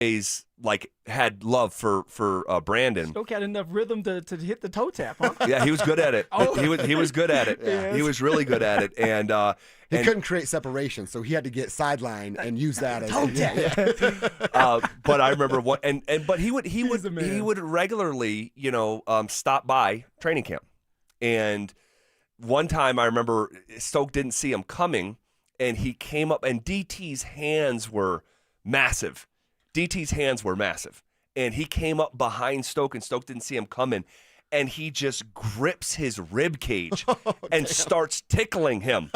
always like had love for Brandon. Stoke had enough rhythm to hit the toe tap, huh? Yeah, he was good at it. He was good at it. Yeah. He was really good at it, and he couldn't create separation, so he had to get sideline and use that as toe tap. but I remember but he would regularly, stop by training camp, and one time I remember Stoke didn't see him coming, and he came up, and DT's hands were massive. And he came up behind Stoke, and Stoke didn't see him coming, and he just grips his rib cage and starts tickling him.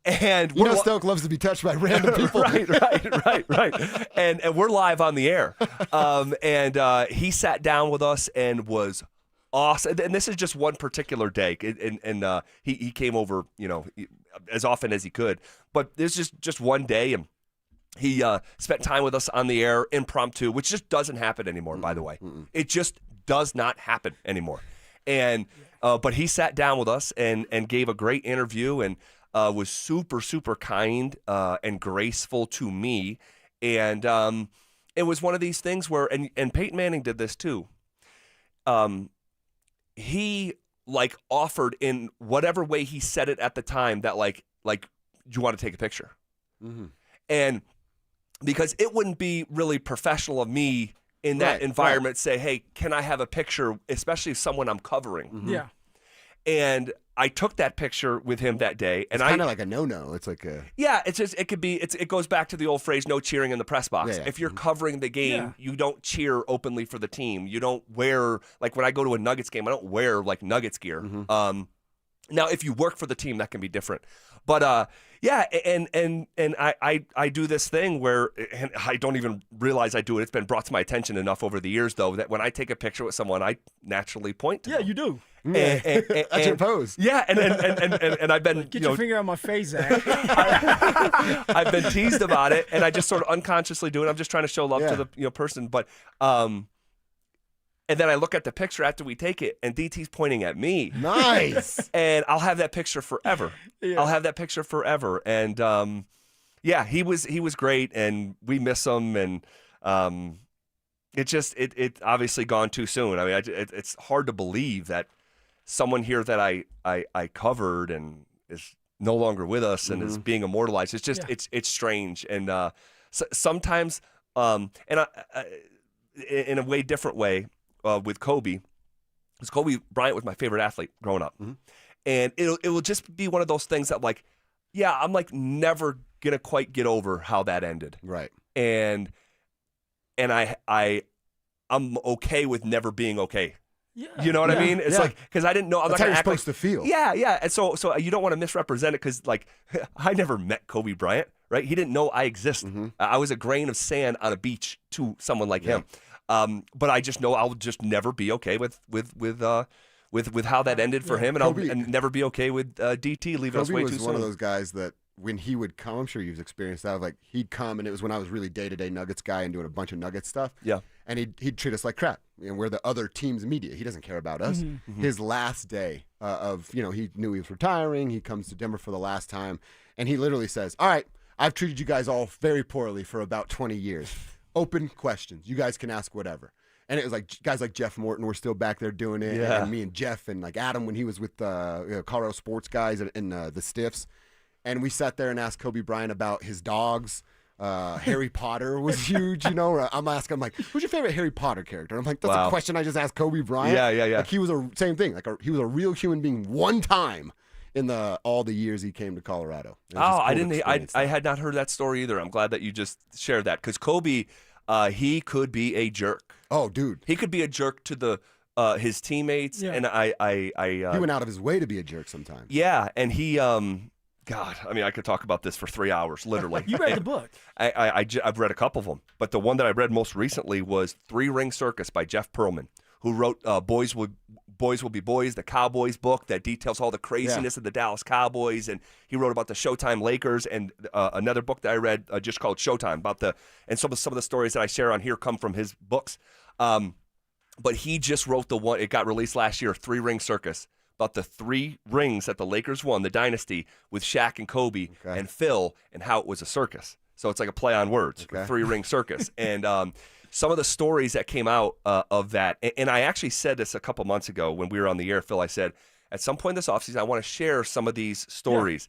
And Stoke loves to be touched by random people. Right. And we're live on the air. And he sat down with us and was awesome. And this is just one particular day. And he came over, as often as he could. But this is just one day, and he spent time with us on the air, impromptu, which just doesn't happen anymore, by the way. It just does not happen anymore. And but he sat down with us and gave a great interview, and was super, super kind and graceful to me. And it was one of these things where, and Peyton Manning did this too. He offered in whatever way he said it at the time that like, do you want to take a picture? Mm-hmm. And because it wouldn't be really professional of me in that environment say, hey, can I have a picture, especially someone I'm covering? Mm-hmm. Yeah. And I took that picture with him that day. And it's kind of like a no-no. It's like a... Yeah, it goes back to the old phrase, no cheering in the press box. Yeah. If you're covering the game, you don't cheer openly for the team. You don't wear, when I go to a Nuggets game, I don't wear Nuggets gear. Mm-hmm. Now, if you work for the team, that can be different. But and I do this thing where, and I don't even realize I do it. It's been brought to my attention enough over the years, though, that when I take a picture with someone, I naturally point to them. You do. That's your pose. Yeah, and I've been get your finger on my face, Zach. I've been teased about it, and I just sort of unconsciously do it. I'm just trying to show love to the person, but and then I look at the picture after we take it, and DT's pointing at me. Nice. And I'll have that picture forever. Yeah. I'll have that picture forever. And he was great, and we miss him. And it obviously gone too soon. I mean, it's hard to believe that someone here that I covered and is no longer with us and is being immortalized. It's just it's strange. And sometimes and in a way different way. With Kobe, because Kobe Bryant was my favorite athlete growing up, and it will just be one of those things that I'm never gonna quite get over how that ended, right? And I'm okay with never being okay. Yeah. You know what I mean? It's because I didn't know. That's how you're supposed to feel. Yeah. And so you don't want to misrepresent it because I never met Kobe Bryant, right? He didn't know I exist. I was a grain of sand on a beach to someone like him. But I just know I'll just never be okay with how that ended for him, and I'll never be okay with DT leaving us way too soon. Kobe was one of those guys that when he would come, I'm sure you've experienced that. He'd come, and it was when I was really day-to-day Nuggets guy and doing a bunch of Nuggets stuff. Yeah, and he'd treat us like crap. We're the other team's media. He doesn't care about us. His last day he knew he was retiring. He comes to Denver for the last time, and he literally says, "All right, I've treated you guys all very poorly for about 20 years." Open questions. You guys can ask whatever. And it was guys like Jeff Morton were still back there doing it. Yeah. And me and Jeff and Adam when he was with Colorado sports guys and the Stiffs. And we sat there and asked Kobe Bryant about his dogs. Harry Potter was huge, I'm asking, who's your favorite Harry Potter character? I'm like, that's a question I just asked Kobe Bryant. Yeah. He was same thing. He was a real human being one time in all the years he came to Colorado. I had not heard that story either. I'm glad that you just shared that because Kobe, he could be a jerk. Oh, dude, he could be a jerk to his teammates, and he went out of his way to be a jerk sometimes. Yeah, and he, God, I mean, I could talk about this for 3 hours, literally. You read the book. I've read a couple of them, but the one that I read most recently was 3 Ring Circus by Jeff Pearlman, who wrote Boys Will Be Boys, the Cowboys book that details all the craziness of the Dallas Cowboys, and he wrote about the Showtime Lakers, and another book that I read just called Showtime and some of the stories that I share on here come from his books. But he just wrote the one, it got released last year, 3 Ring Circus, about the 3 rings that the Lakers won, the dynasty, with Shaq and Kobe and Phil, and how it was a circus. So it's like a play on words, Okay. three-ring circus. And some of the stories that came out of that, and I actually said this a couple months ago when we were on the air, Phil, I said, at some point this offseason, I want to share some of these stories.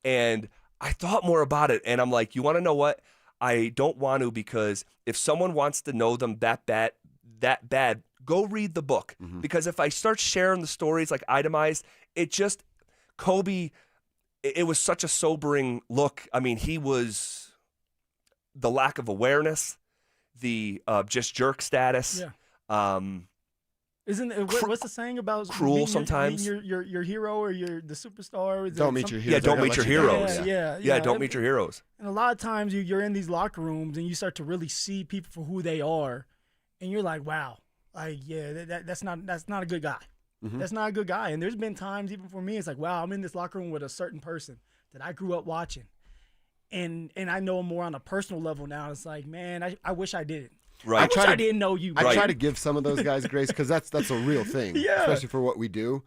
And I thought more about it, and I'm like, you want to know what? I don't want to, because if someone wants to know them that bad, go read the book. Because if I start sharing the stories like itemized, Kobe, it was such a sobering look. I mean, he was the lack of awareness, the just jerk status. Yeah. Isn't it, what's the saying about cruel being sometimes? your hero or the superstar? Is Don't it meet some- your heroes. Don't meet your heroes. Yeah, Don't meet your heroes. And a lot of times you're in these locker rooms and you start to really see people for who they are, and you're like, wow, like that's not a good guy. That's not a good guy. And there's been times even for me, it's like, wow, I'm in this locker room with a certain person that I grew up watching, and I know him more on a personal level now. It's like, man, I wish I didn't. Right. I wish I didn't know you. I try to give some of those guys grace because that's a real thing, Yeah. especially for what we do.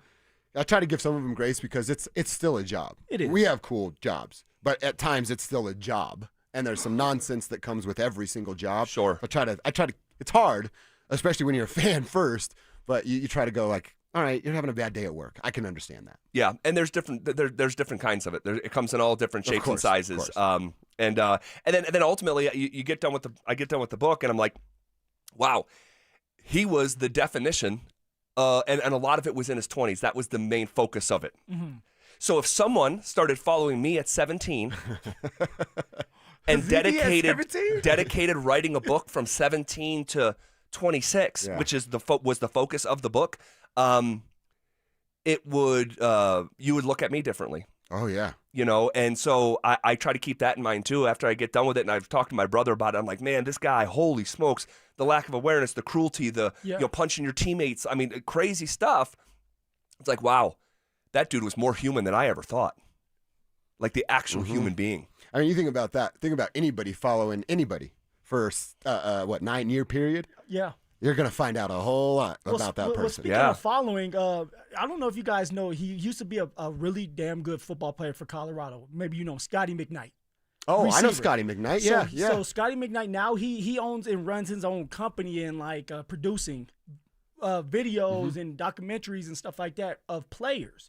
I try to give some of them grace because it's still a job. It is. We have cool jobs, but at times it's still a job, and there's some nonsense that comes with every single job. Sure. I try to. It's hard, especially when you're a fan first, but you try to go like, all right, you're having a bad day at work. I can understand that. Yeah, and there's different kinds of it. It comes in all different shapes and course, sizes. of course. And then ultimately you get done with I get done with the book, and I'm like, wow, he was the definition, and a lot of it was in his 20s. That was the main focus of it. So if someone started following me at 17 and dedicated writing a book from 17 to 26, which is was the focus of the book, it would you would look at me differently. Oh yeah. And so I try to keep that in mind too. After I get done with it, and I've talked to my brother about it, I'm like, man, this guy, holy smokes, the lack of awareness, the cruelty, the punching your teammates. I mean, crazy stuff. It's like, wow, that dude was more human than I ever thought. Like the actual human being. I mean, you think about that. Think about anybody following anybody for 9-year period. Yeah. You're gonna find out a whole lot about that Well, person. speaking of following, I don't know if you guys know, he used to be a really damn good football player for Colorado. Maybe you know Scotty McKnight. Oh, receiver. I know Scotty McKnight. Yeah, yeah. So Scotty McKnight now he owns and runs his own company and like producing videos and documentaries and stuff like that of players.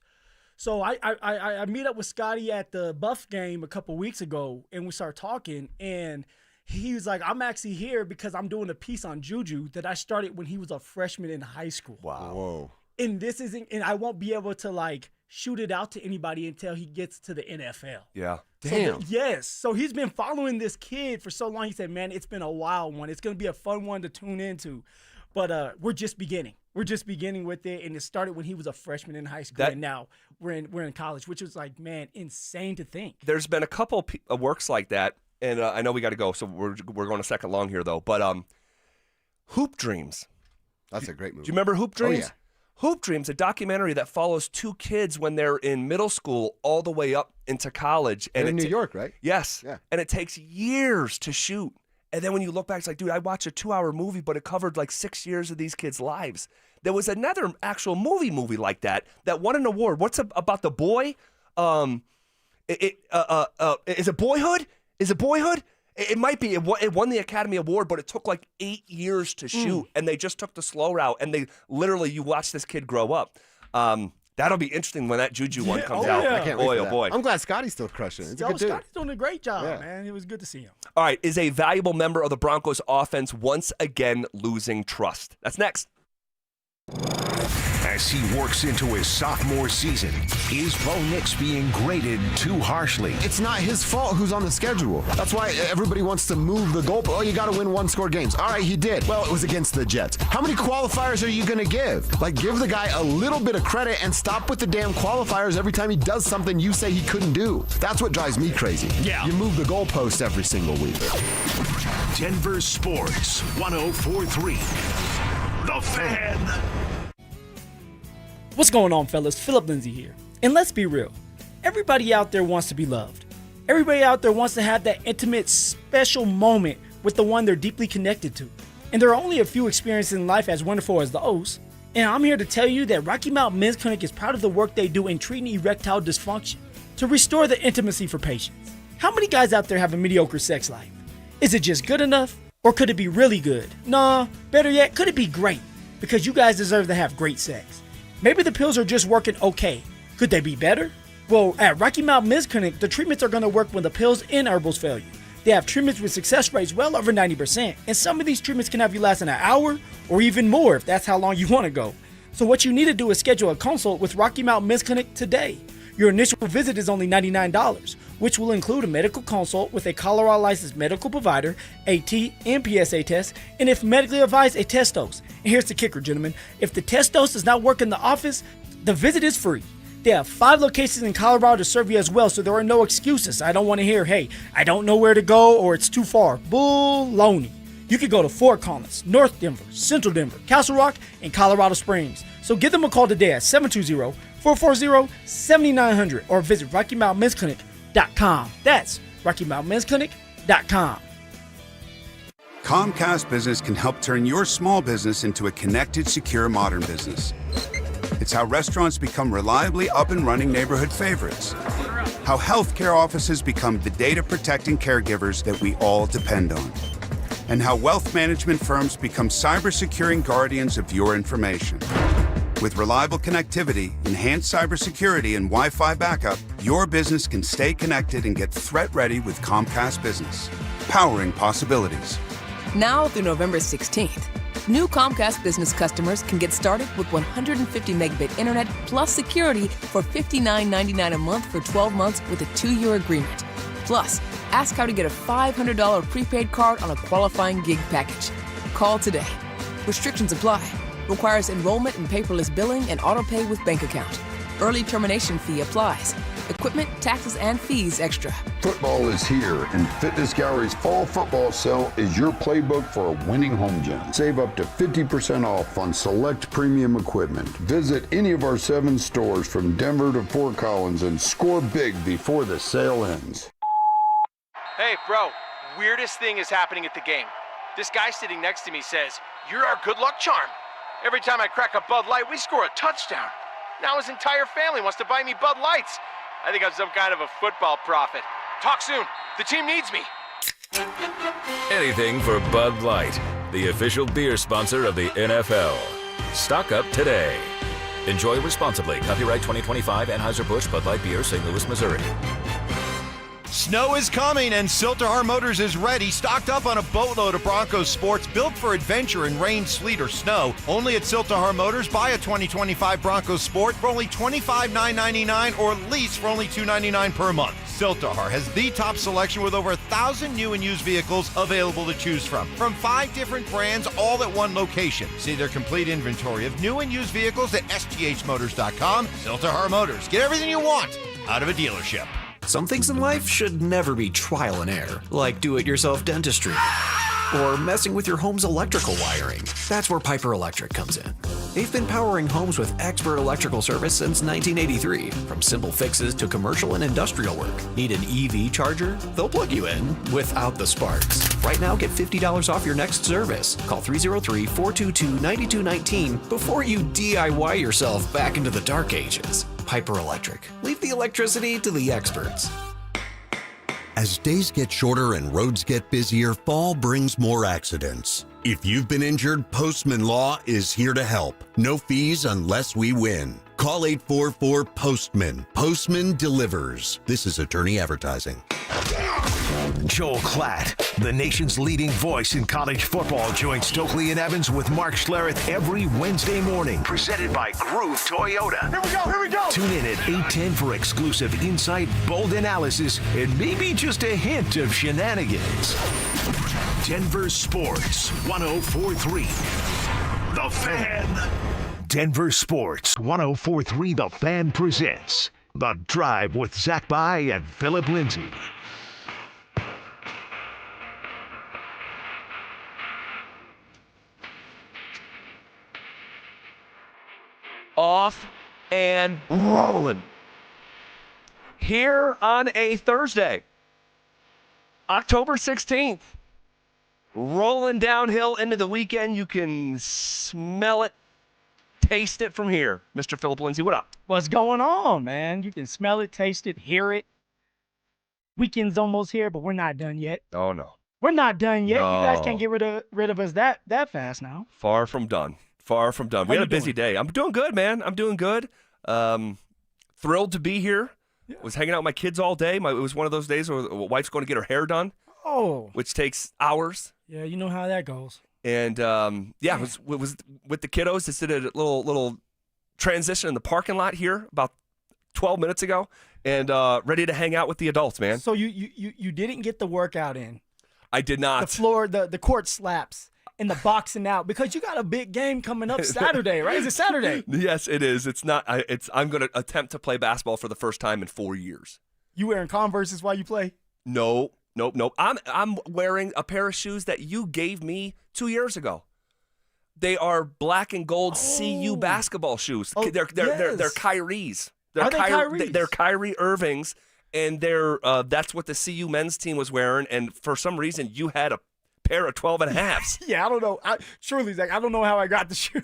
So I meet up with Scotty at the Buff game a couple weeks ago, and we start talking, and he was like, I'm actually here because I'm doing a piece on Juju that I started when he was a freshman in high school. Wow. Whoa. And this isn't, and I won't be able to like shoot it out to anybody until he gets to the NFL. Yeah. Damn. Yes. So he's been following this kid for so long. He said, man, it's been a wild one. It's going to be a fun one to tune into. But we're just beginning. We're just beginning with it. And it started when he was a freshman in high school. And now we're in college, which was like, man, insane to think. There's been a couple of works like that. And I know we got to go, so we're going a second long here, though. But Hoop Dreams. That's a great movie. Do you remember Hoop Dreams? Oh, yeah. Hoop Dreams, a documentary that follows two kids when they're in middle school all the way up into college. And in New York, right? Yes. Yeah. And it takes years to shoot. And then when you look back, it's like, dude, I watched a 2-hour movie, but it covered like 6 years of these kids' lives. There was another actual movie like that won an award. What's about the boy? Is it Boyhood? Is it Boyhood? It might be. It won the Academy Award, but it took like 8 years to shoot, and they just took the slow route, and they literally, you watch this kid grow up. That'll be interesting when that Juju one comes out. yeah. I can't wait Boy, for oh that. boy. I'm glad Scotty's still crushing it. It's a good dude. Scotty's doing a great job, Yeah. man. It was good to see him. All right, is a valuable member of the Broncos offense once again losing trust? That's next. As he works into his sophomore season, is Bo Nix being graded too harshly? It's not his fault who's on the schedule. That's why everybody wants to move the goalpost. Oh, you got to win one-score games. All right, he did. Well, it was against the Jets. How many qualifiers are you going to give? Like, give the guy a little bit of credit and stop with the damn qualifiers every time he does something you say he couldn't do. That's what drives me crazy. Yeah. You move the goalpost every single week. Denver Sports 104.3. The Fan. What's going on, fellas? Phillip Lindsay here. And let's be real. Everybody out there wants to be loved. Everybody out there wants to have that intimate, special moment with the one they're deeply connected to. And there are only a few experiences in life as wonderful as those. And I'm here to tell you that Rocky Mountain Men's Clinic is proud of the work they do in treating erectile dysfunction to restore the intimacy for patients. How many guys out there have a mediocre sex life? Is it just good enough? Or could it be really good? Nah, better yet, could it be great? Because you guys deserve to have great sex. Maybe the pills are just working okay. Could they be better? Well, at Rocky Mountain Men's Clinic, the treatments are going to work when the pills and herbals fail you. They have treatments with success rates well over 90%, and some of these treatments can have you last an hour or even more if that's how long you want to go. So what you need to do is schedule a consult with Rocky Mountain Men's Clinic today. Your initial visit is only $99, which will include a medical consult with a Colorado licensed medical provider, AT and PSA test, and if medically advised, a test dose. And here's the kicker, gentlemen. If the test dose does not work in the office, the visit is free. They have 5 locations in Colorado to serve you as well, so there are no excuses. I don't want to hear, hey, I don't know where to go or it's too far. Bull-loney. You could go to Fort Collins, North Denver, Central Denver, Castle Rock, and Colorado Springs. So give them a call today at 720-440-7900 or visit RockyMountainMen'sClinic.com. That's RockyMountainMen'sClinic.com. Comcast Business can help turn your small business into a connected, secure, modern business. It's how restaurants become reliably up and running neighborhood favorites. How healthcare offices become the data-protecting caregivers that we all depend on. And how wealth management firms become cyber-securing guardians of your information. With reliable connectivity, enhanced cybersecurity, and Wi-Fi backup, your business can stay connected and get threat-ready with Comcast Business. Powering possibilities. Now through November 16th, new Comcast Business customers can get started with 150 megabit internet plus security for $59.99 a month for 12 months with a 2-year agreement. Plus, ask how to get a $500 prepaid card on a qualifying gig package. Call today. Restrictions apply. Requires enrollment in paperless billing and auto-pay with bank account. Early termination fee applies. Equipment, taxes, and fees extra. Football is here, and Fitness Gallery's fall football sale is your playbook for a winning home gym. Save up to 50% off on select premium equipment. Visit any of our 7 stores from Denver to Fort Collins and score big before the sale ends. Hey, bro, weirdest thing is happening at the game. This guy sitting next to me says, "You're our good luck charm." Every time I crack a Bud Light, we score a touchdown. Now his entire family wants to buy me Bud Lights. I think I'm some kind of a football prophet. Talk soon. The team needs me. Anything for Bud Light, the official beer sponsor of the NFL. Stock up today. Enjoy responsibly. Copyright 2025 Anheuser-Busch Bud Light Beer, St. Louis, Missouri. Snow is coming and Silterhar Motors is ready, stocked up on a boatload of Broncos sports built for adventure in rain, sleet, or snow. Only at Silterhar Motors, buy a 2025 Broncos sport for only $25,999 or lease for only $299 per month. Silterhar has the top selection with over 1,000 new and used vehicles available to choose from 5 different brands, all at one location. See their complete inventory of new and used vehicles at sthmotors.com. Silterhar Motors, get everything you want out of a dealership. Some things in life should never be trial and error, like do-it-yourself dentistry or messing with your home's electrical wiring. That's where Piper Electric comes in. They've been powering homes with expert electrical service since 1983. From simple fixes to commercial and industrial work. Need an EV charger? They'll plug you in without the sparks. Right now, get $50 off your next service. Call 303-422-9219 before you DIY yourself back into the dark ages. Piper Electric. Leave the electricity to the experts. As days get shorter and roads get busier, fall brings more accidents. If you've been injured, Postman Law is here to help. No fees unless we win. Call 844-POSTMAN. Postman delivers. This is attorney advertising. Joel Klatt, the nation's leading voice in college football, joins Stokely and Evans with Mark Schlereth every Wednesday morning. Presented by Groove Toyota. Here we go. Tune in at 8:10 for exclusive insight, bold analysis, and maybe just a hint of shenanigans. Denver Sports 104.3. The Fan. Denver Sports 104.3 The Fan presents The Drive with Zach By and Phillip Lindsay. Off and rolling. Here on a Thursday, October 16th. Rolling downhill into the weekend. You can smell it, taste it from here. Mr. Phillip Lindsay, what up? What's going on, man? You can smell it, taste it, hear it. Weekend's almost here, but we're not done yet. Oh, no. We're not done yet. You guys No. can't get rid of us that fast now. Far from done. Far from done. We How had a you busy doing? day. I'm doing good, man. I'm doing good. Thrilled to be here. Yeah. Was hanging out with my kids all day. It was one of those days where the wife's going to get her hair done, Oh, which takes hours. yeah, you know how that goes. And yeah, was with the kiddos. Just did a little transition in the parking lot here about 12 minutes ago, and ready to hang out with the adults, man. So you didn't get the workout in. I did not. The floor, the court slaps, and the boxing out because you got a big game coming up Saturday, right? Is it Saturday? Yes, it is. It's not. I'm going to attempt to play basketball for the first time in 4 years. You wearing Converses while you play? No. I'm wearing a pair of shoes that you gave me 2 years ago. They are black and gold CU basketball shoes. Oh, They're Kyrie's. Are they Kyrie's? They're Kyrie Irving's, and they're that's what the CU men's team was wearing. And for some reason, you had a pair of 12 and a halves. Yeah, I don't know. Truly, Zach, I don't know how I got the shoe.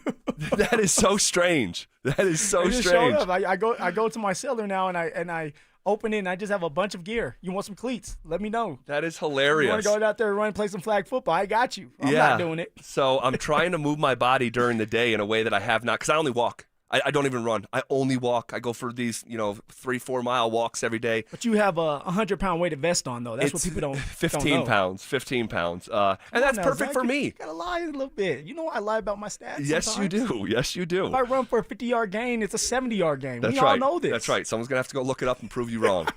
That is so strange. That is so It just strange. showed up. I go to my cellar now and I open it and I just have a bunch of gear. You want some cleats? Let me know. That is You hilarious. want to go out there and run, play some flag football? I got you. I'm Yeah. not doing it. So I'm trying to move my body during the day in a way that I have not, because I only walk. I don't even run. I only walk. I go for these, 3-4 mile walks every day. But you have a 100-pound weighted vest on, though. That's It's what people don't 15 don't know. pounds. 15 pounds. And that's Now, perfect Zach, for you me. gotta lie a little bit. You know I lie about my stats. Yes, sometimes. you do. Yes, you do. If I run for a 50-yard gain, it's a 70-yard gain. That's we right. all know this. That's right. Someone's gonna have to go look it up and prove you wrong.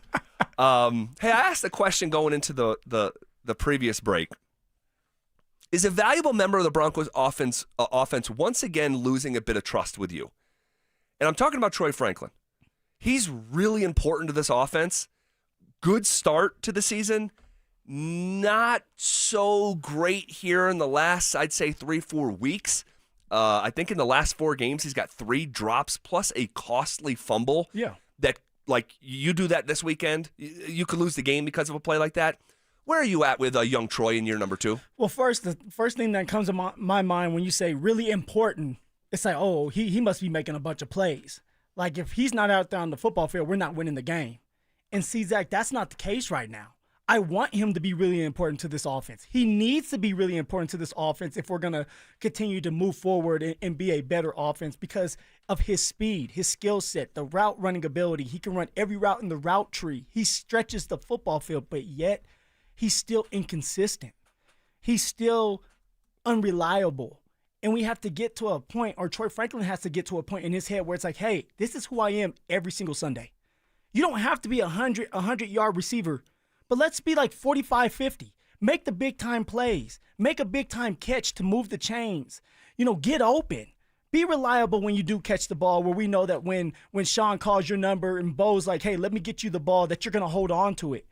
Hey, I asked a question going into the previous break. Is a valuable member of the Broncos offense once again losing a bit of trust with you? And I'm talking about Troy Franklin. He's really important to this offense. Good start to the season. Not so great here in the last, I'd say, 3-4 weeks. I think in the last 4 games, he's got 3 drops plus a costly fumble. Yeah. That, like, you do that this weekend, you could lose the game because of a play like that. Where are you at with young Troy in year number 2? Well, the first thing that comes to my mind when you say really important, it's like, oh, he must be making a bunch of plays. Like, if he's not out there on the football field, we're not winning the game. And see, Zach, that's not the case right now. I want him to be really important to this offense. He needs to be really important to this offense if we're going to continue to move forward and be a better offense because of his speed, his skill set, the route running ability. He can run every route in the route tree. He stretches the football field, but yet he's still inconsistent. He's still unreliable. And we have to get to a point, or Troy Franklin has to get to a point in his head where it's like, hey, this is who I am every single Sunday. You don't have to be a 100-yard receiver, but let's be like 45, 50. Make the big-time plays. Make a big-time catch to move the chains. Get open. Be reliable when you do catch the ball, where we know that when Sean calls your number and Bo's like, hey, let me get you the ball, that you're going to hold on to it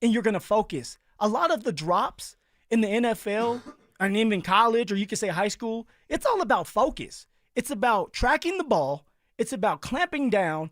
and you're going to focus. A lot of the drops in the NFL and even college, or you could say high school, it's all about focus. It's about tracking the ball. It's about clamping down,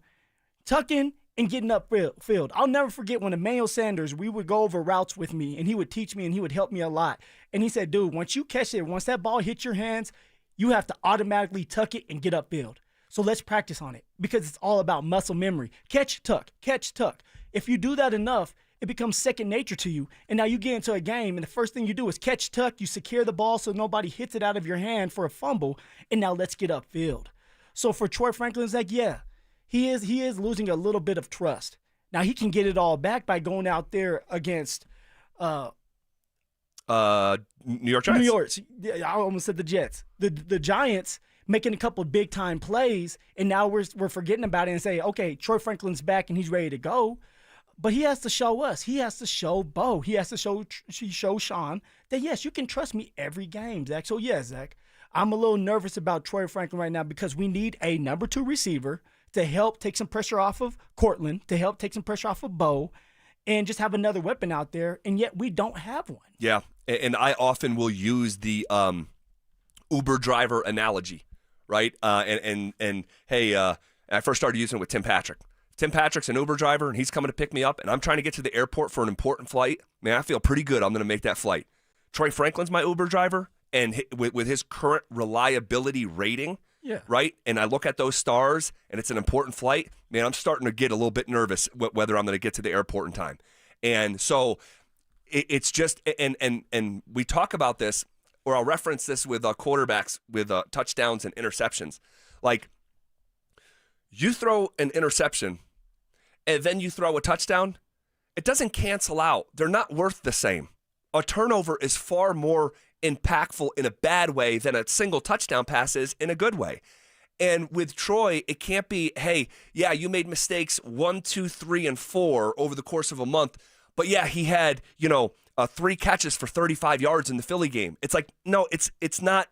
tucking, and getting upfield. I'll never forget when Emmanuel Sanders, we would go over routes with me, and he would teach me, and he would help me a lot. And he said, dude, once you catch it, once that ball hits your hands, you have to automatically tuck it and get upfield. So let's practice on it because it's all about muscle memory. Catch, tuck, catch, tuck. If you do that enough, it becomes second nature to you. And now you get into a game, and the first thing you do is catch, tuck. You secure the ball so nobody hits it out of your hand for a fumble. And now let's get upfield. So for Troy Franklin, it's like, yeah, he is losing a little bit of trust. Now he can get it all back by going out there against New York Giants. New York. I almost said the Jets. The Giants making a couple of big time plays, and now we're forgetting about it and say, okay, Troy Franklin's back and he's ready to go. But he has to show us. He has to show Bo. He has to show Sean that, yes, you can trust me every game, Zach. So, yes, Zach, I'm a little nervous about Troy Franklin right now because we need a number 2 receiver to help take some pressure off of Cortland, to help take some pressure off of Bo, and just have another weapon out there, and yet we don't have one. Yeah, and I often will use the Uber driver analogy, right? And hey, I first started using it with Tim Patrick. Tim Patrick's an Uber driver, and he's coming to pick me up, and I'm trying to get to the airport for an important flight. Man, I feel pretty good I'm going to make that flight. Troy Franklin's my Uber driver, and with his current reliability rating, yeah, right? And I look at those stars, and it's an important flight. Man, I'm starting to get a little bit nervous whether I'm going to get to the airport in time. And so it's just, and we talk about this, or I'll reference this with quarterbacks with touchdowns and interceptions. Like, you throw an interception and then you throw a touchdown, it doesn't cancel out. They're not worth the same. A turnover is far more impactful in a bad way than a single touchdown pass is in a good way. And with Troy, it can't be, hey, yeah, you made mistakes 1, 2, 3, and 4 over the course of a month, but yeah, he had, 3 catches for 35 yards in the Philly game. It's like, no, it's not.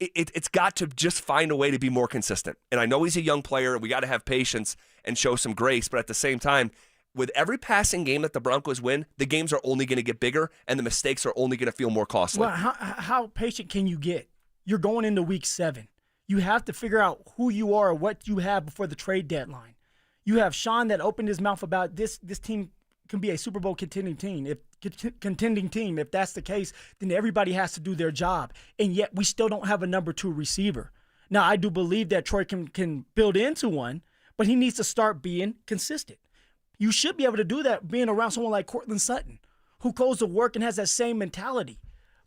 It's got to just find a way to be more consistent. And I know he's a young player, and we got to have patience and show some grace. But at the same time, with every passing game that the Broncos win, the games are only going to get bigger, and the mistakes are only going to feel more costly. Well, how patient can you get? You're going into week 7. You have to figure out who you are or what you have before the trade deadline. You have Sean that opened his mouth about this team can be a Super Bowl contending team. If that's the case, then everybody has to do their job. And yet we still don't have a number 2 receiver. Now, I do believe that Troy can build into one, but he needs to start being consistent. You should be able to do that being around someone like Cortland Sutton, who goes to work and has that same mentality.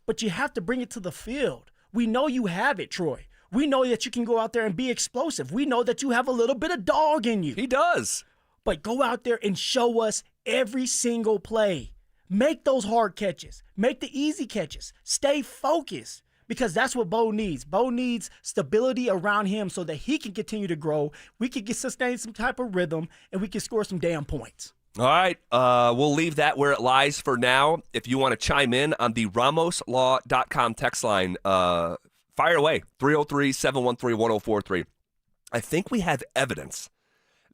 But you have to bring it to the field. We know you have it, Troy. We know that you can go out there and be explosive. We know that you have a little bit of dog in you. He does. But go out there and show us every single play. Make those hard catches. Make the easy catches. Stay focused, because that's what Bo needs. Bo needs stability around him so that he can continue to grow. We can sustain some type of rhythm, and we can score some damn points. All right. We'll leave that where it lies for now. If you want to chime in on the RamosLaw.com text line, fire away, 303-713-1043. I think we have evidence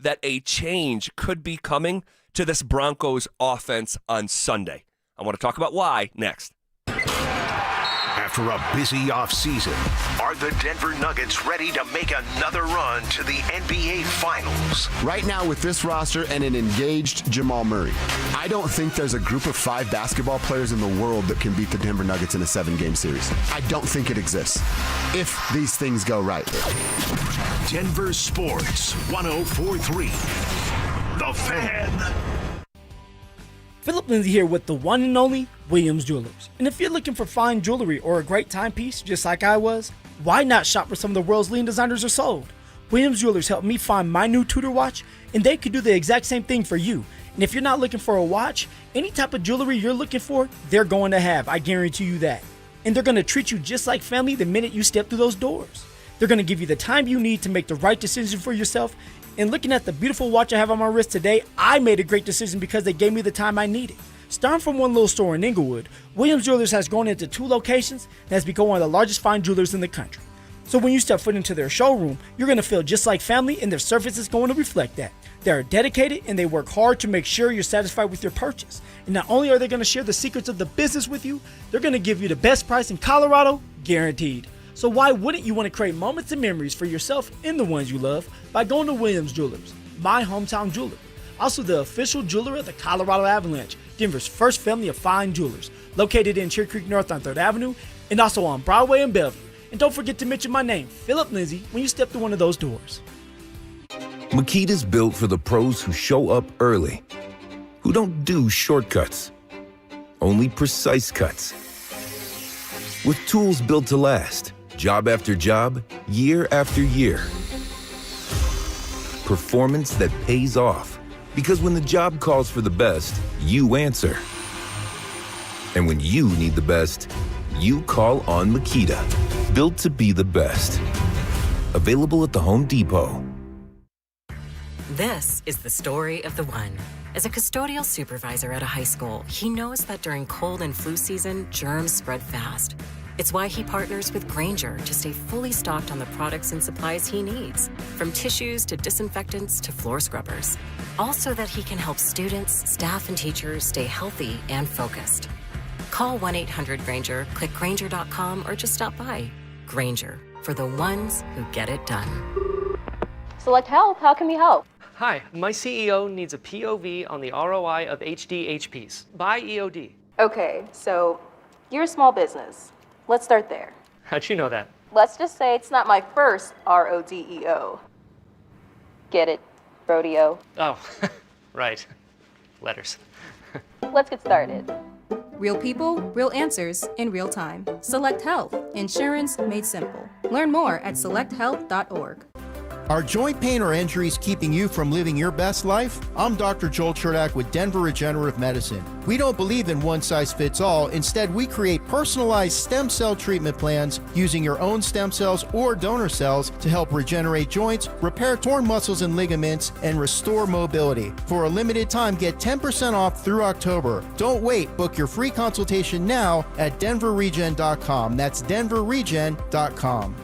that a change could be coming to this Broncos offense on Sunday. I want to talk about why next. After a busy offseason, are the Denver Nuggets ready to make another run to the NBA Finals? Right now, with this roster and an engaged Jamal Murray, I don't think there's a group of 5 basketball players in the world that can beat the Denver Nuggets in a 7-game series. I don't think it exists, if these things go right. Denver Sports 104.3. The Fan. Phillip Lindsay here with the one and only Williams Jewelers. And if you're looking for fine jewelry or a great timepiece, just like I was, why not shop where some of the world's leading designers are sold? Williams Jewelers helped me find my new Tudor watch, and they could do the exact same thing for you. And if you're not looking for a watch, any type of jewelry you're looking for, they're going to have. I guarantee you that. And they're going to treat you just like family the minute you step through those doors. They're going to give you the time you need to make the right decision for yourself. And looking at the beautiful watch I have on my wrist today, I made a great decision because they gave me the time I needed. Starting from one little store in Inglewood, Williams Jewelers has grown into 2 locations and has become one of the largest fine jewelers in the country. So when you step foot into their showroom, you're going to feel just like family, and their service is going to reflect that. They are dedicated and they work hard to make sure you're satisfied with your purchase. And not only are they going to share the secrets of the business with you, they're going to give you the best price in Colorado, guaranteed. So why wouldn't you want to create moments and memories for yourself and the ones you love by going to Williams Jewelers, my hometown jeweler. Also the official jeweler of the Colorado Avalanche, Denver's first family of fine jewelers, located in Cherry Creek North on 3rd Avenue, and also on Broadway and Bellevue. And don't forget to mention my name, Phillip Lindsay, when you step through one of those doors. Makita's built for the pros who show up early, who don't do shortcuts, only precise cuts. With tools built to last, job after job, year after year. Performance that pays off, because when the job calls for the best, you answer. And when you need the best, you call on Makita. Built to be the best. Available at the Home Depot. This is the story of the one. As a custodial supervisor at a high school, he knows that during cold and flu season, germs spread fast. It's why he partners with Grainger to stay fully stocked on the products and supplies he needs, from tissues to disinfectants to floor scrubbers. All so that he can help students, staff, and teachers stay healthy and focused. Call 1-800-GRAINGER, click Grainger.com, or just stop by. Grainger, for the ones who get it done. Select help. How can we help? Hi, my CEO needs a POV on the ROI of HDHPs by EOD. Okay, so you're a small business. Let's start there. How'd you know that? Let's just say it's not my first RODEO. Get it? Rodeo. Oh, right. Letters. Let's get started. Real people, real answers in real time. Select Health. Insurance made simple. Learn more at selecthealth.org. Are joint pain or injuries keeping you from living your best life? I'm Dr. Joel Cherdak with Denver Regenerative Medicine. We don't believe in one-size-fits-all. Instead, we create personalized stem cell treatment plans using your own stem cells or donor cells to help regenerate joints, repair torn muscles and ligaments, and restore mobility. For a limited time, get 10% off through October. Don't wait. Book your free consultation now at denverregen.com. That's denverregen.com.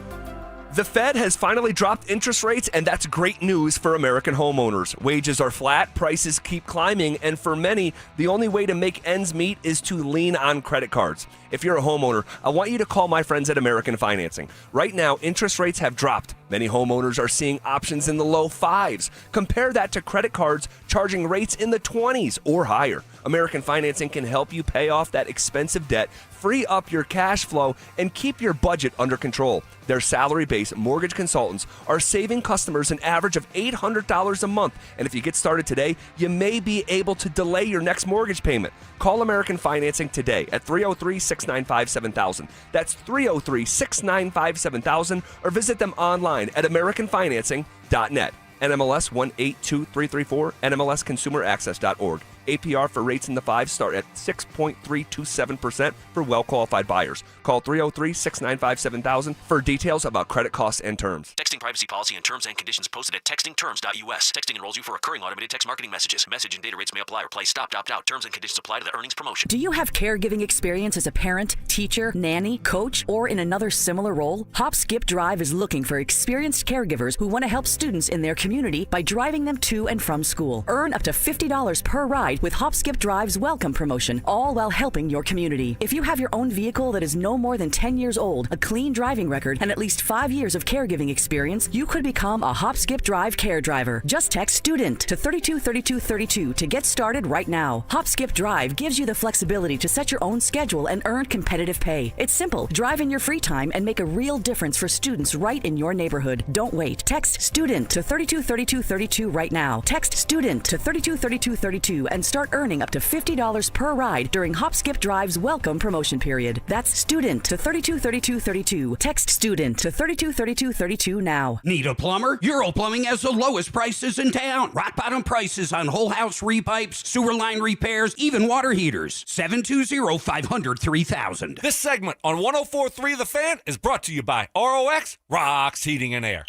The Fed has finally dropped interest rates, and that's great news for American homeowners. Wages are flat, prices keep climbing, and for many, the only way to make ends meet is to lean on credit cards. If you're a homeowner, I want you to call my friends at American Financing. Right now, interest rates have dropped. Many homeowners are seeing options in the low 5s. Compare that to credit cards charging rates in the 20s or higher. American Financing can help you pay off that expensive debt, free up your cash flow, and keep your budget under control. Their salary-based mortgage consultants are saving customers an average of $800 a month. And if you get started today, you may be able to delay your next mortgage payment. Call American Financing today at 303-695-7000. That's 303-695-7000, or visit them online at americanfinancing.net. NMLS 182334, NMLSconsumeraccess.org. APR for rates in the 5s start at 6.327% for well-qualified buyers. Call 303-695-7000 for details about credit costs and terms. Texting privacy policy and terms and conditions posted at textingterms.us. Texting enrolls you for recurring automated text marketing messages. Message and data rates may apply or play stop, opt out. Terms and conditions apply to the earnings promotion. Do you have caregiving experience as a parent, teacher, nanny, coach, or in another similar role? Hop Skip Drive is looking for experienced caregivers who want to help students in their community by driving them to and from school. Earn up to $50 per ride with Hop Skip Drive's welcome promotion, all while helping your community. If you have your own vehicle that is no more than 10 years old, a clean driving record, and at least 5 years of caregiving experience, you could become a Hop Skip Drive care driver. Just text STUDENT to 323232 to get started right now. Hop Skip Drive gives you the flexibility to set your own schedule and earn competitive pay. It's simple. Drive in your free time and make a real difference for students right in your neighborhood. Don't wait. Text STUDENT to 323232 right now. Text STUDENT to 323232 and start earning up to $50 per ride during Hop Skip Drive's welcome promotion period. That's STUDENT to 323232. Text STUDENT to 323232 now. Need a plumber? Euro Plumbing has the lowest prices in town. Rock bottom prices on whole house repipes, sewer line repairs, even water heaters. 720-500-3000. This segment on 104.3 The Fan is brought to you by ROX Rocks Heating and Air.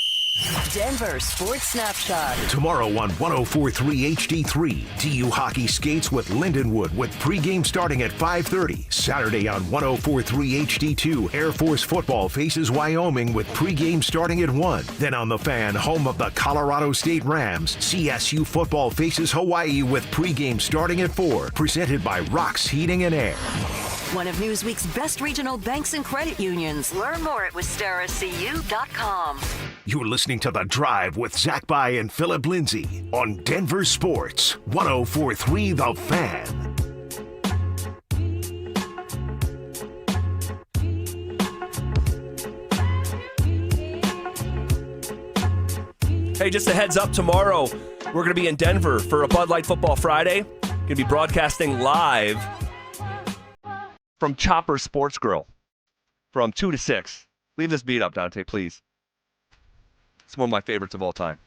Denver Sports Snapshot. Tomorrow on 104.3 HD3, TU hockey skates with Lindenwood with pregame starting at 5:30. Saturday on 104.3 HD2, Air Force football faces Wyoming with pregame starting at 1. Then on The Fan, home of the Colorado State Rams, CSU football faces Hawaii with pregame starting at 4. Presented by Rocks Heating and Air. One of Newsweek's best regional banks and credit unions. Learn more at wistaracu.com. You're listening to The Drive with Zach By and Phillip Lindsay on Denver Sports 104.3 The Fan. Hey, just a heads up, tomorrow we're going to be in Denver for a Bud Light Football Friday. Going to be broadcasting live from Chopper Sports Grill from 2 to 6. Leave this beat up, Dante, please. It's one of my favorites of all time.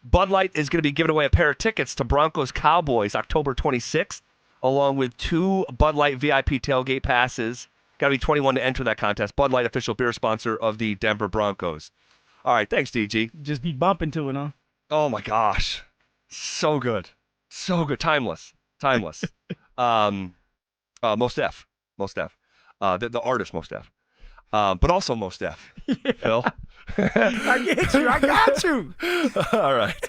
Bud Light is going to be giving away a pair of tickets to Broncos Cowboys October 26th, along with 2 Bud Light VIP tailgate passes. Got to be 21 to enter that contest. Bud Light, official beer sponsor of the Denver Broncos. All right, thanks, DG. Just be bumping to it, huh? Oh, my gosh. So good. So good. Timeless. Most Def. The artist Most Def. But also Most Def. Yeah. Phil. I got you. All right.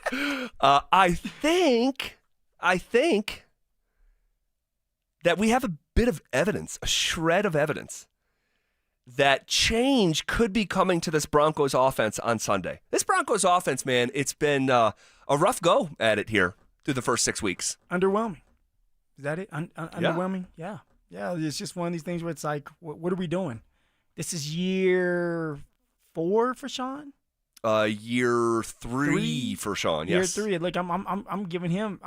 I think that we have a bit of evidence, a shred of evidence, that change could be coming to this Broncos offense on Sunday. This Broncos offense, man, it's been a rough go at it here through the first 6 weeks. Underwhelming. Is that it? Underwhelming? Yeah. Yeah, it's just one of these things where it's like, what are we doing? This is year 4 for Sean? Year 3 for Sean, yes. Year 3. Like I'm giving him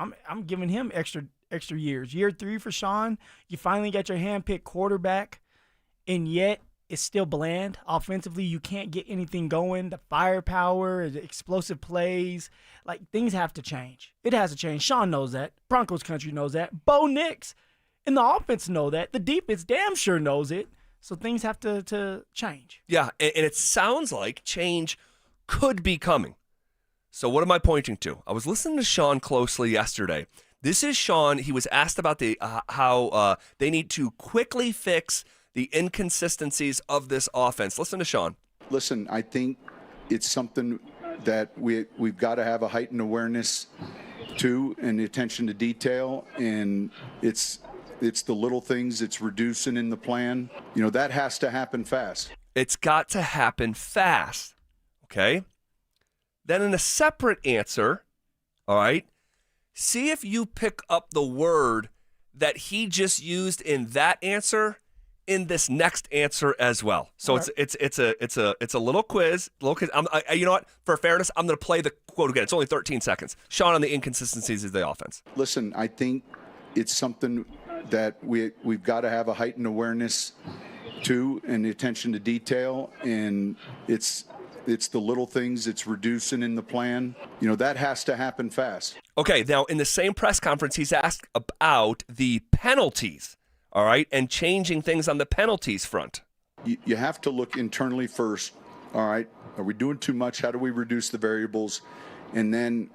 extra years. Year 3 for Sean, you finally got your hand-picked quarterback, and yet it's still bland. Offensively, you can't get anything going. The firepower, the explosive plays, like things have to change. It has to change. Sean knows that. Broncos country knows that. Bo Nix and the offense know that. The defense damn sure knows it. So things have to change. Yeah, and it sounds like change could be coming. So what am I pointing to? I was listening to Sean closely yesterday. This is Sean. He was asked about how they need to quickly fix the inconsistencies of this offense. Listen to Sean. Listen, I think it's something that we've got to have a heightened awareness to and attention to detail, and it's the little things. It's reducing in the plan. That has to happen fast. It's got to happen fast. Okay? Then in a separate answer, all right, see if you pick up the word that he just used in that answer in this next answer as well. So it's a little quiz. You know what? For fairness, I'm going to play the quote again. It's only 13 seconds. Sean on the inconsistencies of the offense. Listen, I think it's something that we've got to have a heightened awareness to and attention to detail, and it's the little things. It's reducing in the plan. That has to happen fast. Okay, now in the same press conference, he's asked about the penalties, all right, and changing things on the penalties front. You have to look internally first, all right? Are we doing too much? How do we reduce the variables? And then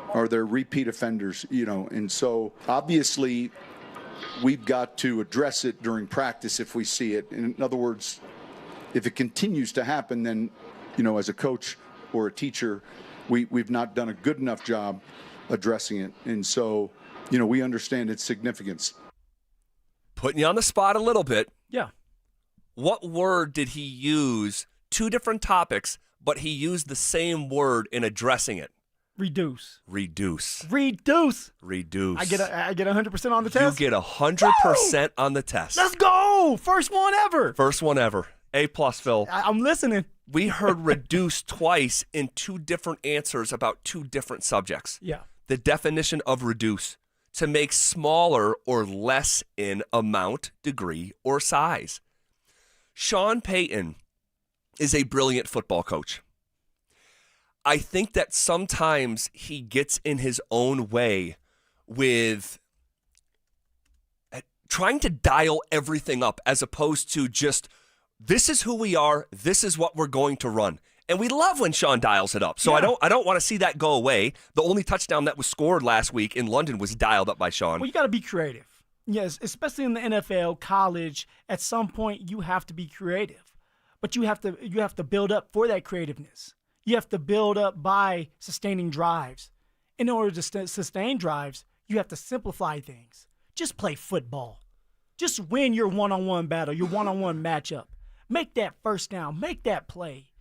are there repeat offenders, And so obviously we've got to address it during practice if we see it. In other words, if it continues to happen, then, as a coach or a teacher, we've not done a good enough job addressing it. And so, we understand its significance. Putting you on the spot a little bit. Yeah. What word did he use? 2 different topics, but he used the same word in addressing it. Reduce. Reduce. Reduce. Reduce. I get 100% on the test. You get 100% on the test. Let's go. First one ever. First one ever. A+, Phil. I'm listening. We heard reduce twice in 2 different answers about 2 different subjects. Yeah. The definition of reduce: to make smaller or less in amount, degree, or size. Sean Payton is a brilliant football coach. I think that sometimes he gets in his own way with trying to dial everything up as opposed to just, this is who we are, this is what we're going to run. And we love when Sean dials it up. So yeah. I don't want to see that go away. The only touchdown that was scored last week in London was dialed up by Sean. Well, you got to be creative. Yes, especially in the NFL, college, at some point you have to be creative. But you have to build up for that creativeness. You have to build up by sustaining drives. In order to sustain drives, you have to simplify things. Just play football. Just win your one-on-one battle, your one-on-one matchup. Make that first down. Make that play.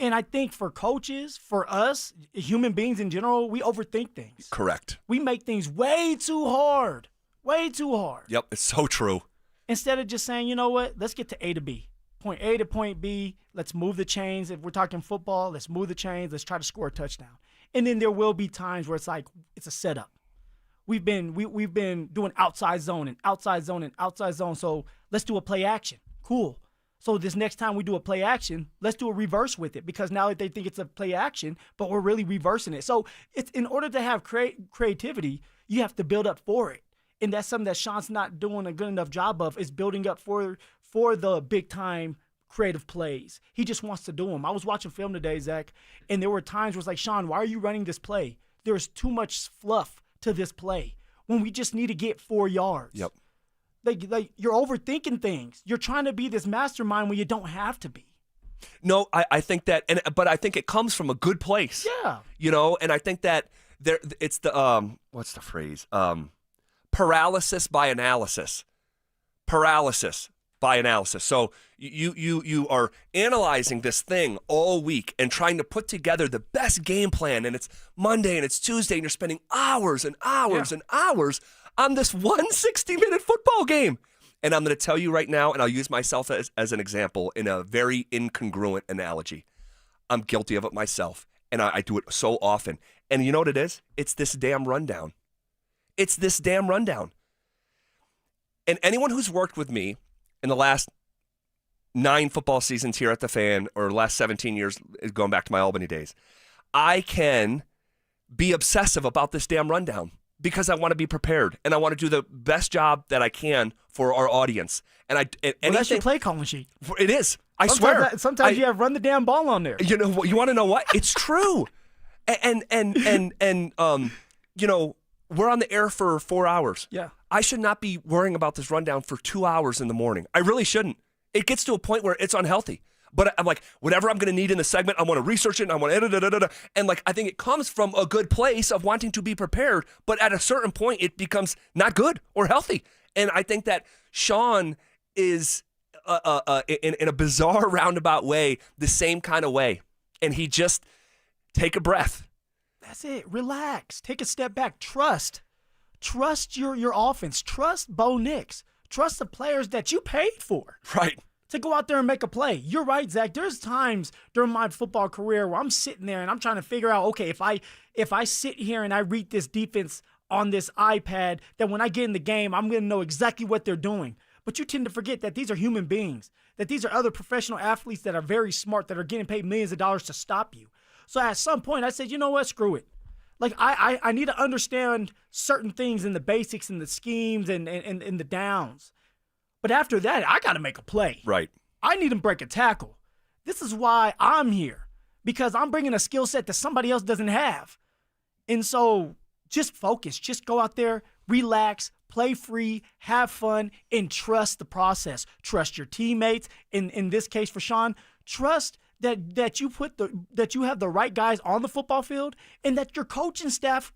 And I think for coaches, for us, human beings in general, we overthink things. Correct. We make things way too hard. Way too hard. Yep, it's so true. Instead of just saying, you know what, let's get to A to B. Point A to point B, let's move the chains. If we're talking football, let's move the chains. Let's try to score a touchdown. And then there will be times where it's like, it's a setup. We've been doing outside zone and outside zone and outside zone, so let's do a play action. Cool. So this next time we do a play action, let's do a reverse with it, because now they think it's a play action, but we're really reversing it. So it's in order to have creativity, you have to build up for it. And that's something that Sean's not doing a good enough job of, is building up for the big-time creative plays. He just wants to do them. I was watching film today, Zach, and there were times where it's like, Sean, why are you running this play? There's too much fluff to this play when we just need to get 4 yards. Yep. Like you're overthinking things. You're trying to be this mastermind when you don't have to be. No, I think that, but I think it comes from a good place. Yeah. And I think that it's the what's the phrase? Paralysis by analysis. Paralysis by analysis. So you are analyzing this thing all week and trying to put together the best game plan, and it's Monday and it's Tuesday and you're spending hours and hours and hours on this 160-minute football game. And I'm going to tell you right now, and I'll use myself as an example in a very incongruent analogy. I'm guilty of it myself, and I do it so often. And you know what it is? It's this damn rundown. It's this damn rundown. And anyone who's worked with me in the last 9 football seasons here at the Fan, or last 17 years going back to my Albany days, I can be obsessive about this damn rundown because I want to be prepared and I want to do the best job that I can for our audience. And that's your play calling sheet. It is. I swear. Sometimes you have run the damn ball on there. You know, you want to know what? It's true. And you know, we're on the air for 4 hours. Yeah. I should not be worrying about this rundown for 2 hours in the morning. I really shouldn't. It gets to a point where it's unhealthy. But I'm like, whatever I'm going to need in the segment, I want to research it, and I want to and like, I think it comes from a good place of wanting to be prepared, but at a certain point, it becomes not good or healthy. And I think that Sean is, in a bizarre roundabout way, the same kind of way. And he just take a breath. That's it. Relax. Take a step back. Trust your offense. Trust Bo Nix. Trust the players that you paid for. Right. To go out there and make a play. You're right, Zach. There's times during my football career where I'm sitting there and I'm trying to figure out, okay, if I sit here and I read this defense on this iPad, that when I get in the game, I'm going to know exactly what they're doing. But you tend to forget that these are human beings, that these are other professional athletes that are very smart, that are getting paid millions of dollars to stop you. So at some point, I said, you know what, screw it. Like, I need to understand certain things in the basics and the schemes and the downs. But after that, I got to make a play. Right. I need to break a tackle. This is why I'm here, because I'm bringing a skill set that somebody else doesn't have. And so just focus. Just go out there, relax, play free, have fun, and trust the process. Trust your teammates. In this case for Sean, trust that you have the right guys on the football field and that your coaching staff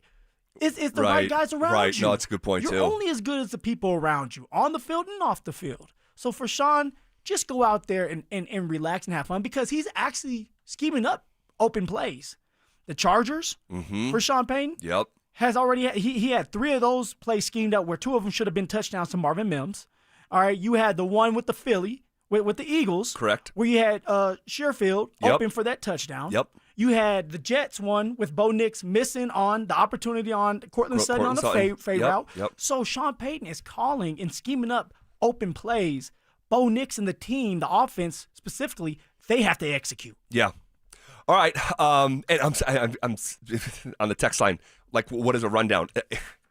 is the right guys around you. Right. No, that's a good point, too. You're only as good as the people around you, on the field and off the field. So for Sean, just go out there and relax and have fun, because he's actually scheming up open plays. The Chargers for Sean Payton has already he had 3 of those plays schemed up where 2 of them should have been touchdowns to Marvin Mims. All right, you had the one with the Philly, with the Eagles. Correct. Where you had Sherfield open for that touchdown. Yep. You had the Jets one with Bo Nix missing on the opportunity on Cortland Sutton on the fade route. Yep. So Sean Payton is calling and scheming up open plays. Bo Nix and the team, the offense specifically, they have to execute. Yeah. All right. And I'm on the text line. Like, what is a rundown?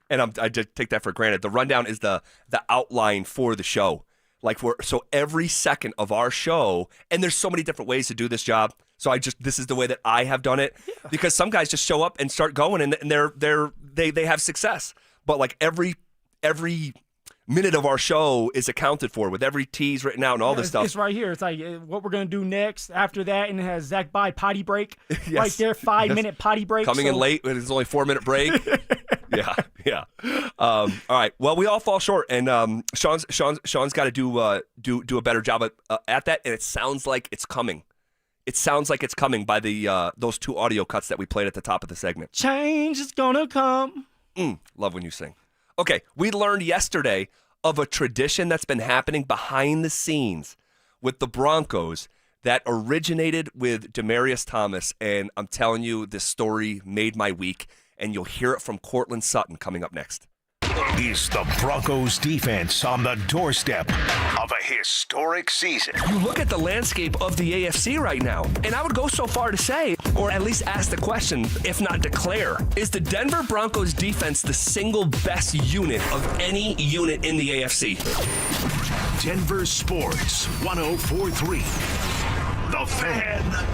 And I just take that for granted. The rundown is the outline for the show. Like, so every second of our show, and there's so many different ways to do this job. So this is the way that I have done it, because some guys just show up and start going, and they have success. But like every minute of our show is accounted for with every tease written out and all this stuff. It's right here. It's like what we're gonna do next after that, and it has Zach by potty break right there, 5-minute potty break. Coming in late, it's only 4-minute break. Yeah. All right. Well, we all fall short, and Sean's got to do a better job at that, and it sounds like it's coming. It sounds like it's coming by those 2 audio cuts that we played at the top of the segment. Change is gonna come. Love when you sing. Okay, we learned yesterday of a tradition that's been happening behind the scenes with the Broncos that originated with Demaryius Thomas, and I'm telling you, this story made my week, and you'll hear it from Cortland Sutton coming up next. Is the Broncos defense on the doorstep of a historic season? You look at the landscape of the AFC right now, and I would go so far to say, or at least ask the question, if not declare, is the Denver Broncos defense the single best unit of any unit in the AFC? Denver Sports 104.3. The Fan.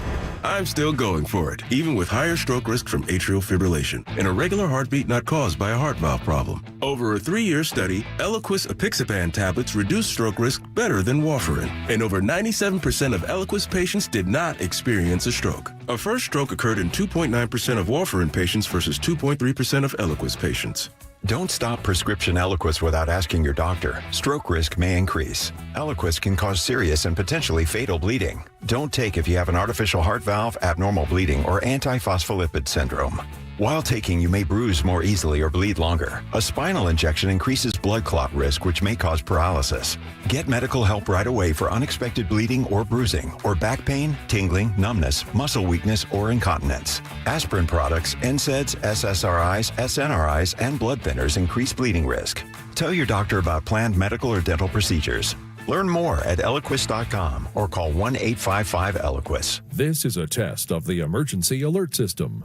I'm still going for it, even with higher stroke risk from atrial fibrillation and a regular heartbeat not caused by a heart valve problem. Over a 3-year study, Eliquis apixaban tablets reduced stroke risk better than warfarin, and over 97% of Eliquis patients did not experience a stroke. A first stroke occurred in 2.9% of warfarin patients versus 2.3% of Eliquis patients. Don't stop prescription Eliquis without asking your doctor. Stroke risk may increase. Eliquis can cause serious and potentially fatal bleeding. Don't take if you have an artificial heart valve, abnormal bleeding, or antiphospholipid syndrome. While taking, you may bruise more easily or bleed longer. A spinal injection increases blood clot risk, which may cause paralysis. Get medical help right away for unexpected bleeding or bruising, or back pain, tingling, numbness, muscle weakness, or incontinence. Aspirin products, NSAIDs, SSRIs, SNRIs, and blood thinners increase bleeding risk. Tell your doctor about planned medical or dental procedures. Learn more at Eliquis.com or call 1-855-ELIQUIS. This is a test of the emergency alert system.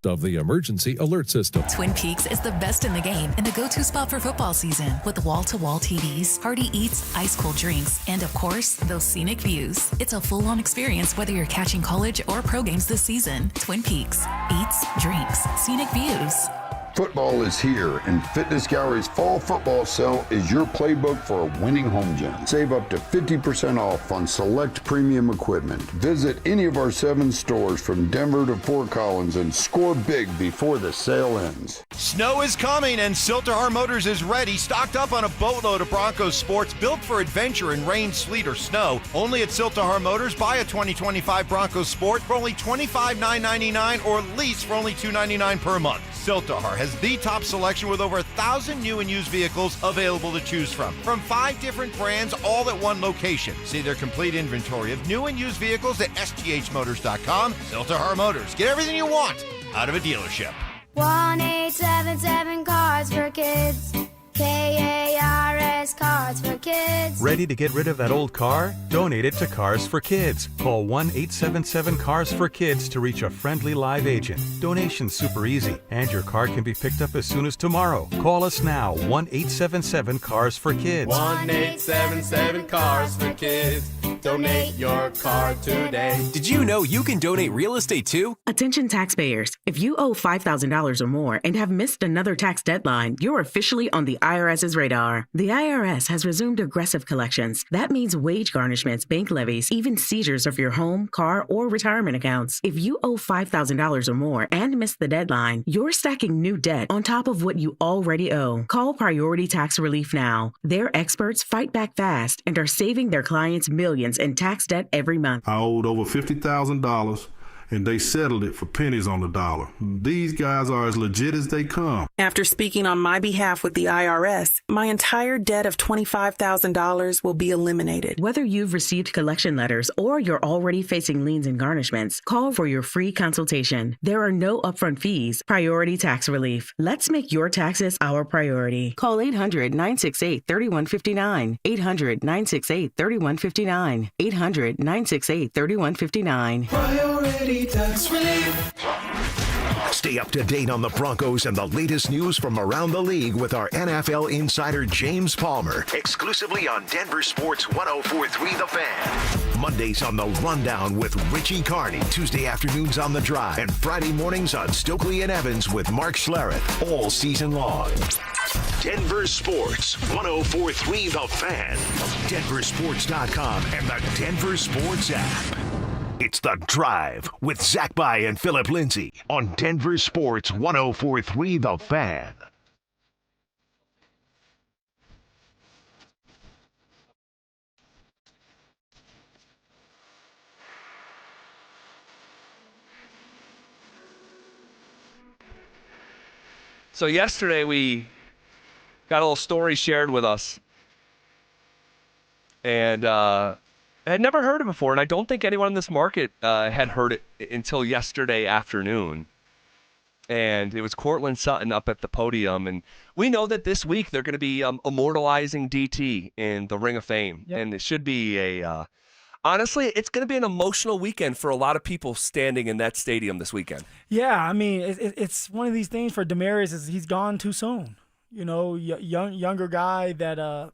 Of the emergency alert system. Twin Peaks is the best in the game and the go-to spot for football season, with wall-to-wall TVs, hearty eats, ice-cold drinks, and of course, those scenic views. It's a full-on experience whether you're catching college or pro games this season. Twin Peaks. Eats, drinks, scenic views. Football is here, and Fitness Gallery's fall football sale is your playbook for a winning home gym. Save up to 50% off on select premium equipment. Visit any of our 7 stores from Denver to Fort Collins and score big before the sale ends. Snow is coming, and Silterhar Motors is ready, stocked up on a boatload of Broncos sports built for adventure in rain, sleet, or snow. Only at Silterhar Motors, buy a 2025 Broncos sport for only $25,999 or lease for only $299 per month. Silterhar has the top selection with over 1,000 new and used vehicles available to choose from 5 different brands, all at one location. See their complete inventory of new and used vehicles at sthmotors.com. Silterhar Motors. Get everything you want out of a dealership. 1-877 Cards for Kids. KARS Cards for Kids. Ready to get rid of that old car? Donate it to Cars for Kids. Call 1-877-CARS for Kids to reach a friendly live agent. Donation's super easy, and your car can be picked up as soon as tomorrow. Call us now, 1-877-CARS for Kids. 1-877 Cars for Kids. Donate your car today. Did you know you can donate real estate too? Attention taxpayers. If you owe $5,000 or more and have missed another tax deadline, you're officially on the IRS's radar. The IRS has resumed aggressive collections. That means wage garnishments, bank levies, even seizures of your home, car, or retirement accounts. If you owe $5,000 or more and missed the deadline, you're stacking new debt on top of what you already owe. Call Priority Tax Relief now. Their experts fight back fast and are saving their clients millions in tax debt every month. I owed over $50,000 and they settled it for pennies on the dollar. These guys are as legit as they come. After speaking on my behalf with the IRS, my entire debt of $25,000 will be eliminated. Whether you've received collection letters or you're already facing liens and garnishments, call for your free consultation. There are no upfront fees. Priority Tax Relief. Let's make your taxes our priority. Call 800-968-3159. 800-968-3159. 800-968-3159. Priority Tax Relief. Stay up to date on the Broncos and the latest news from around the league with our NFL insider James Palmer, exclusively on Denver Sports 104.3 The Fan. Mondays on The Rundown with Richie Carney, Tuesday afternoons on The Drive, and Friday mornings on Stokely and Evans with Mark Schlereth, all season long. Denver Sports 104.3 The Fan, DenverSports.com, and the Denver Sports app. It's The Drive with Zach By and Phillip Lindsay on Denver Sports 104.3 The Fan. So yesterday we got a little story shared with us. And I had never heard it before, and I don't think anyone in this market had heard it until yesterday afternoon. And it was Cortland Sutton up at the podium. And we know that this week they're going to be immortalizing DT in the Ring of Fame. Yep. And it should be honestly, it's going to be an emotional weekend for a lot of people standing in that stadium this weekend. Yeah, I mean, it's one of these things for Demaryius is he's gone too soon. You know, younger guy that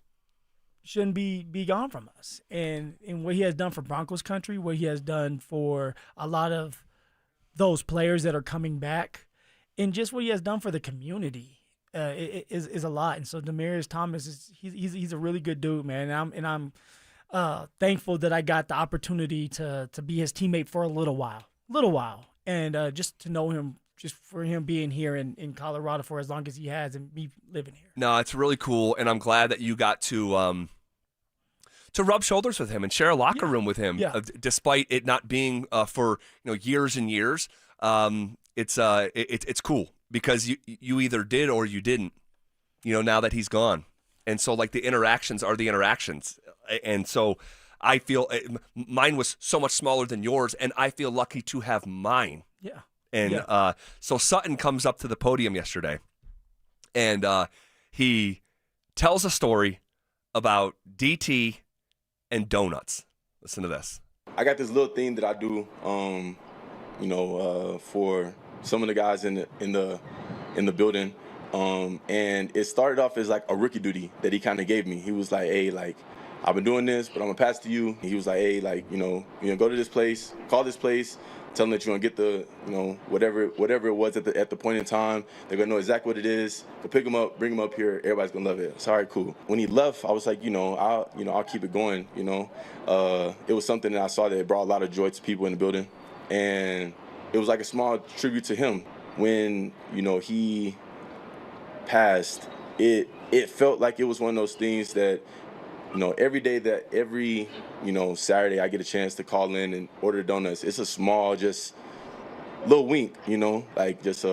shouldn't be gone from us. And what he has done for Broncos country, what he has done for a lot of those players that are coming back, and just what he has done for the community is a lot. And so Demaryius Thomas he's a really good dude, man. And I'm thankful that I got the opportunity to be his teammate for a little while. little while, and just to know him, just for him being here in Colorado for as long as he has, and me living here. No, it's really cool, and I'm glad that you got to rub shoulders with him and share a locker room with him, despite it not being for years and years. It's cool because you either did or you didn't. Now that he's gone, and so like the interactions are the interactions, and so I feel mine was so much smaller than yours, and I feel lucky to have mine. Yeah. And so Sutton comes up to the podium yesterday, and he tells a story about DT and donuts. Listen to this. I got this little thing that I do, for some of the guys in the building, and it started off as like a rookie duty that he kind of gave me. He was like, "Hey, like, I've been doing this, but I'm gonna pass to you." He was like, "Hey, like, go to this place, call this place, tell them that you're gonna get the, whatever it was at the point in time. They're gonna know exactly what it is. Go pick them up, bring them up here. Everybody's gonna love it." It's all right, cool. When he left, I was like, I'll keep it going. It was something that I saw that brought a lot of joy to people in the building, and it was like a small tribute to him. When he passed, it felt like it was one of those things that, every Saturday I get a chance to call in and order donuts. It's a small, just little wink, like just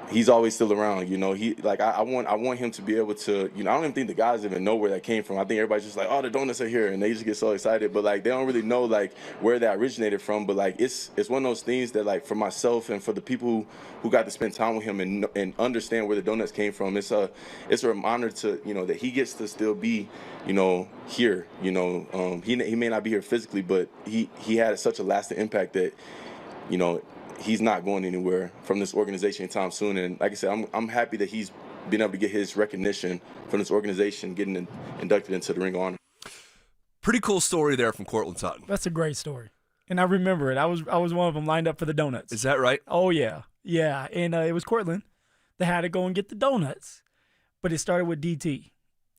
he's always still around, he like, I want him to be able to, I don't even think the guys even know where that came from. I think everybody's just like, "Oh, the donuts are here," and they just get so excited, but like they don't really know like where that originated from. But like it's one of those things that, like, for myself and for the people who got to spend time with him and understand where the donuts came from, it's a reminder to that he gets to still be here. He may not be here physically, but he had such a lasting impact that he's not going anywhere from this organization anytime soon. And like I said, I'm happy that he's been able to get his recognition from this organization, getting inducted into the Ring of Honor. Pretty cool story there from Cortland Sutton. That's a great story, and I remember it. I was one of them lined up for the donuts. Is that right? Oh yeah, and it was Cortland that had to go and get the donuts, but it started with DT,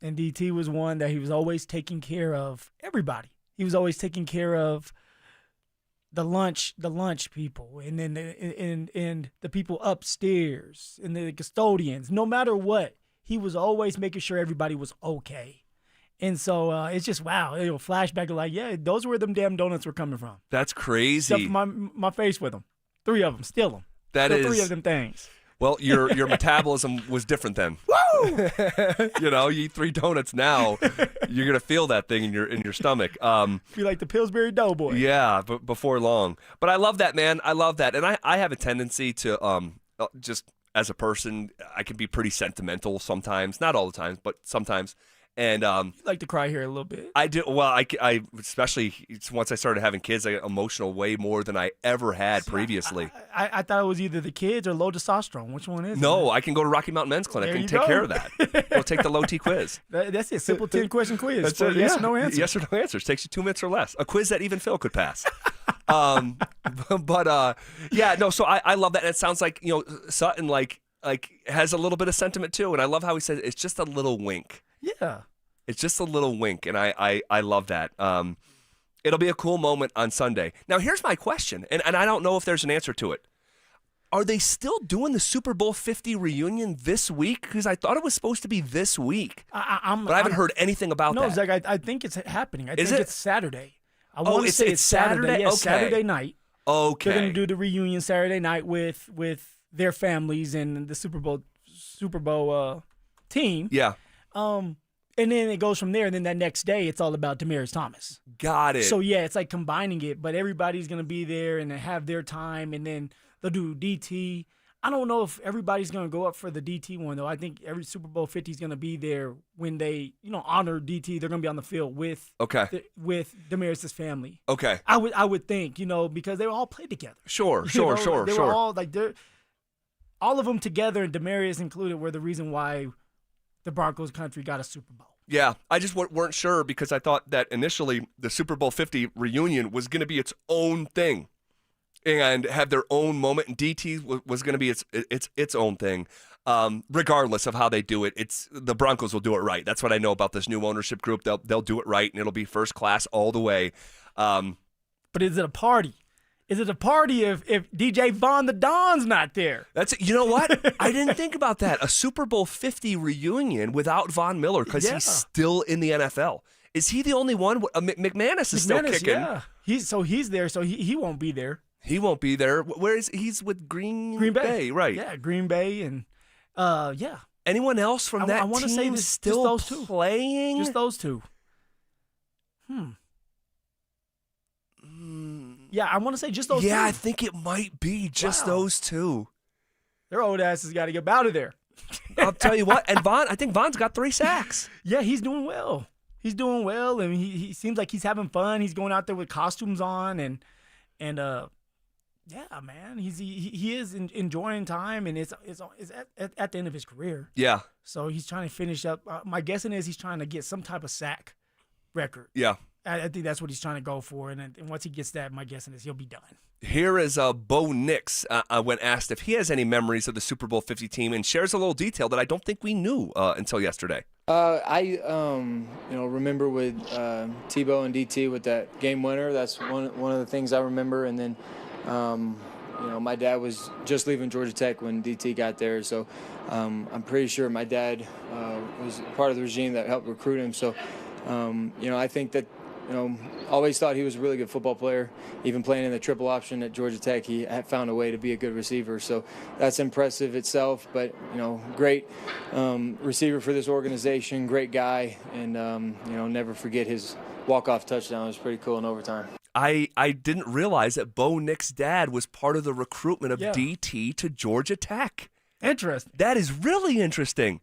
and DT was one that he was always taking care of everybody. He was always taking care of the lunch people, and then and the people upstairs, and the custodians. No matter what, he was always making sure everybody was okay. And so it's just, wow, flashback of like, yeah, those were where them damn donuts were coming from. That's crazy. Except for my face with them. 3 of them, still them. That still is 3 of them things. Well, your metabolism was different then. Woo! You eat 3 donuts now, you're gonna feel that thing in your stomach. Feel like the Pillsbury Doughboy. Yeah, but before long. But I love that, man. I love that, and I have a tendency to just as a person, I can be pretty sentimental sometimes. Not all the time, but sometimes. And you like to cry here a little bit. I do. Well, I especially once I started having kids, I get emotional way more than I ever had previously. I thought it was either the kids or low testosterone. Which one is it? No, I can go to Rocky Mountain Men's Clinic and take care of that. We'll take the low T quiz. That's it. Simple 10-question quiz. That's for it, yes or no answers. Yes or no answers. Takes you 2 minutes or less. A quiz that even Phil could pass. Yeah, no. So I love that. And it sounds like Sutton like has a little bit of sentiment too, and I love how he says it's just a little wink. Yeah. It's just a little wink, and I love that. It'll be a cool moment on Sunday. Now, here's my question, and I don't know if there's an answer to it. Are they still doing the Super Bowl 50 reunion this week? Because I thought it was supposed to be this week, but I haven't heard anything about that. No, Zach, I think it's happening. I think it's Saturday. I want to say it's Saturday. Yeah, okay. Saturday night. Okay. They're going to do the reunion Saturday night with their families and the Super Bowl team. Yeah. And then it goes from there, and then that next day, it's all about Demaryius Thomas. Got it. So, yeah, it's like combining it, but everybody's going to be there and have their time, and then they'll do DT. I don't know if everybody's going to go up for the DT one, though. I think every Super Bowl 50 is going to be there when they, honor DT. They're going to be on the field with Demaryius' family. Okay. I would think, because they all played together. Sure. They were all, all of them together, and Demaryius included, were the reason why the Broncos country got a Super Bowl. Yeah, I just weren't sure because I thought that initially the Super Bowl 50 reunion was going to be its own thing and have their own moment, and DT was going to be its own thing. Regardless of how they do it, the Broncos will do it right. That's what I know about this new ownership group. They'll do it right, and it'll be first class all the way. But is it a party? Is it a party if DJ Von the Don's not there? That's it. You know what? I didn't think about that. A Super Bowl 50 reunion without Von Miller because he's still in the NFL. Is he the only one? McManus is still kicking. Yeah. He's there, so he won't be there. He won't be there. Where is he's with Green Bay, right? Yeah, Green Bay and yeah. Anyone else from that I want to say team this, still just those playing? Just those two. Yeah, I want to say just those two. Yeah, I think it might be just those two. Their old asses got to get out of there. I'll tell you what. And I think Von's got 3 sacks. Yeah, he's doing well. He's doing well, and he seems like he's having fun. He's going out there with costumes on, and yeah, man, he is enjoying time, and it's at the end of his career. Yeah. So he's trying to finish up. My guessing is he's trying to get some type of sack record. Yeah. I think that's what he's trying to go for, and once he gets that, my guessing is he'll be done. Here is Bo Nix when asked if he has any memories of the Super Bowl 50 team, and shares a little detail that I don't think we knew until yesterday. I remember with Tebow and DT with that game winner. That's one of the things I remember. And then, my dad was just leaving Georgia Tech when DT got there, so I'm pretty sure my dad was part of the regime that helped recruit him. So, I think that. Always thought he was a really good football player. Even playing in the triple option at Georgia Tech, he had found a way to be a good receiver. So that's impressive itself. But, great receiver for this organization, great guy. And, never forget his walk-off touchdown. It was pretty cool in overtime. I didn't realize that Bo Nix's dad was part of the recruitment of DT to Georgia Tech. Interesting. That is really interesting.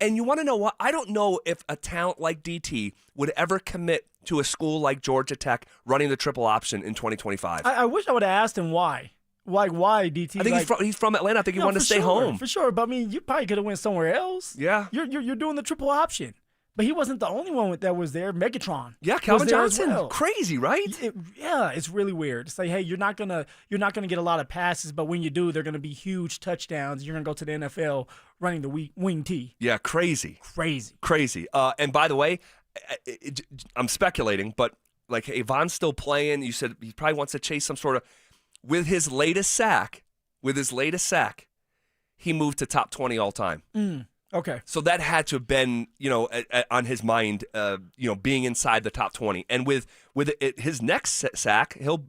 And you want to know what? I don't know if a talent like DT would ever commit to a school like Georgia Tech running the triple option in 2025. I wish I would have asked him why. Why DT? I think he's from Atlanta. I think he wanted to stay home. For sure. But, you probably could have went somewhere else. Yeah. You're doing the triple option. But he wasn't the only one that was there. Megatron. Yeah, Calvin Johnson. Well. Crazy, right? It's really weird. It's like, hey, you're not gonna get a lot of passes, but when you do, they're gonna be huge touchdowns. You're gonna go to the NFL running the wing T. Yeah, crazy. And by the way, I'm speculating, but like, hey, Von's still playing. You said he probably wants to chase some sort of. With his latest sack, he moved to top 20 all time. Okay. So that had to have been, on his mind, being inside the top 20. And with his next sack, he'll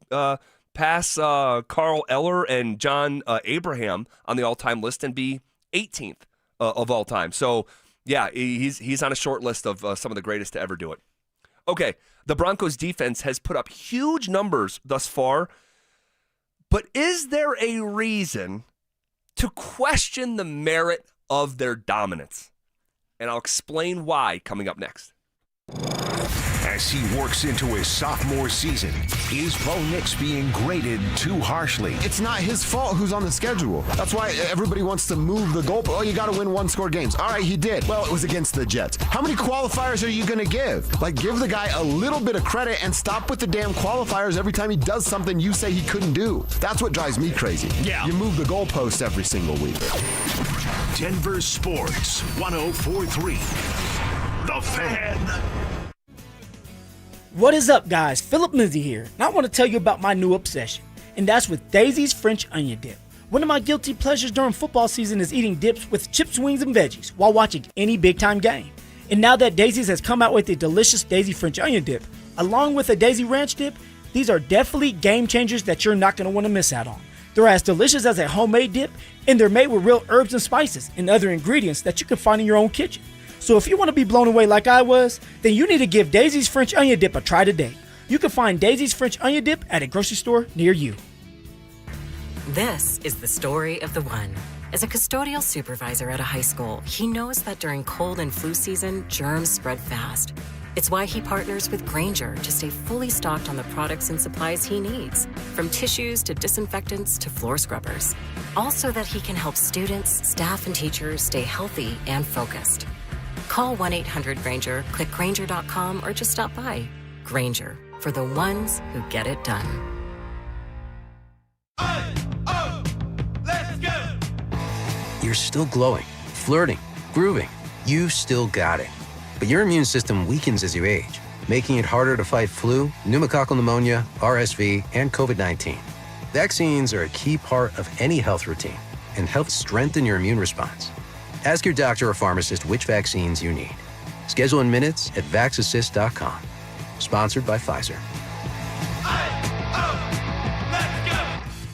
pass Carl Eller and John Abraham on the all-time list and be 18th of all time. So, yeah, he's on a short list of some of the greatest to ever do it. Okay, the Broncos defense has put up huge numbers thus far, but is there a reason to question the merit of their dominance? And I'll explain why coming up next. As he works into his sophomore season, is Bo Nix being graded too harshly? It's not his fault who's on the schedule. That's why everybody wants to move the goalpost. Oh, you got to win one-score games. All right, he did. Well, it was against the Jets. How many qualifiers are you going to give? Give the guy a little bit of credit and stop with the damn qualifiers every time he does something you say he couldn't do. That's what drives me crazy. Yeah. You move the goalpost every single week. Denver Sports 104.3. The Fan. What is up, guys? Phillip Lindsay here, and I want to tell you about my new obsession, and that's with Daisy's French Onion Dip. One of my guilty pleasures during football season is eating dips with chips, wings, and veggies while watching any big-time game. And now that Daisy's has come out with a delicious Daisy French Onion Dip, along with a Daisy Ranch Dip, these are definitely game changers that you're not going to want to miss out on. They're as delicious as a homemade dip, and they're made with real herbs and spices and other ingredients that you can find in your own kitchen. So if you want to be blown away like I was, then you need to give Daisy's French Onion Dip a try today. You can find Daisy's French Onion Dip at a grocery store near you. This is the story of the one. As a custodial supervisor at a high school, he knows that during cold and flu season, germs spread fast. It's why he partners with Grainger to stay fully stocked on the products and supplies he needs, from tissues to disinfectants to floor scrubbers. All so that he can help students, staff, and teachers stay healthy and focused. Call 1-800-GRAINGER, click Grainger.com, or just stop by. Grainger, for the ones who get it done. Let's go! You're still glowing, flirting, grooving. You still got it. But your immune system weakens as you age, making it harder to fight flu, pneumococcal pneumonia, RSV, and COVID-19. Vaccines are a key part of any health routine and help strengthen your immune response. Ask your doctor or pharmacist which vaccines you need. Schedule in minutes at vaxassist.com. Sponsored by Pfizer.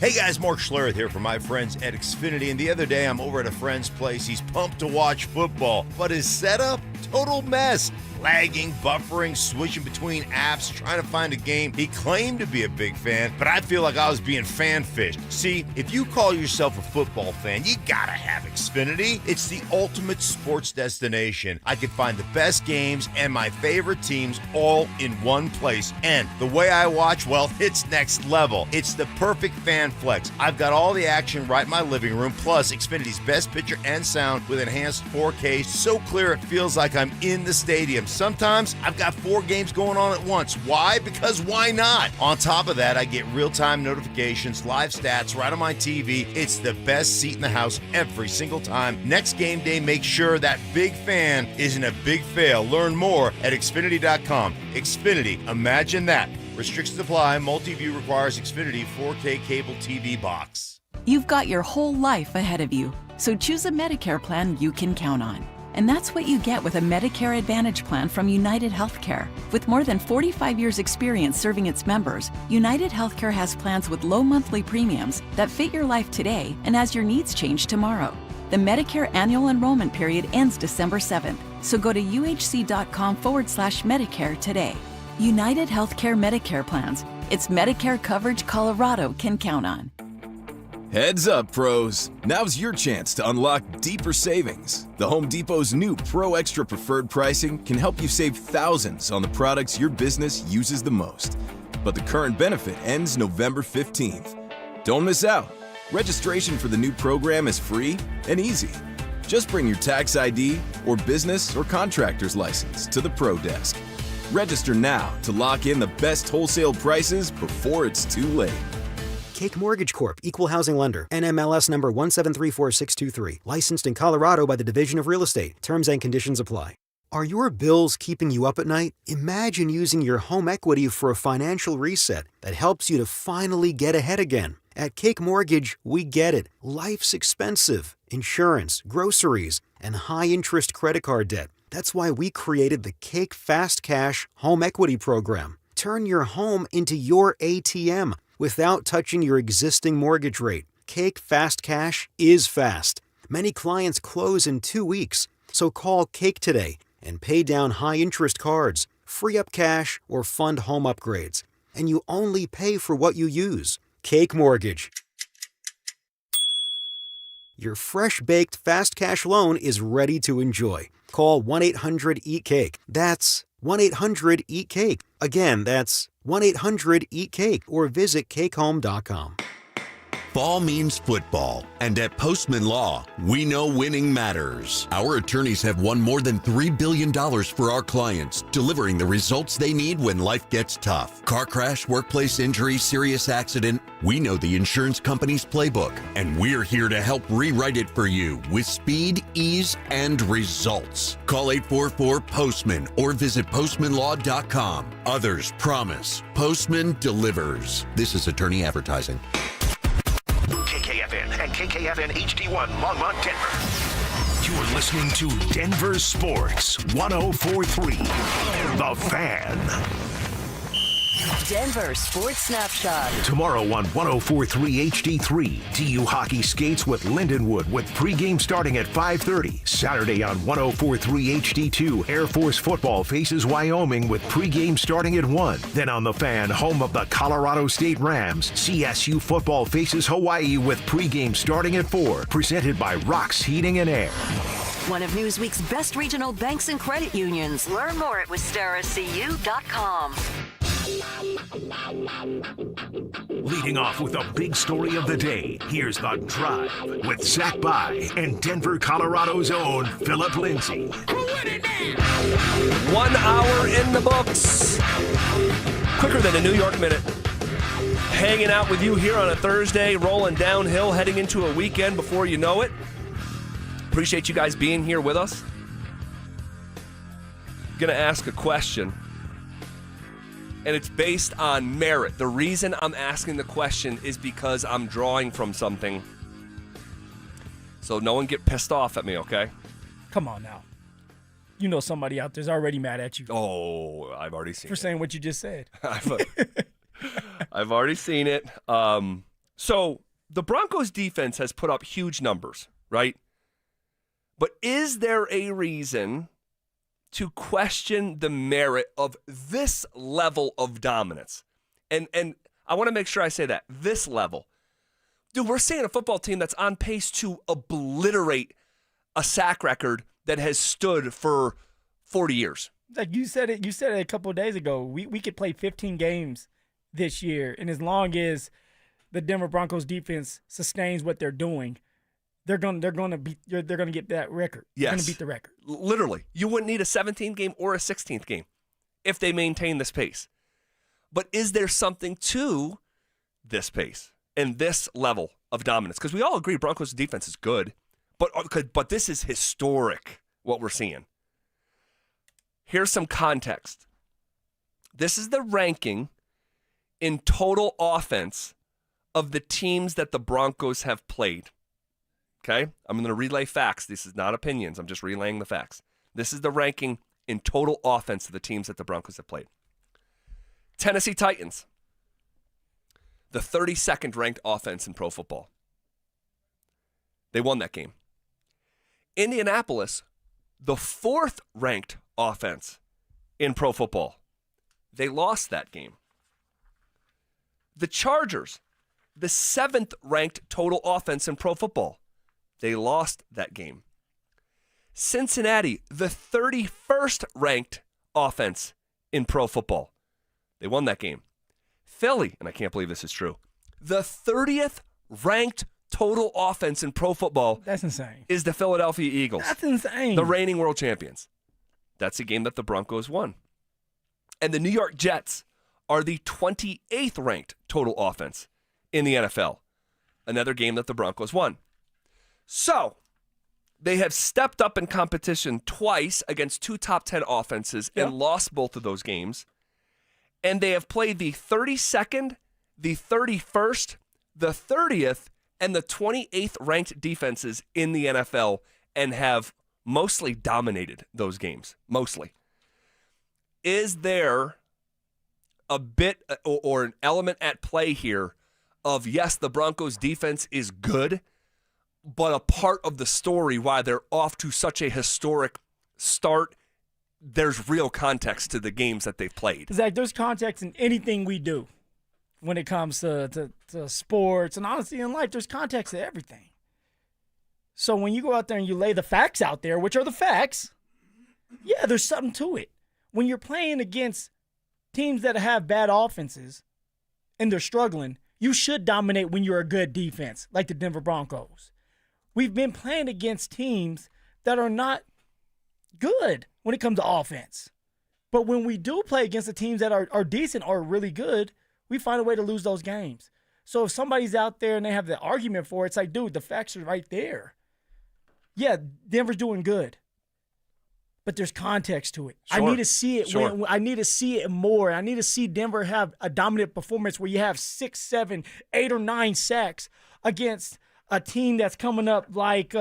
Hey guys, Mark Schlereth here from my friends at Xfinity, and the other day I'm over at a friend's place. He's pumped to watch football, but his setup, total mess. Lagging, buffering, switching between apps, trying to find a game. He claimed to be a big fan, but I feel like I was being fan-fished. See, if you call yourself a football fan, you gotta have Xfinity. It's the ultimate sports destination. I can find the best games and my favorite teams all in one place. And the way I watch, well, it's next level. It's the perfect fan flex. I've got all the action right in my living room, plus Xfinity's best picture and sound with enhanced 4K, so clear it feels like I'm in the stadium. Sometimes I've got 4 games going on at once. Why? Because why not? On top of that, I get real-time notifications, live stats right on my TV. It's the best seat in the house every single time. Next game day, make sure that big fan isn't a big fail. Learn more at Xfinity.com. Xfinity, imagine that. Restrictions apply. Multi-view requires Xfinity 4K cable TV box. You've got your whole life ahead of you, so choose a Medicare plan you can count on. And that's what you get with a Medicare Advantage plan from United Healthcare. With more than 45 years' experience serving its members, United Healthcare has plans with low monthly premiums that fit your life today and as your needs change tomorrow. The Medicare annual enrollment period ends December 7th, so go to uhc.com/Medicare today. United Healthcare Medicare plans. It's Medicare coverage Colorado can count on. Heads up, pros. Now's your chance to unlock deeper savings. The Home Depot's new Pro Extra Preferred pricing can help you save thousands on the products your business uses the most. But the current benefit ends November 15th. Don't miss out. Registration for the new program is free and easy. Just bring your tax ID or business or contractor's license to the Pro Desk. Register now to lock in the best wholesale prices before it's too late. Cake Mortgage Corp. Equal Housing Lender. NMLS number 1734623. Licensed in Colorado by the Division of Real Estate. Terms and conditions apply. Are your bills keeping you up at night? Imagine using your home equity for a financial reset that helps you to finally get ahead again. At Cake Mortgage, we get it. Life's expensive. Insurance, groceries, and high-interest credit card debt. That's why we created the Cake Fast Cash Home Equity Program. Turn your home into your ATM without touching your existing mortgage rate. Cake Fast Cash is fast. Many clients close in 2 weeks. So call Cake today and pay down high-interest cards, free up cash, or fund home upgrades. And you only pay for what you use. Cake Mortgage. Your fresh-baked fast cash loan is ready to enjoy. Call 1-800-EAT-CAKE. That's 1-800-EAT-CAKE. Again, that's 1-800-EAT-CAKE or visit cakehome.com. Fall means football, and at Postman Law, we know winning matters. Our attorneys have won more than $3 billion for our clients, delivering the results they need when life gets tough. Car crash, workplace injury, serious accident. We know the insurance company's playbook, and we're here to help rewrite it for you with speed, ease, and results. Call 844-POSTMAN or visit postmanlaw.com. Others promise. Postman delivers. This is attorney advertising. KKFN and KKFN HD1 Longmont, Denver. You're listening to Denver Sports 104.3. The Fan. Denver Sports Snapshot. Tomorrow on 104.3 HD3, TU Hockey skates with Lindenwood with pregame starting at 5:30. Saturday on 104.3 HD2, Air Force football faces Wyoming with pregame starting at 1. Then on The Fan, home of the Colorado State Rams, CSU football faces Hawaii with pregame starting at 4. Presented by Rox Heating and Air. One of Newsweek's best regional banks and credit unions. Learn more at wistaracu.com. Leading off with a big story of the day, here's The Drive with Zach By and Denver, Colorado's own Phillip Lindsay. 1 hour in the books. Quicker than a New York minute. Hanging out with you here on a Thursday, rolling downhill, heading into a weekend before you know it. Appreciate you guys being here with us. Gonna ask a question. and it's based on merit. The reason I'm asking the question is because I'm drawing from something. So no one get pissed off at me, okay? Come on now. You know somebody out there's already mad at you. Oh, I've already seen for saying what you just said. I've already seen it. So the Broncos defense has put up huge numbers, right? But is there a reason to question the merit of this level of dominance? And I want to make sure I say that. This level. Dude, we're seeing a football team that's on pace to obliterate a sack record that has stood for 40 years. Like you said it a couple of days ago. We could play 15 games this year, and as long as the Denver Broncos defense sustains what they're doing, they're gonna get that record. Yes. They're gonna beat the record. Literally. You wouldn't need a 17th game or a 16th game if they maintain this pace. But is there something to this pace and this level of dominance? Because we all agree Broncos defense is good, but this is historic, what we're seeing. Here's some context. This is the ranking in total offense of the teams that the Broncos have played. Okay? I'm going to relay facts. This is not opinions. I'm just relaying the facts. This is the ranking in total offense of the teams that the Broncos have played. Tennessee Titans, the 32nd ranked offense in pro football. They won that game. Indianapolis, the 4th ranked offense in pro football. They lost that game. The Chargers, the 7th ranked total offense in pro football. They lost that game. Cincinnati, the 31st ranked offense in pro football. They won that game. Philly, and I can't believe this is true, the 30th ranked total offense in pro football. That's insane. Is the Philadelphia Eagles. That's insane. The reigning world champions. That's a game that the Broncos won. And the New York Jets are the 28th ranked total offense in the NFL. Another game that the Broncos won. So, they have stepped up in competition twice against 2 top 10 offenses and lost both of those games. And they have played the 32nd, the 31st, the 30th, and the 28th ranked defenses in the NFL and have mostly dominated those games. Mostly. Is there a bit or an element at play here of, yes, the Broncos defense is good, but a part of the story why they're off to such a historic start, there's real context to the games that they've played. Zach, there's context in anything we do when it comes to sports. And honestly, in life, there's context to everything. So when you go out there and you lay the facts out there, which are the facts, yeah, there's something to it. When you're playing against teams that have bad offenses and they're struggling, you should dominate when you're a good defense, like the Denver Broncos. We've been playing against teams that are not good when it comes to offense. But when we do play against the teams that are decent or really good, we find a way to lose those games. So if somebody's out there and they have the argument for it, it's like, dude, the facts are right there. Yeah, Denver's doing good. But there's context to it. Sure. I need to see it. Sure. I need to see it more. I need to see Denver have a dominant performance where you have 6, 7, 8, or 9 sacks against a team that's coming up like,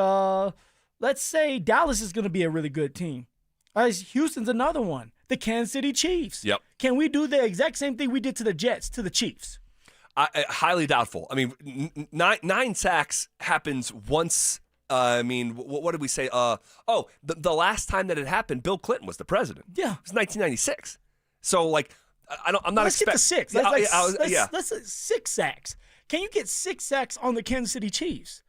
let's say Dallas is going to be a really good team. Houston's another one. The Kansas City Chiefs. Yep. Can we do the exact same thing we did to the Jets, to the Chiefs? Highly doubtful. I mean, 9 sacks happens once. What did we say? The last time that it happened, Bill Clinton was the president. Yeah. It was 1996. So, I'm not Let's get to 6. Yeah. Let's 6 sacks. Can you get 6 sacks on the Kansas City Chiefs?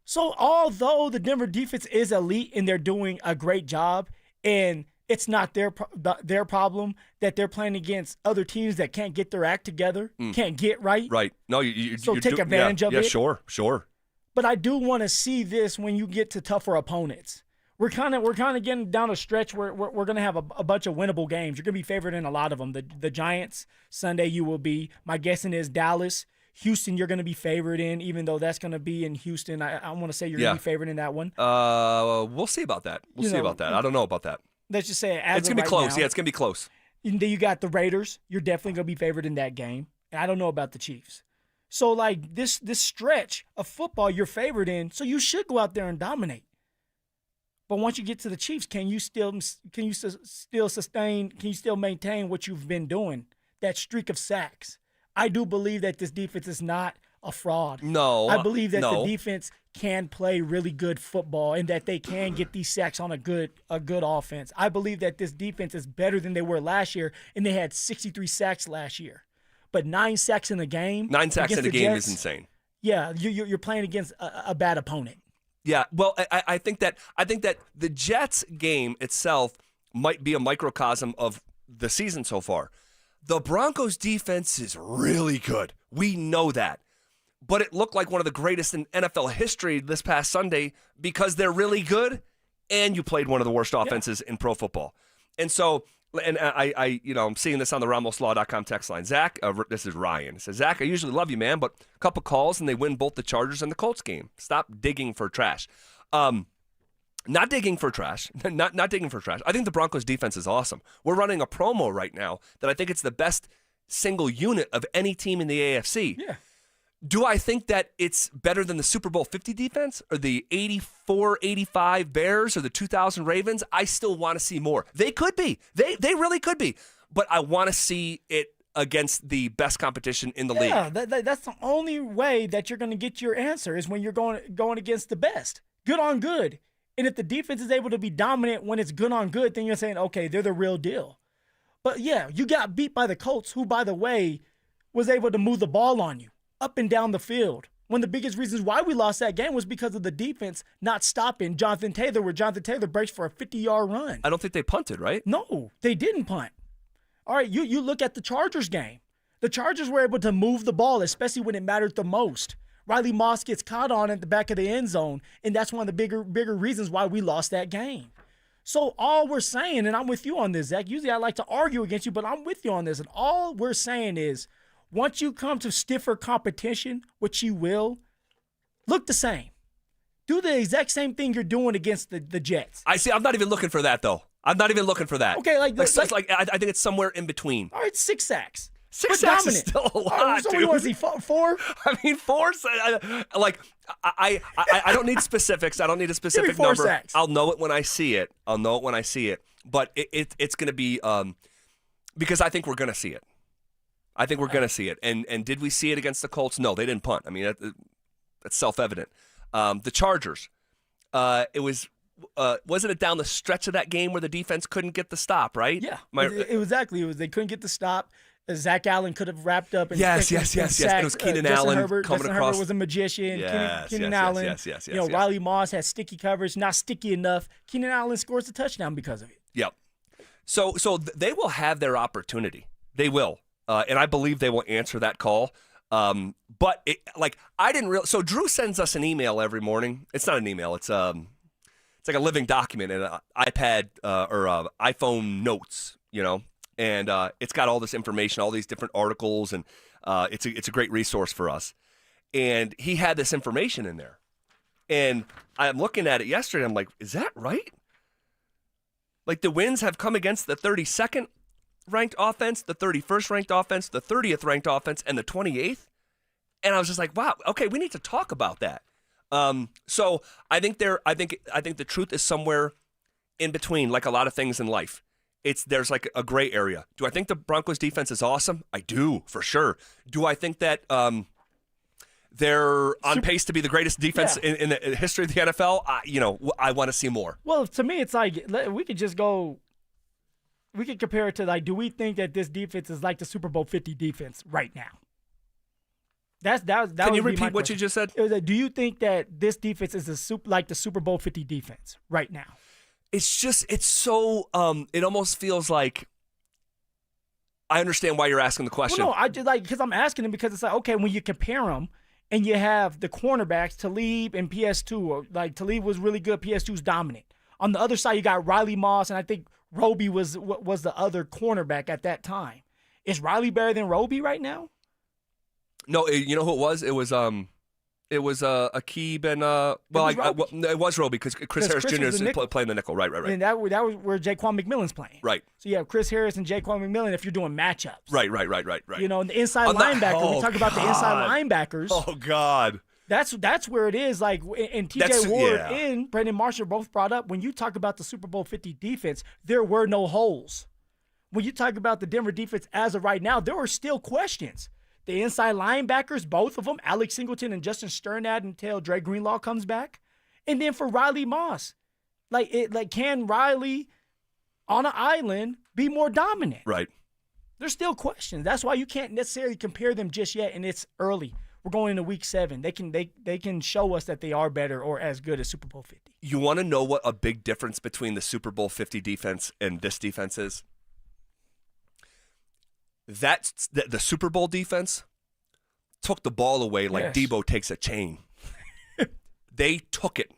So although the Denver defense is elite and they're doing a great job, and it's not their problem that they're playing against other teams that can't get their act together, can't get right. Right. No, so take advantage of it. Yeah, sure. But I do want to see this when you get to tougher opponents. We're kind of getting down a stretch where we're going to have a bunch of winnable games. You're going to be favored in a lot of them. The Giants, Sunday you will be. My guessing is Dallas. Houston, you're going to be favored in, even though that's going to be in Houston. I want to say you're going to be favored in that one. We'll see about that. I don't know about that. Let's just say it's going to be close. Now, yeah, it's going to be close. And then you got the Raiders. You're definitely going to be favored in that game. And I don't know about the Chiefs. So, like, this stretch of football you're favored in, so you should go out there and dominate. But once you get to the Chiefs, can you still maintain what you've been doing, that streak of sacks? I do believe that this defense is not a fraud. No. I believe that the defense can play really good football and that they can get these sacks on a good offense. I believe that this defense is better than they were last year, and they had 63 sacks last year. But 9 sacks in a game. 9 sacks in a game Jets, is insane. Yeah, you're playing against a bad opponent. Yeah, well, I think that the Jets game itself might be a microcosm of the season so far. The Broncos defense is really good. We know that. But it looked like one of the greatest in NFL history this past Sunday because they're really good and you played one of the worst offenses in pro football. And so, and I'm seeing this on the RamosLaw.com text line. Zach, this is Ryan. He says, Zach, I usually love you, man, but a couple calls and they win both the Chargers and the Colts game. Stop digging for trash. Not digging for trash. Not digging for trash. I think the Broncos defense is awesome. We're running a promo right now that I think it's the best single unit of any team in the AFC. Yeah. Do I think that it's better than the Super Bowl 50 defense or the 84-85 Bears or the 2000 Ravens? I still want to see more. They could be. They really could be. But I want to see it against the best competition in the league. Yeah, that's the only way that you're going to get your answer is when you're going against the best. Good on good. And if the defense is able to be dominant when it's good on good, then you're saying, okay, they're the real deal. But yeah, you got beat by the Colts, who, by the way, was able to move the ball on you up and down the field. One of the biggest reasons why we lost that game was because of the defense not stopping Jonathan Taylor, where Jonathan Taylor breaks for a 50-yard run. I don't think they punted, right? No, they didn't punt. All right, you look at the Chargers game. The Chargers were able to move the ball, especially when it mattered the most. Riley Moss gets caught on at the back of the end zone, and that's one of the bigger reasons why we lost that game. So all we're saying, and I'm with you on this, Zach, usually I like to argue against you, but I'm with you on this, and all we're saying is once you come to stiffer competition, which you will, look the same. Do the exact same thing you're doing against the Jets. I see. I'm not even looking for that, though. I'm not even looking for that. Okay, I think it's somewhere in between. All right, 6 sacks. 6 sacks is still a lot, so dude. we want to see 4? I mean, 4. I don't need specifics. I don't need a specific Give me 4 number. sacks. I'll know it when I see it. But it's going to be because I think we're going to see it. And did we see it against the Colts? No, they didn't punt. I mean, that's self-evident. The Chargers, wasn't it down the stretch of that game where the defense couldn't get the stop, right? Yeah, it was exactly. They couldn't get the stop. Zach Allen could have wrapped up. And yes. It was Keenan Allen coming Justin across. Herbert was a magician. Yes, Keenan Allen. Yes. Riley Moss had sticky coverage, not sticky enough. Keenan Allen scores the touchdown because of it. Yep. So they will have their opportunity. They will, and I believe they will answer that call. But I didn't realize. So Drew sends us an email every morning. It's not an email. It's like a living document in an iPad or iPhone notes. And it's got all this information, all these different articles, and it's a great resource for us. And he had this information in there. And I'm looking at it yesterday. I'm like, is that right? Like the wins have come against the 32nd ranked offense, the 31st ranked offense, the 30th ranked offense, and the 28th. And I was just like, wow, okay, we need to talk about that. So I think the truth is somewhere in between, like a lot of things in life. There's like a gray area. Do I think the Broncos defense is awesome? I do, for sure. Do I think that they're on pace to be the greatest defense in the history of the NFL? I want to see more. Well, to me, it's like we could compare it to like, do we think that this defense is like the Super Bowl 50 defense right now? That Can you repeat what you just said? It was like, do you think that this defense is like the Super Bowl 50 defense right now? It's so, it almost feels like, I understand why you're asking the question. Well, no, I just because I'm asking them because it's like, okay, when you compare them and you have the cornerbacks, Talib and PS2, or like Talib was really good, PS2's dominant. On the other side, you got Riley Moss, and I think Roby was the other cornerback at that time. Is Riley better than Roby right now? No, you know who it was? It was It was Akeem and it was Roby because Chris Harris Jr. is playing the nickel. Right. And that was where Jaquan McMillan's playing. Right. So you have Chris Harris and Jaquan McMillan if you're doing matchups. Right. You know, and the inside linebacker. We talk about the inside linebackers. Oh God. That's where it is. Like, and TJ Ward and Brandon Marshall both brought up, when you talk about the Super Bowl 50 defense, there were no holes. When you talk about the Denver defense as of right now, there are still questions. The inside linebackers, both of them, Alex Singleton and Justin Sternad, until Dre Greenlaw comes back. And then for Riley Moss, can Riley on an island be more dominant? Right. There's still questions. That's why you can't necessarily compare them just yet, and it's early. We're going into week 7. They can show us that they are better or as good as Super Bowl 50. You want to know what a big difference between the Super Bowl 50 defense and this defense is? That's the Super Bowl defense took the ball away like Debo takes a chain. They took it.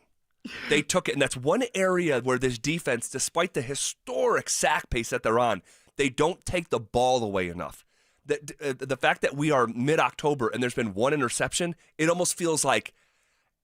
And that's one area where this defense, despite the historic sack pace that they're on, they don't take the ball away enough. The fact that we are mid-October and there's been one interception, it almost feels like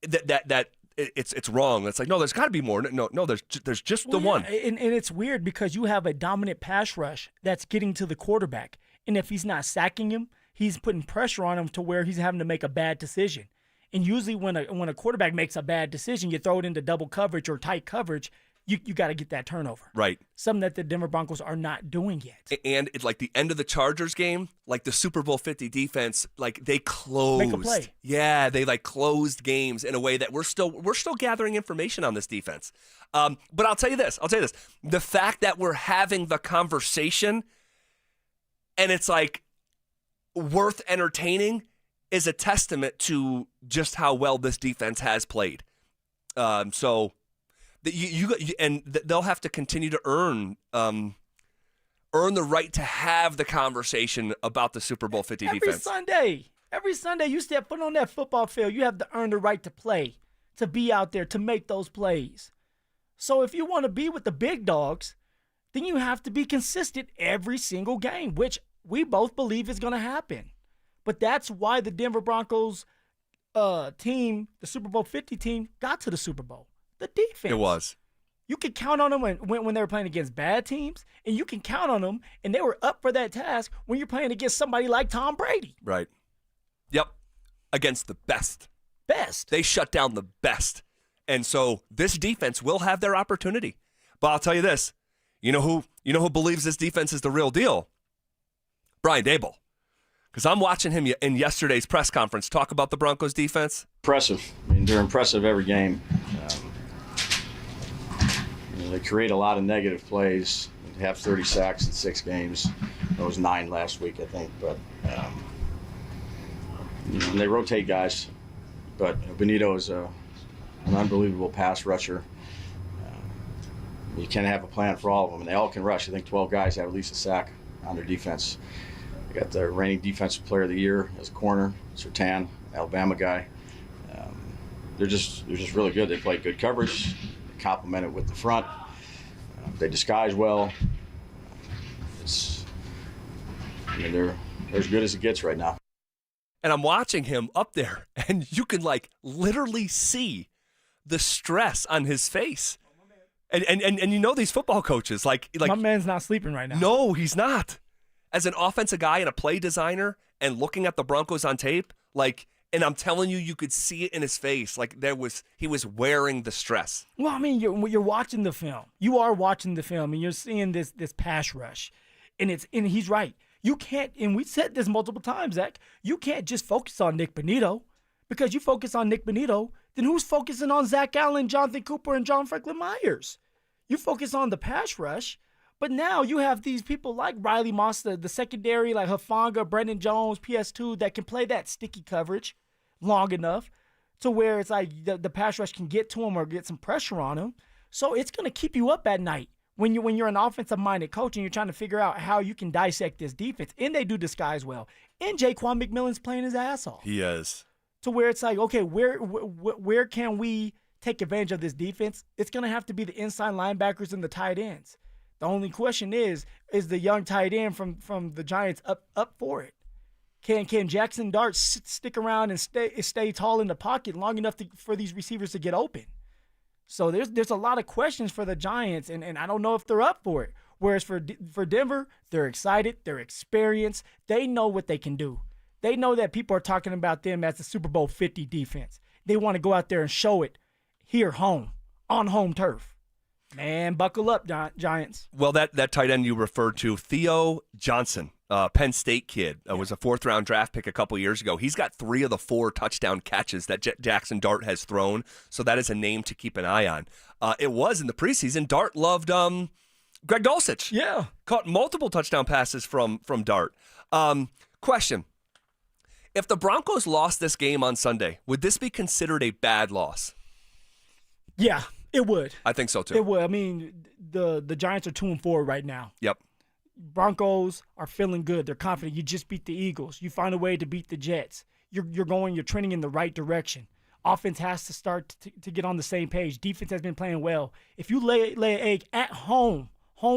that it's wrong. It's like, no, there's got to be more. No, there's just the one. And it's weird because you have a dominant pass rush that's getting to the quarterback. And if he's not sacking him, he's putting pressure on him to where he's having to make a bad decision. And usually when a quarterback makes a bad decision, you throw it into double coverage or tight coverage, you got to get that turnover. Right. Something that the Denver Broncos are not doing yet. And it's like the end of the Chargers game, like the Super Bowl 50 defense, like they closed. Make a play. Yeah, they like closed games in a way that we're still gathering information on this defense. But I'll tell you this. The fact that we're having the conversation and it's like worth entertaining is a testament to just how well this defense has played. So they'll have to continue to earn the right to have the conversation about the Super Bowl 50 defense. Every Sunday you step foot on that football field, you have to earn the right to play, to be out there, to make those plays. So if you want to be with the big dogs, then you have to be consistent every single game, which we both believe is going to happen. But that's why the Denver Broncos team, the Super Bowl 50 team, got to the Super Bowl. The defense. It was. You could count on them when they were playing against bad teams, and you can count on them, and they were up for that task when you're playing against somebody like Tom Brady. Right. Yep. Against the best. Best. They shut down the best. And so this defense will have their opportunity. But I'll tell you this. You know who believes this defense is the real deal? Brian Daboll. Because I'm watching him in yesterday's press conference talk about the Broncos defense. Impressive. I mean, they're impressive every game. They create a lot of negative plays. They have 30 sacks in 6 games. That was 9 last week, I think. But and they rotate guys. But Benito is an unbelievable pass rusher. You can't have a plan for all of them, and they all can rush. I think 12 guys have at least a sack on their defense. They got the reigning defensive player of the year as a corner, Surtain, Alabama guy. They're just really good. They play good coverage. They complement it with the front. They disguise well. They're as good as it gets right now. And I'm watching him up there, and you can like literally see the stress on his face. And you know these football coaches, like my man's not sleeping right now. No, he's not. As an offensive guy and a play designer and looking at the Broncos on tape, and I'm telling you, you could see it in his face. He was wearing the stress. Well, I mean, you're watching the film. You are watching the film, and you're seeing this pass rush, and he's right. You can't, and we said this multiple times, Zach. You can't just focus on Nick Benito, because you focus on Nick Benito, then who's focusing on Zach Allen, Jonathan Cooper, and John Franklin Myers? You focus on the pass rush, but now you have these people like Riley Moss, the secondary, like Hufanga, Brendan Jones, PS2, that can play that sticky coverage long enough to where it's like the pass rush can get to him or get some pressure on him. So it's going to keep you up at night when you're an offensive-minded coach and you're trying to figure out how you can dissect this defense. And they do disguise well. And Jaquan McMillan's playing his ass off. He is. To where it's like, okay, where can we take advantage of this defense? It's going to have to be the inside linebackers and the tight ends. The only question is the young tight end from the Giants up for it? Can Jackson Dart stick around and stay tall in the pocket long enough for these receivers to get open? So there's a lot of questions for the Giants, and I don't know if they're up for it. Whereas for Denver, they're excited, they're experienced, they know what they can do. They know that people are talking about them as the Super Bowl 50 defense. They want to go out there and show it here, on home turf. Man, buckle up, Giants. Well, that tight end you referred to, Theo Johnson, Penn State kid, was a 4th-round draft pick a couple years ago. He's got 3 of the 4 touchdown catches that Jackson Dart has thrown, so that is a name to keep an eye on. It was in the preseason. Dart loved Greg Dulcich. Yeah. Caught multiple touchdown passes from Dart. Question. If the Broncos lost this game on Sunday, would this be considered a bad loss? Yeah, it would. I think so, too. It would. I mean, the Giants are 2-4 right now. Yep. Broncos are feeling good. They're confident. You just beat the Eagles. You find a way to beat the Jets. You're trending in the right direction. Offense has to start to get on the same page. Defense has been playing well. If you lay an egg at home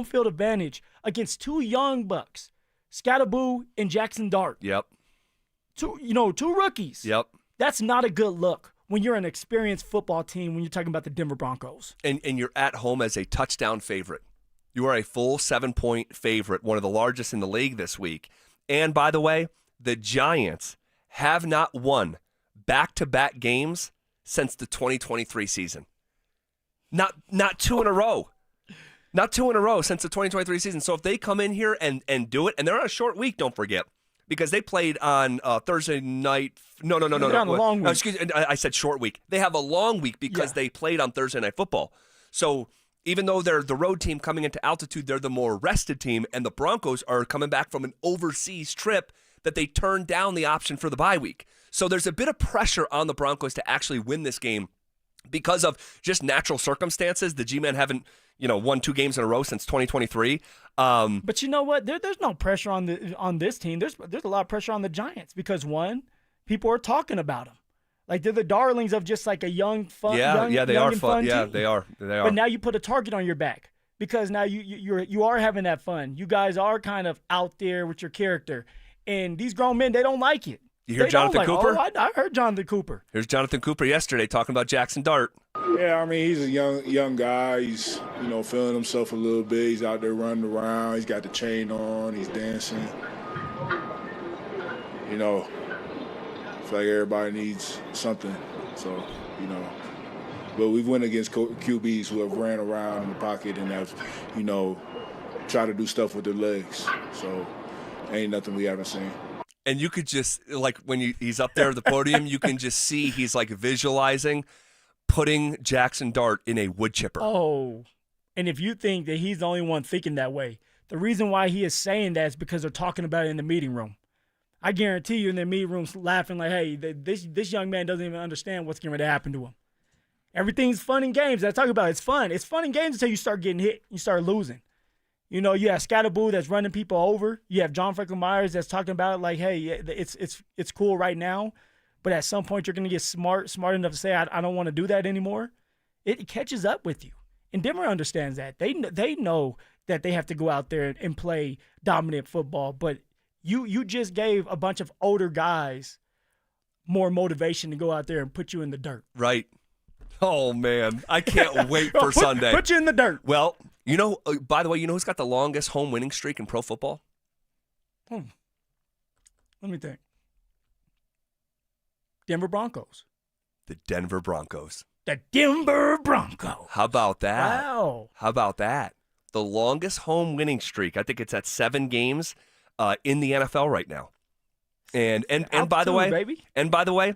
field advantage against 2 young bucks, Scatterboo and Jackson Dart. Yep. 2 rookies. Yep. That's not a good look when you're an experienced football team when you're talking about the Denver Broncos. And you're at home as a touchdown favorite. You are a full 7-point favorite, one of the largest in the league this week. And by the way, the Giants have not won back-to-back games since the 2023 season. Not 2 in a row. Not 2 in a row since the 2023 season. So if they come in here and do it, and they're on a short week, don't forget, because they played on Thursday night. No. They're on a long week. No, excuse me, I said short week. They have a long week because they played on Thursday Night Football. So even though they're the road team coming into altitude, they're the more rested team, and the Broncos are coming back from an overseas trip that they turned down the option for the bye week. So there's a bit of pressure on the Broncos to actually win this game because of just natural circumstances. The G-Men haven't, won 2 games in a row since 2023. But you know what? There's no pressure on this team. There's a lot of pressure on the Giants because, one, people are talking about them. Like, they're the darlings of just like a young, fun, they are fun. Yeah, team. they are. But now you put a target on your back because now you are having that fun. You guys are kind of out there with your character, and these grown men, they don't like it. You hear Jonathan Cooper? Oh, I heard Jonathan Cooper. Here's Jonathan Cooper yesterday talking about Jackson Dart. Yeah, I mean, he's a young guy. He's, feeling himself a little bit. He's out there running around. He's got the chain on. He's dancing. I feel like everybody needs something. So, but we've went against QBs who have ran around in the pocket and have, tried to do stuff with their legs. So ain't nothing we haven't seen. And you could just, like, when he's up there at the podium, you can just see he's, like, visualizing putting Jackson Dart in a wood chipper. Oh, and if you think that he's the only one thinking that way, the reason why he is saying that is because they're talking about it in the meeting room. I guarantee you in the meeting room's laughing like, hey, this young man doesn't even understand what's going to happen to him. Everything's fun and games. I talk about it's fun. It's fun and games until you start getting hit. You start losing. You have Scatterboo that's running people over. You have John Franklin Myers that's talking about it like, hey, it's cool right now, but at some point you're going to get smart enough to say, I don't want to do that anymore. It catches up with you. And Denver understands that. They know that they have to go out there and play dominant football, but you just gave a bunch of older guys more motivation to go out there and put you in the dirt. Right. Oh, man. I can't wait for Sunday. Put you in the dirt. Well, by the way, who's got the longest home winning streak in pro football? Let me think. Denver Broncos. The Denver Broncos. The Denver Broncos. How about that? Wow. How about that? The longest home winning streak. I think it's at 7 games in the NFL right now. And by the way, baby. And by the way,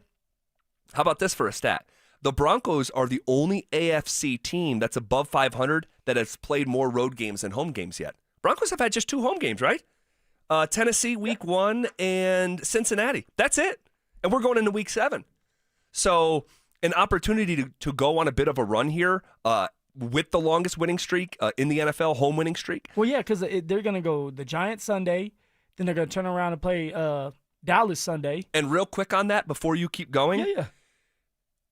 how about this for a stat? The Broncos are the only AFC team that's above 500 that has played more road games than home games yet. Broncos have had just 2 home games, right? Tennessee week 1 and Cincinnati. That's it. And we're going into week 7. So an opportunity to go on a bit of a run here with the longest winning streak in the NFL, home winning streak. Well, yeah, because they're going to go the Giants Sunday, then they're going to turn around and play Dallas Sunday. And real quick on that before you keep going. Yeah.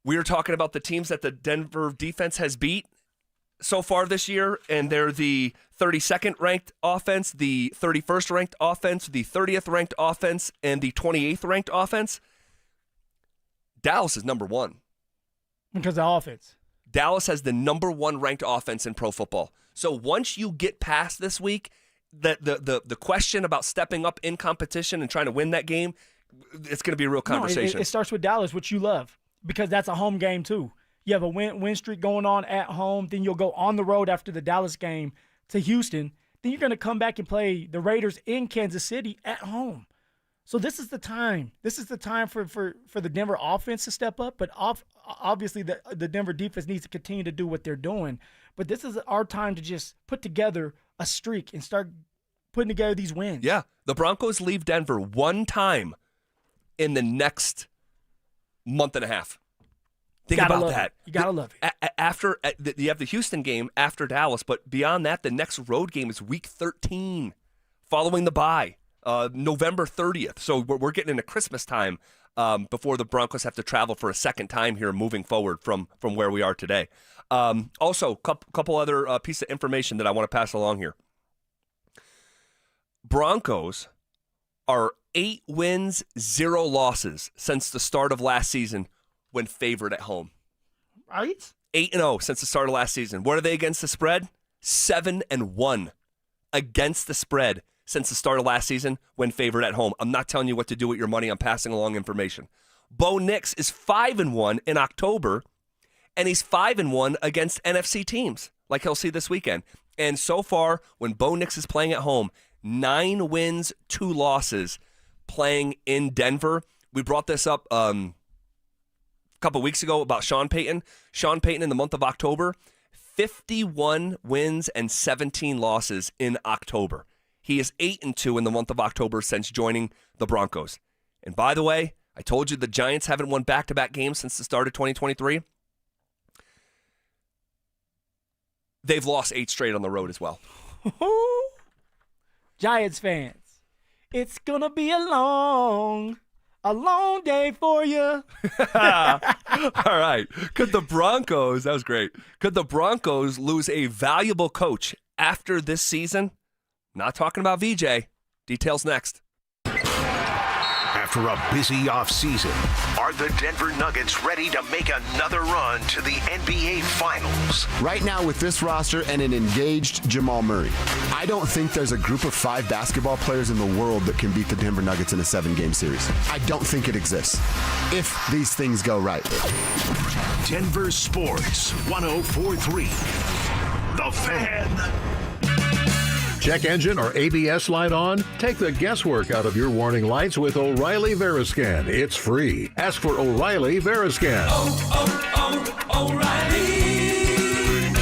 We were talking about the teams that the Denver defense has beat. so far this year, and they're the 32nd ranked offense, the 31st ranked offense, the 30th ranked offense, and the 28th ranked offense. Dallas is number one. Because of offense. Dallas has the number one ranked offense in pro football. So once you get past this week, the question about stepping up in competition and trying to win that game, it's going to be a real conversation. No, it starts with Dallas, which you love, because that's a home game too. You have a win streak going on at home, then you'll go on the road after the Dallas game to Houston. Then you're going to come back and play the Raiders in Kansas City at home. So this is the time. This is the time for the Denver offense to step up, but obviously the Denver defense needs to continue to do what they're doing. But this is our time to just put together a streak and start putting together these wins. Yeah, the Broncos leave Denver one time in the next month and a half. Think about that. You got to love it. You have the Houston game after Dallas, but beyond that, the next road game is week 13, following the bye, November 30th. So we're getting into Christmas time before the Broncos have to travel for a second time here moving forward from where we are today. Also, couple other pieces of information that I want to pass along here. Broncos are 8 wins, 0 losses since the start of last season when favored at home. Right? 8-0 since the start of last season. What are they against the spread? 7-1 against the spread since the start of last season when favored at home. I'm not telling you what to do with your money. I'm passing along information. Bo Nix is 5-1 in October, and he's 5-1 against NFC teams, like he'll see this weekend. And so far, when Bo Nix is playing at home, 9 wins, 2 losses playing in Denver. We brought this up a couple weeks ago about Sean Payton. Sean Payton in the month of October, 51 wins and 17 losses in October. He is 8-2 in the month of October since joining the Broncos. And by the way, I told you the Giants haven't won back-to-back games since the start of 2023. They've lost 8 straight on the road as well. Giants fans, it's going to be a long day for you. All right. Could the Broncos, that was great. Could the Broncos lose a valuable coach after this season? Not talking about VJ. Details next. After a busy offseason, are the Denver Nuggets ready to make another run to the NBA Finals? Right now, with this roster and an engaged Jamal Murray, I don't think there's a group of 5 basketball players in the world that can beat the Denver Nuggets in a 7-game series. I don't think it exists, if these things go right. Denver Sports 104.3. The Fan. Check engine or ABS light on? Take the guesswork out of your warning lights with O'Reilly Veriscan. It's free. Ask for O'Reilly Veriscan. O'Reilly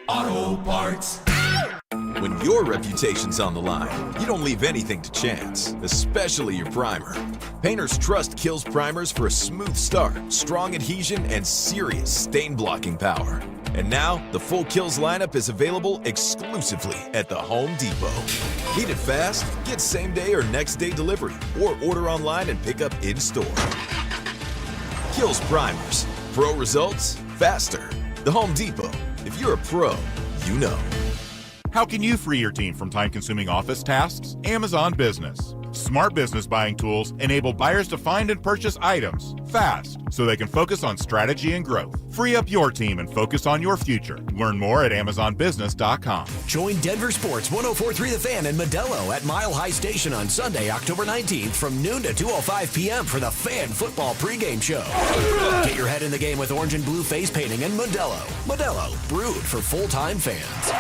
Auto Parts. When your reputation's on the line, you don't leave anything to chance, especially your primer. Painters trust Kills primers for a smooth start, strong adhesion, and serious stain-blocking power. And now, the full Kills lineup is available exclusively at the Home Depot. Need it fast? Get same-day or next-day delivery, or order online and pick up in-store. Kills primers. Pro results? Faster. The Home Depot. If you're a pro, you know. How can you free your team from time-consuming office tasks? Amazon Business. Smart business buying tools enable buyers to find and purchase items fast so they can focus on strategy and growth. Free up your team and focus on your future. Learn more at AmazonBusiness.com. Join Denver Sports 104.3 The Fan and Modelo at Mile High Station on Sunday, October 19th from noon to 2:05 p.m. for the Fan Football pregame show. Get your head in the game with orange and blue face painting and Modelo. Modelo, brewed for full-time fans.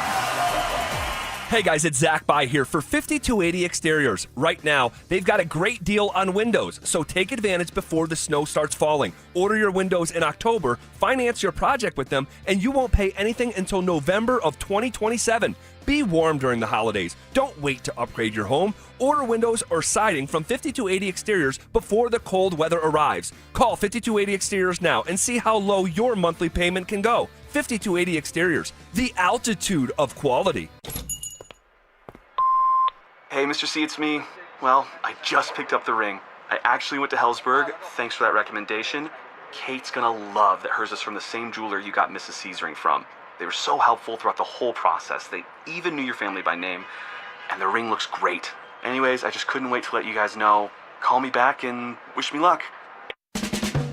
Hey guys, it's Zach By here for 5280 Exteriors. Right now, they've got a great deal on windows, so take advantage before the snow starts falling. Order your windows in October, finance your project with them, and you won't pay anything until November of 2027. Be warm during the holidays. Don't wait to upgrade your home. Order windows or siding from 5280 Exteriors before the cold weather arrives. Call 5280 Exteriors now and see how low your monthly payment can go. 5280 Exteriors, the altitude of quality. Hey, Mr. C, it's me. Well, I just picked up the ring. I actually went to Hellsberg. Thanks for that recommendation. Kate's gonna love that hers is from the same jeweler you got Mrs. C's ring from. They were so helpful throughout the whole process. They even knew your family by name, and the ring looks great. Anyways, I just couldn't wait to let you guys know. Call me back and wish me luck.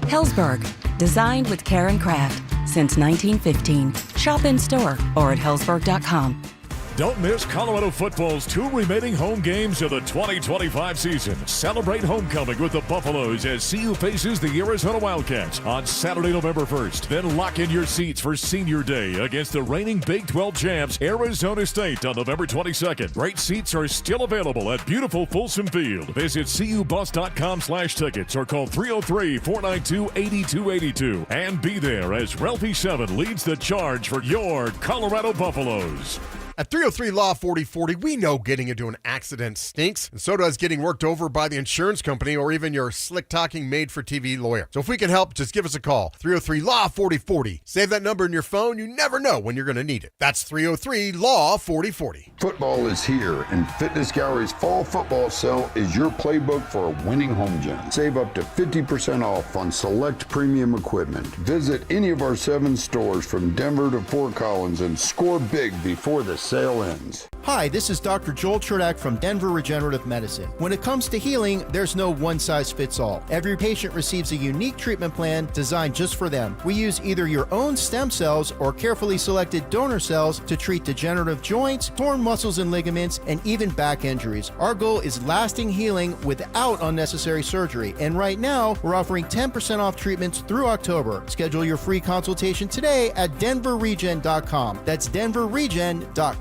Hellsberg, designed with care and craft since 1915. Shop in store or at hellsberg.com. Don't miss Colorado football's 2 remaining home games of the 2025 season. Celebrate homecoming with the Buffaloes as CU faces the Arizona Wildcats on Saturday, November 1st. Then lock in your seats for Senior Day against the reigning Big 12 champs, Arizona State, on November 22nd. Great seats are still available at beautiful Folsom Field. Visit cubus.com/tickets or call 303-492-8282 and be there as Ralphie 7 leads the charge for your Colorado Buffaloes. At 303 Law 4040, we know getting into an accident stinks, and so does getting worked over by the insurance company or even your slick-talking made-for-TV lawyer. So if we can help, just give us a call. 303 Law 4040. Save that number in your phone. You never know when you're going to need it. That's 303 Law 4040. Football is here, and Fitness Gallery's fall football sale is your playbook for a winning home gym. Save up to 50% off on select premium equipment. Visit any of our 7 stores from Denver to Fort Collins and score big before the sale ends. Hi, this is Dr. Joel Cherdak from Denver Regenerative Medicine. When it comes to healing, there's no one-size-fits-all. Every patient receives a unique treatment plan designed just for them. We use either your own stem cells or carefully selected donor cells to treat degenerative joints, torn muscles and ligaments, and even back injuries. Our goal is lasting healing without unnecessary surgery. And right now, we're offering 10% off treatments through October. Schedule your free consultation today at DenverRegen.com. That's DenverRegen.com.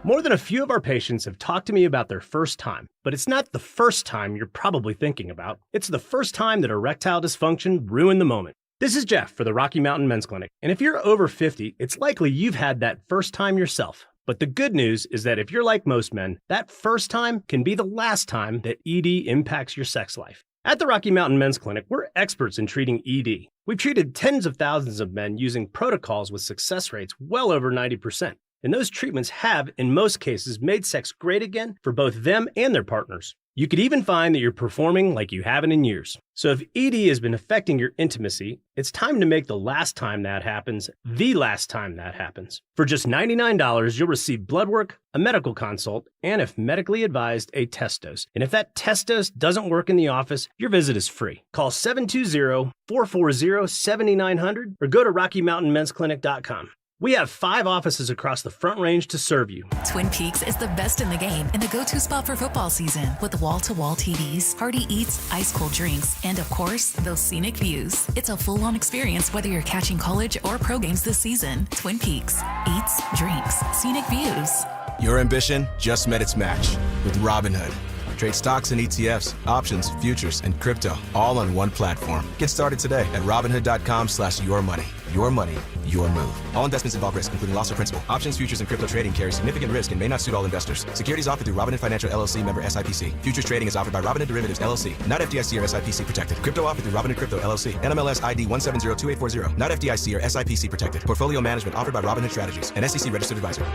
More than a few of our patients have talked to me about their first time, but it's not the first time you're probably thinking about. It's the first time that erectile dysfunction ruined the moment. This is Jeff for the Rocky Mountain Men's Clinic, and if you're over 50, it's likely you've had that first time yourself. But the good news is that if you're like most men, that first time can be the last time that ED impacts your sex life. At the Rocky Mountain Men's Clinic, we're experts in treating ED. We've treated tens of thousands of men using protocols with success rates well over 90%. And those treatments have, in most cases, made sex great again for both them and their partners. You could even find that you're performing like you haven't in years. So if ED has been affecting your intimacy, it's time to make the last time that happens the last time that happens. For just $99, you'll receive blood work, a medical consult, and if medically advised, a test dose. And if that test dose doesn't work in the office, your visit is free. Call 720-440-7900 or go to RockyMountainMen'sClinic.com. We have 5 offices across the Front Range to serve you. Twin Peaks is the best in the game and the go-to spot for football season with wall-to-wall TVs, hearty eats, ice-cold drinks, and of course, those scenic views. It's a full-on experience whether you're catching college or pro games this season. Twin Peaks. Eats, drinks, scenic views. Your ambition just met its match with Robinhood. Trade stocks and ETFs, options, futures, and crypto all on one platform. Get started today at Robinhood.com/yourmoney. Your money, your move. All investments involve risk, including loss of principal. Options, futures, and crypto trading carry significant risk and may not suit all investors. Securities offered through Robinhood Financial LLC, member SIPC. Futures trading is offered by Robinhood Derivatives LLC, not FDIC or SIPC protected. Crypto offered through Robinhood Crypto LLC, NMLS ID 1702840, not FDIC or SIPC protected. Portfolio management offered by Robinhood Strategies, an SEC registered advisor.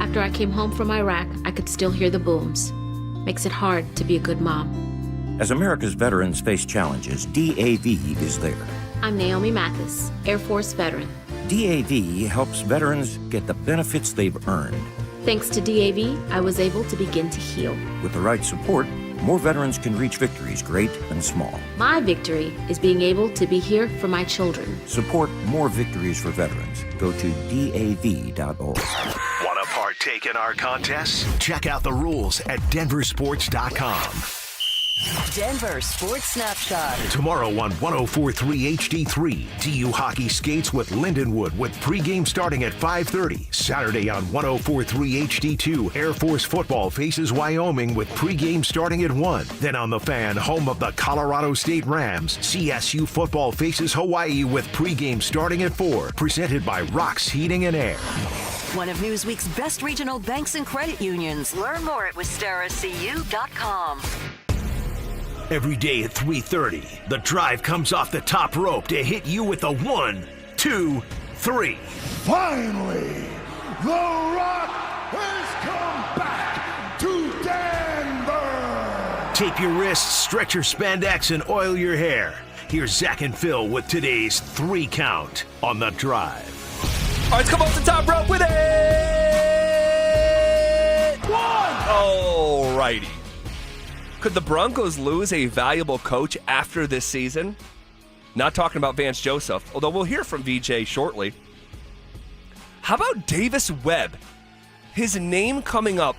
After I came home from Iraq, I could still hear the booms. Makes it hard to be a good mom. As America's veterans face challenges, DAV is there. I'm Naomi Mathis, Air Force veteran. DAV helps veterans get the benefits they've earned. Thanks to DAV, I was able to begin to heal. With the right support, more veterans can reach victories, great and small. My victory is being able to be here for my children. Support more victories for veterans. Go to DAV.org. Want to partake in our contest? Check out the rules at DenverSports.com. Denver Sports Snapshot. Tomorrow on 104.3 HD3, DU Hockey skates with Lindenwood with pregame starting at 5:30. Saturday on 104.3 HD2, Air Force football faces Wyoming with pregame starting at 1. Then on the Fan, home of the Colorado State Rams, CSU football faces Hawaii with pregame starting at 4. Presented by Rock's Heating and Air. One of Newsweek's best regional banks and credit unions. Learn more at WistaraCU.com. Every day at 3:30, the drive comes off the top rope to hit you with a 1, 2, 3. Finally, The Rock has come back to Denver. Tape your wrists, stretch your spandex, and oil your hair. Here's Zach and Phil with today's 3 count on the drive. right, let's come off the top rope with it. 1. All righty. Could the Broncos lose a valuable coach after this season? Not talking about Vance Joseph, although we'll hear from VJ shortly. How about Davis Webb? His name coming up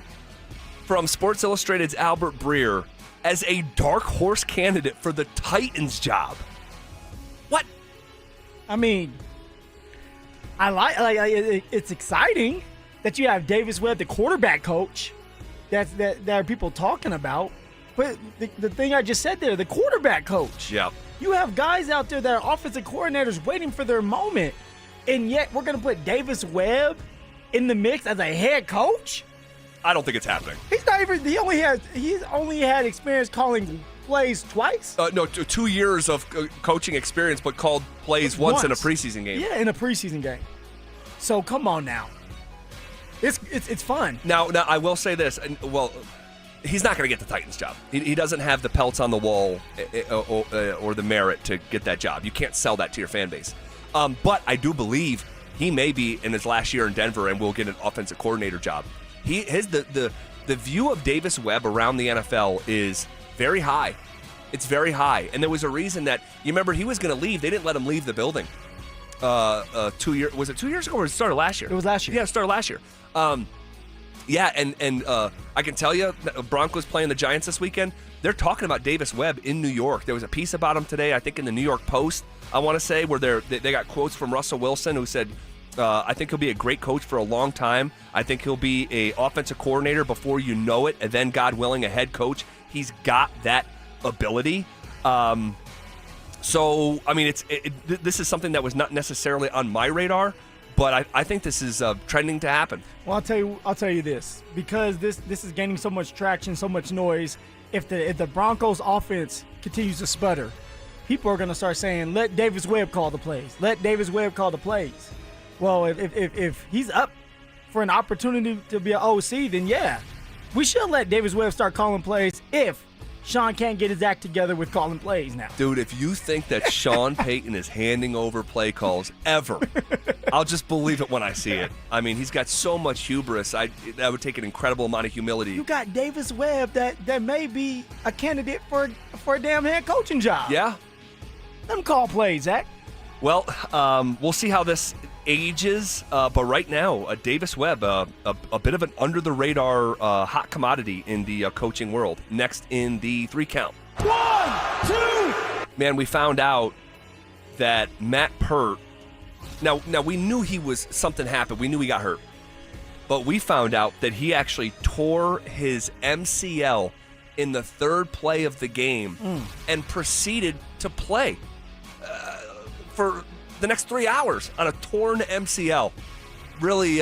from Sports Illustrated's Albert Breer as a dark horse candidate for the Titans job. What? I mean, I like it's exciting that you have Davis Webb, the quarterback coach. That are people talking about. But the thing I just said there, the quarterback coach. Yeah. You have guys out there that are offensive coordinators waiting for their moment, and yet we're going to put Davis Webb in the mix as a head coach? I don't think it's happening. He's not even. He's only had experience calling plays twice. No, 2 years of coaching experience, but called plays once in a preseason game. Yeah, in a preseason game. So come on now. It's fun. Now I will say this. Well, he's not going to get the Titans job. He doesn't have the pelts on the wall or the merit to get that job. You can't sell that to your fan base. But I do believe he may be in his last year in Denver and will get an offensive coordinator job. The view of Davis Webb around the NFL is very high. It's very high. And there was a reason that, you remember, he was going to leave. They didn't let him leave the building. 2 years, was it 2 years ago or it started last year? It was last year. Yeah, it started last year. Yeah, and I can tell you, Broncos playing the Giants this weekend, they're talking about Davis Webb in New York. There was a piece about him today, I think in the New York Post, I want to say, where they got quotes from Russell Wilson, who said, I think he'll be a great coach for a long time. I think he'll be a offensive coordinator before you know it, and then, God willing, a head coach. He's got that ability. So, I mean, this is something that was not necessarily on my radar, but I think this is trending to happen. Well, I'll tell you this, because this is gaining so much traction, so much noise. If the Broncos offense continues to sputter, people are going to start saying, let Davis Webb call the plays. Let Davis Webb call the plays. Well, if he's up for an opportunity to be an OC, then yeah, we should let Davis Webb start calling plays if Sean can't get his act together with calling plays now. Dude, if you think that Sean Payton is handing over play calls ever, I'll just believe it when I see it. I mean, he's got so much hubris. That would take an incredible amount of humility. You got Davis Webb that may be a candidate for a damn head coaching job. Yeah. Let him call plays, Zach. Well, we'll see how this ages, but right now, Davis Webb, a bit of an under-the-radar hot commodity in the coaching world. Next in the 3 count. 1, 2. Man, we found out that Matt Pert. Now we knew something happened. We knew he got hurt, but we found out that he actually tore his MCL in the 3rd play of the game and proceeded to play for the next 3 hours on a torn MCL. Really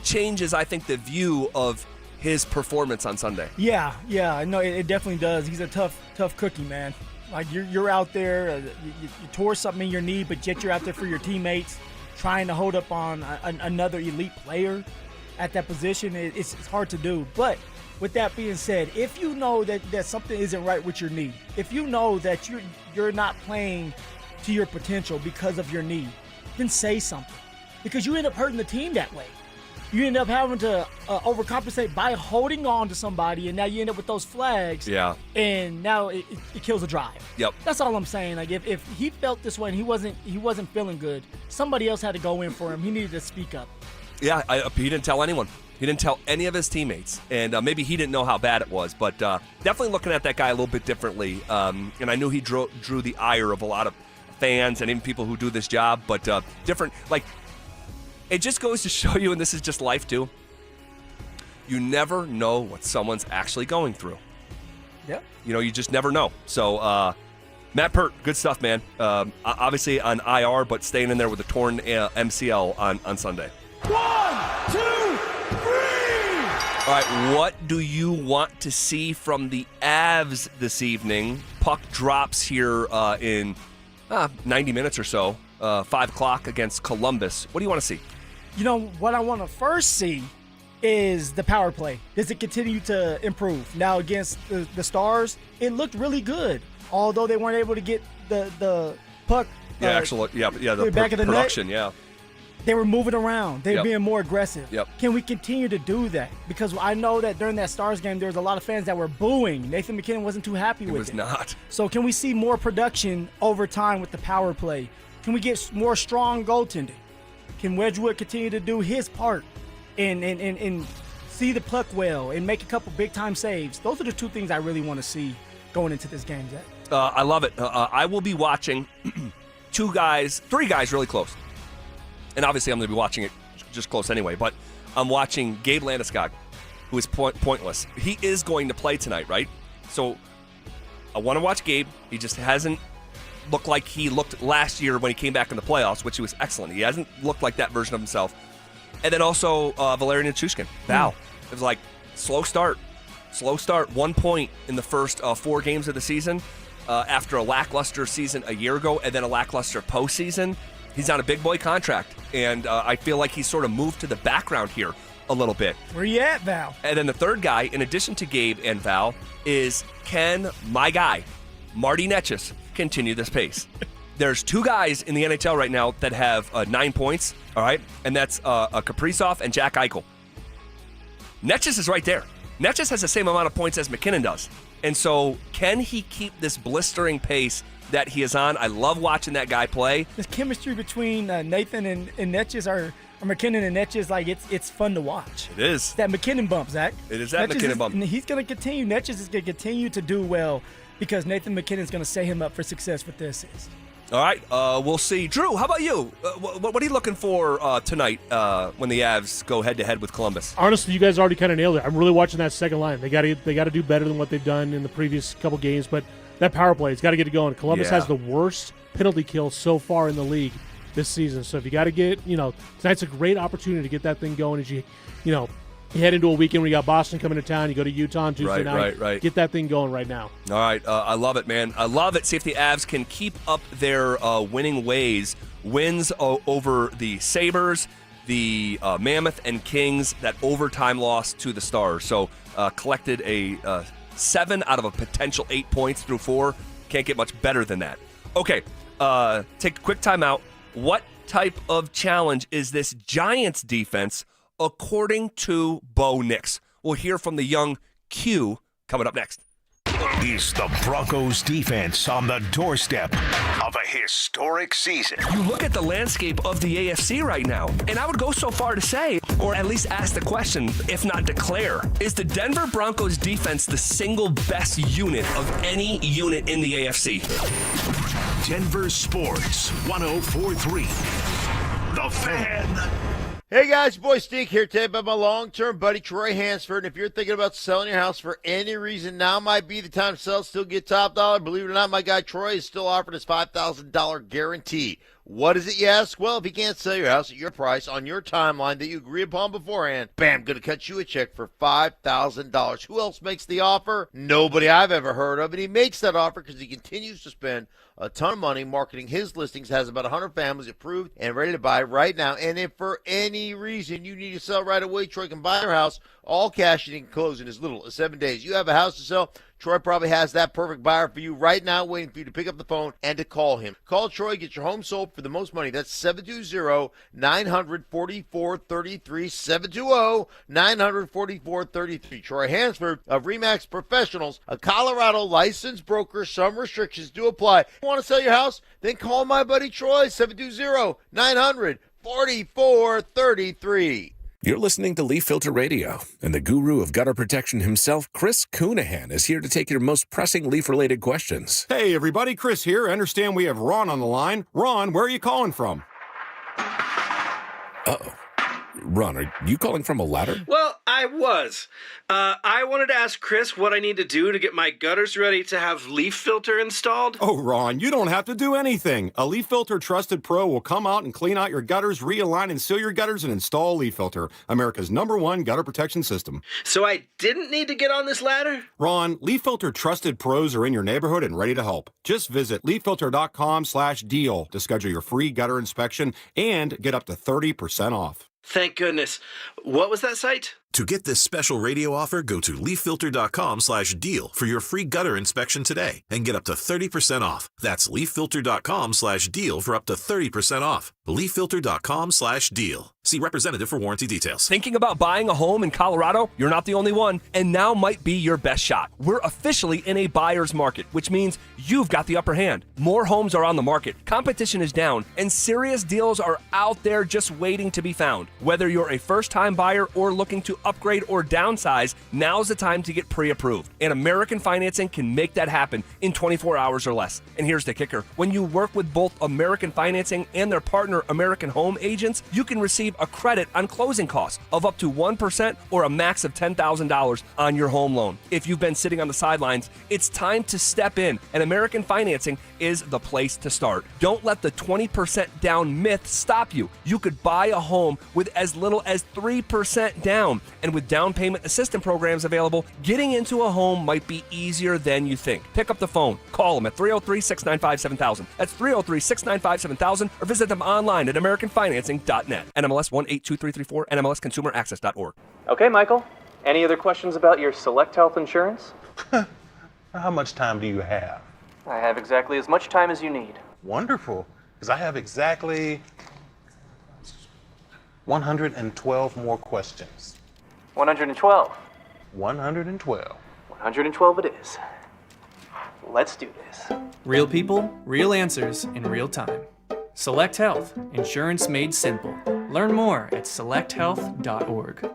changes, I think, the view of his performance on Sunday. Yeah, no, it definitely does. He's a tough cookie, man. Like you're out there, you tore something in your knee, but yet you're out there for your teammates, trying to hold up on another elite player at that position. It's hard to do. But with that being said, if you know that something isn't right with your knee, if you know that you're not playing to your potential because of your knee, then say something, because you end up hurting the team that way. You end up having to overcompensate by holding on to somebody, and now you end up with those flags. Yeah. And now it kills a drive. Yep. That's all I'm saying. Like if he felt this way and he wasn't feeling good, somebody else had to go in for him. He needed to speak up. Yeah, he didn't tell anyone. He didn't tell any of his teammates, and maybe he didn't know how bad it was, but definitely looking at that guy a little bit differently. And I knew he drew the ire of a lot of fans and even people who do this job, but different. Like, it just goes to show you, and this is just life too, you never know what someone's actually going through. Yep. You know, you just never know. So, Matt Pert, good stuff, man. Obviously on IR, but staying in there with a torn MCL on Sunday. 1, 2, 3. All right, what do you want to see from the Avs this evening? Puck drops here in 90 minutes or so, 5 o'clock against Columbus. What do you want to see? You know, what I want to first see is the power play. Does it continue to improve? Now, against the Stars, it looked really good, although they weren't able to get the puck. The back of the production, net. Yeah. They were moving around. They were being more aggressive. Yep. Can we continue to do that? Because I know that during that Stars game, there was a lot of fans that were booing. Nathan McKinnon wasn't too happy with it. It was not. So can we see more production over time with the power play? Can we get more strong goaltending? Can Wedgwood continue to do his part and see the puck well and make a couple big-time saves? Those are the two things I really want to see going into this game, Zach. I love it. I will be watching three guys really close. And obviously I'm going to be watching it just close anyway, but I'm watching Gabe Landeskog, who is pointless. He is going to play tonight, right? So I want to watch Gabe. He just hasn't looked like he looked last year when he came back in the playoffs, which he was excellent. He hasn't looked like that version of himself. And then also Valerian Nichushkin, Val. It was like slow start. 1 point in the first 4 games of the season after a lackluster season a year ago and then a lackluster postseason. He's on a big boy contract, and I feel like he's sort of moved to the background here a little bit. Where you at, Val? And then the third guy, in addition to Gabe and Val, is can my guy, Marty Netchis, continue this pace? There's 2 guys in the NHL right now that have 9 points, all right? And that's Kaprizov and Jack Eichel. Netchis is right there. Netchis has the same amount of points as McKinnon does. And so can he keep this blistering pace that he is on? I love watching that guy play. The chemistry between Nathan and Netchis or McKinnon and Netchis, like it's fun to watch. It is. It's that McKinnon bump, Zach. It is that McKinnon bump. And he's going to continue. Netchis is going to continue to do well because Nathan McKinnon's going to set him up for success with the assist. All right, we'll see. Drew, how about you? What are you looking for tonight when the Avs go head-to-head with Columbus? Honestly, you guys already kind of nailed it. I'm really watching that second line. They got to do better than what they've done in the previous couple games, but that power play, it's got to get it going. Columbus has the worst penalty kill so far in the league this season. So if you got to get, tonight's a great opportunity to get that thing going as you head into a weekend where you got Boston coming to town, you go to Utah on Tuesday night. Right. Get that thing going right now. All right, I love it, man. I love it. See if the Avs can keep up their winning ways. Wins over the Sabres, the Mammoth, and Kings, that overtime loss to the Stars. So collected a 7 out of a potential 8 points through 4. Can't get much better than that. Okay, take a quick timeout. What type of challenge is this Giants defense according to Bo Nix? We'll hear from the young Q coming up next. Is the Broncos defense on the doorstep of a historic season? You look at the landscape of the AFC right now, and I would go so far to say, or at least ask the question, if not declare, is the Denver Broncos defense the single best unit of any unit in the AFC? Denver Sports 104.3. The Fan. Hey guys, your boy Stink here today about my long-term buddy Troy Hansford. And if you're thinking about selling your house for any reason, now might be the time to sell, still get top dollar. Believe it or not, my guy Troy is still offering his $5,000 guarantee. What is it, you ask? Well, if you can't sell your house at your price on your timeline that you agree upon beforehand, bam, going to cut you a check for $5,000. Who else makes the offer? Nobody I've ever heard of. And he makes that offer because he continues to spend a ton of money marketing his listings, has about 100 families approved and ready to buy right now. And if for any reason you need to sell right away, Troy can buy your house all cash and he can close in as little as 7 days. You have a house to sell, Troy probably has that perfect buyer for you right now, waiting for you to pick up the phone and to call him. Call Troy, get your home sold for the most money. That's 720-944-33, 720-944-33. Troy Hansford of RE/MAX Professionals, a Colorado licensed broker. Some restrictions do apply. You want to sell your house? Then call my buddy Troy, 720-900-4433. You're listening to Leaf Filter Radio, and the guru of gutter protection himself, Chris Coonahan, is here to take your most pressing leaf-related questions. Hey, everybody, Chris here. I understand we have Ron on the line. Ron, where are you calling from? Uh-oh. Ron, are you calling from a ladder? Well, I was. I wanted to ask Chris what I need to do to get my gutters ready to have Leaf Filter installed. Oh, Ron, you don't have to do anything. A Leaf Filter Trusted Pro will come out and clean out your gutters, realign and seal your gutters, and install Leaf Filter, America's #1 gutter protection system. So I didn't need to get on this ladder? Ron, Leaf Filter Trusted Pros are in your neighborhood and ready to help. Just visit leaffilter.com/deal to schedule your free gutter inspection and get up to 30% off. Thank goodness. What was that site? To get this special radio offer, go to leaffilter.com/deal for your free gutter inspection today and get up to 30% off. That's leaffilter.com/deal for up to 30% off. leaffilter.com/deal. See representative for warranty details. Thinking about buying a home in Colorado? You're not the only one, and now might be your best shot. We're officially in a buyer's market, which means you've got the upper hand. More homes are on the market, competition is down, and serious deals are out there just waiting to be found. Whether you're a first-time buyer or looking to upgrade or downsize, now's the time to get pre-approved. And American Financing can make that happen in 24 hours or less. And here's the kicker. When you work with both American Financing and their partner American Home Agents, you can receive a credit on closing costs of up to 1% or a max of $10,000 on your home loan. If you've been sitting on the sidelines, it's time to step in, and American Financing is the place to start. Don't let the 20% down myth stop you. You could buy a home with as little as 3% down, and with down payment assistance programs available, getting into a home might be easier than you think. Pick up the phone, call them at 303-695-7000. That's 303-695-7000, or visit them online at AmericanFinancing.net. NMLS 182334, NMLSConsumerAccess.org. Okay, Michael. Any other questions about your Select Health insurance? How much time do you have? I have exactly as much time as you need. Wonderful, because I have exactly 112 more questions. 112. 112. 112 it is. Let's do this. Real people, real answers in real time. Select Health, insurance made simple. Learn more at selecthealth.org.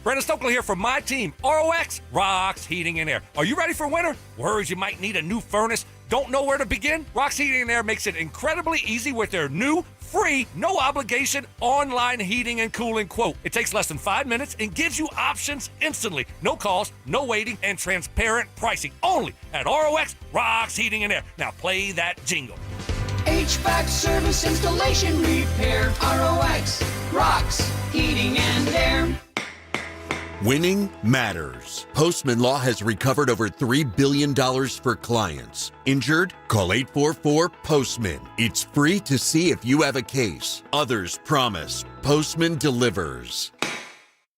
Brandon Stokely here from my team, ROX Rocks Heating and Air. Are you ready for winter? Worries you might need a new furnace? Don't know where to begin? Rocks Heating and Air makes it incredibly easy with their new, free, no obligation online heating and cooling quote. It takes less than 5 minutes and gives you options instantly. No calls, no waiting, and transparent pricing. Only at ROX Rocks Heating and Air. Now play that jingle. HVAC service, installation, repair. ROX Rocks Heating and Air. Winning matters. Postman Law has recovered over $3 billion for clients. Injured? Call 844-POSTMAN. It's free to see if you have a case. Others promise. Postman delivers.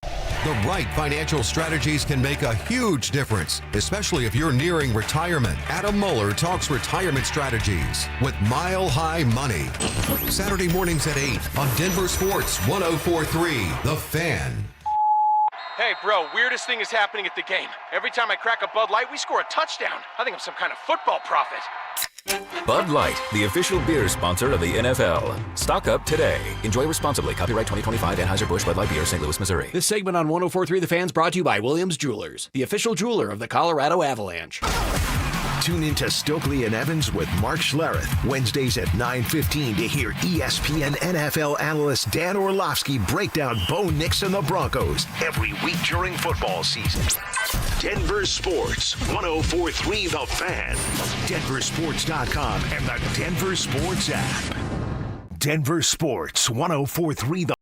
The right financial strategies can make a huge difference, especially if you're nearing retirement. Adam Mueller talks retirement strategies with Mile High Money. Saturday mornings at 8 on Denver Sports 104.3 The Fan. Hey, bro, weirdest thing is happening at the game. Every time I crack a Bud Light, we score a touchdown. I think I'm some kind of football prophet. Bud Light, the official beer sponsor of the NFL. Stock up today. Enjoy responsibly. Copyright 2025 Anheuser-Busch Bud Light Beer, St. Louis, Missouri. This segment on 104.3 The Fan's brought to you by Williams Jewelers, the official jeweler of the Colorado Avalanche. Tune in to Stokely and Evans with Mark Schlereth, Wednesdays at 9:15 to hear ESPN NFL analyst Dan Orlovsky break down Bo Nix and the Broncos every week during football season. Denver Sports 104.3 The Fan, DenverSports.com, and the Denver Sports app. Denver Sports 104.3 The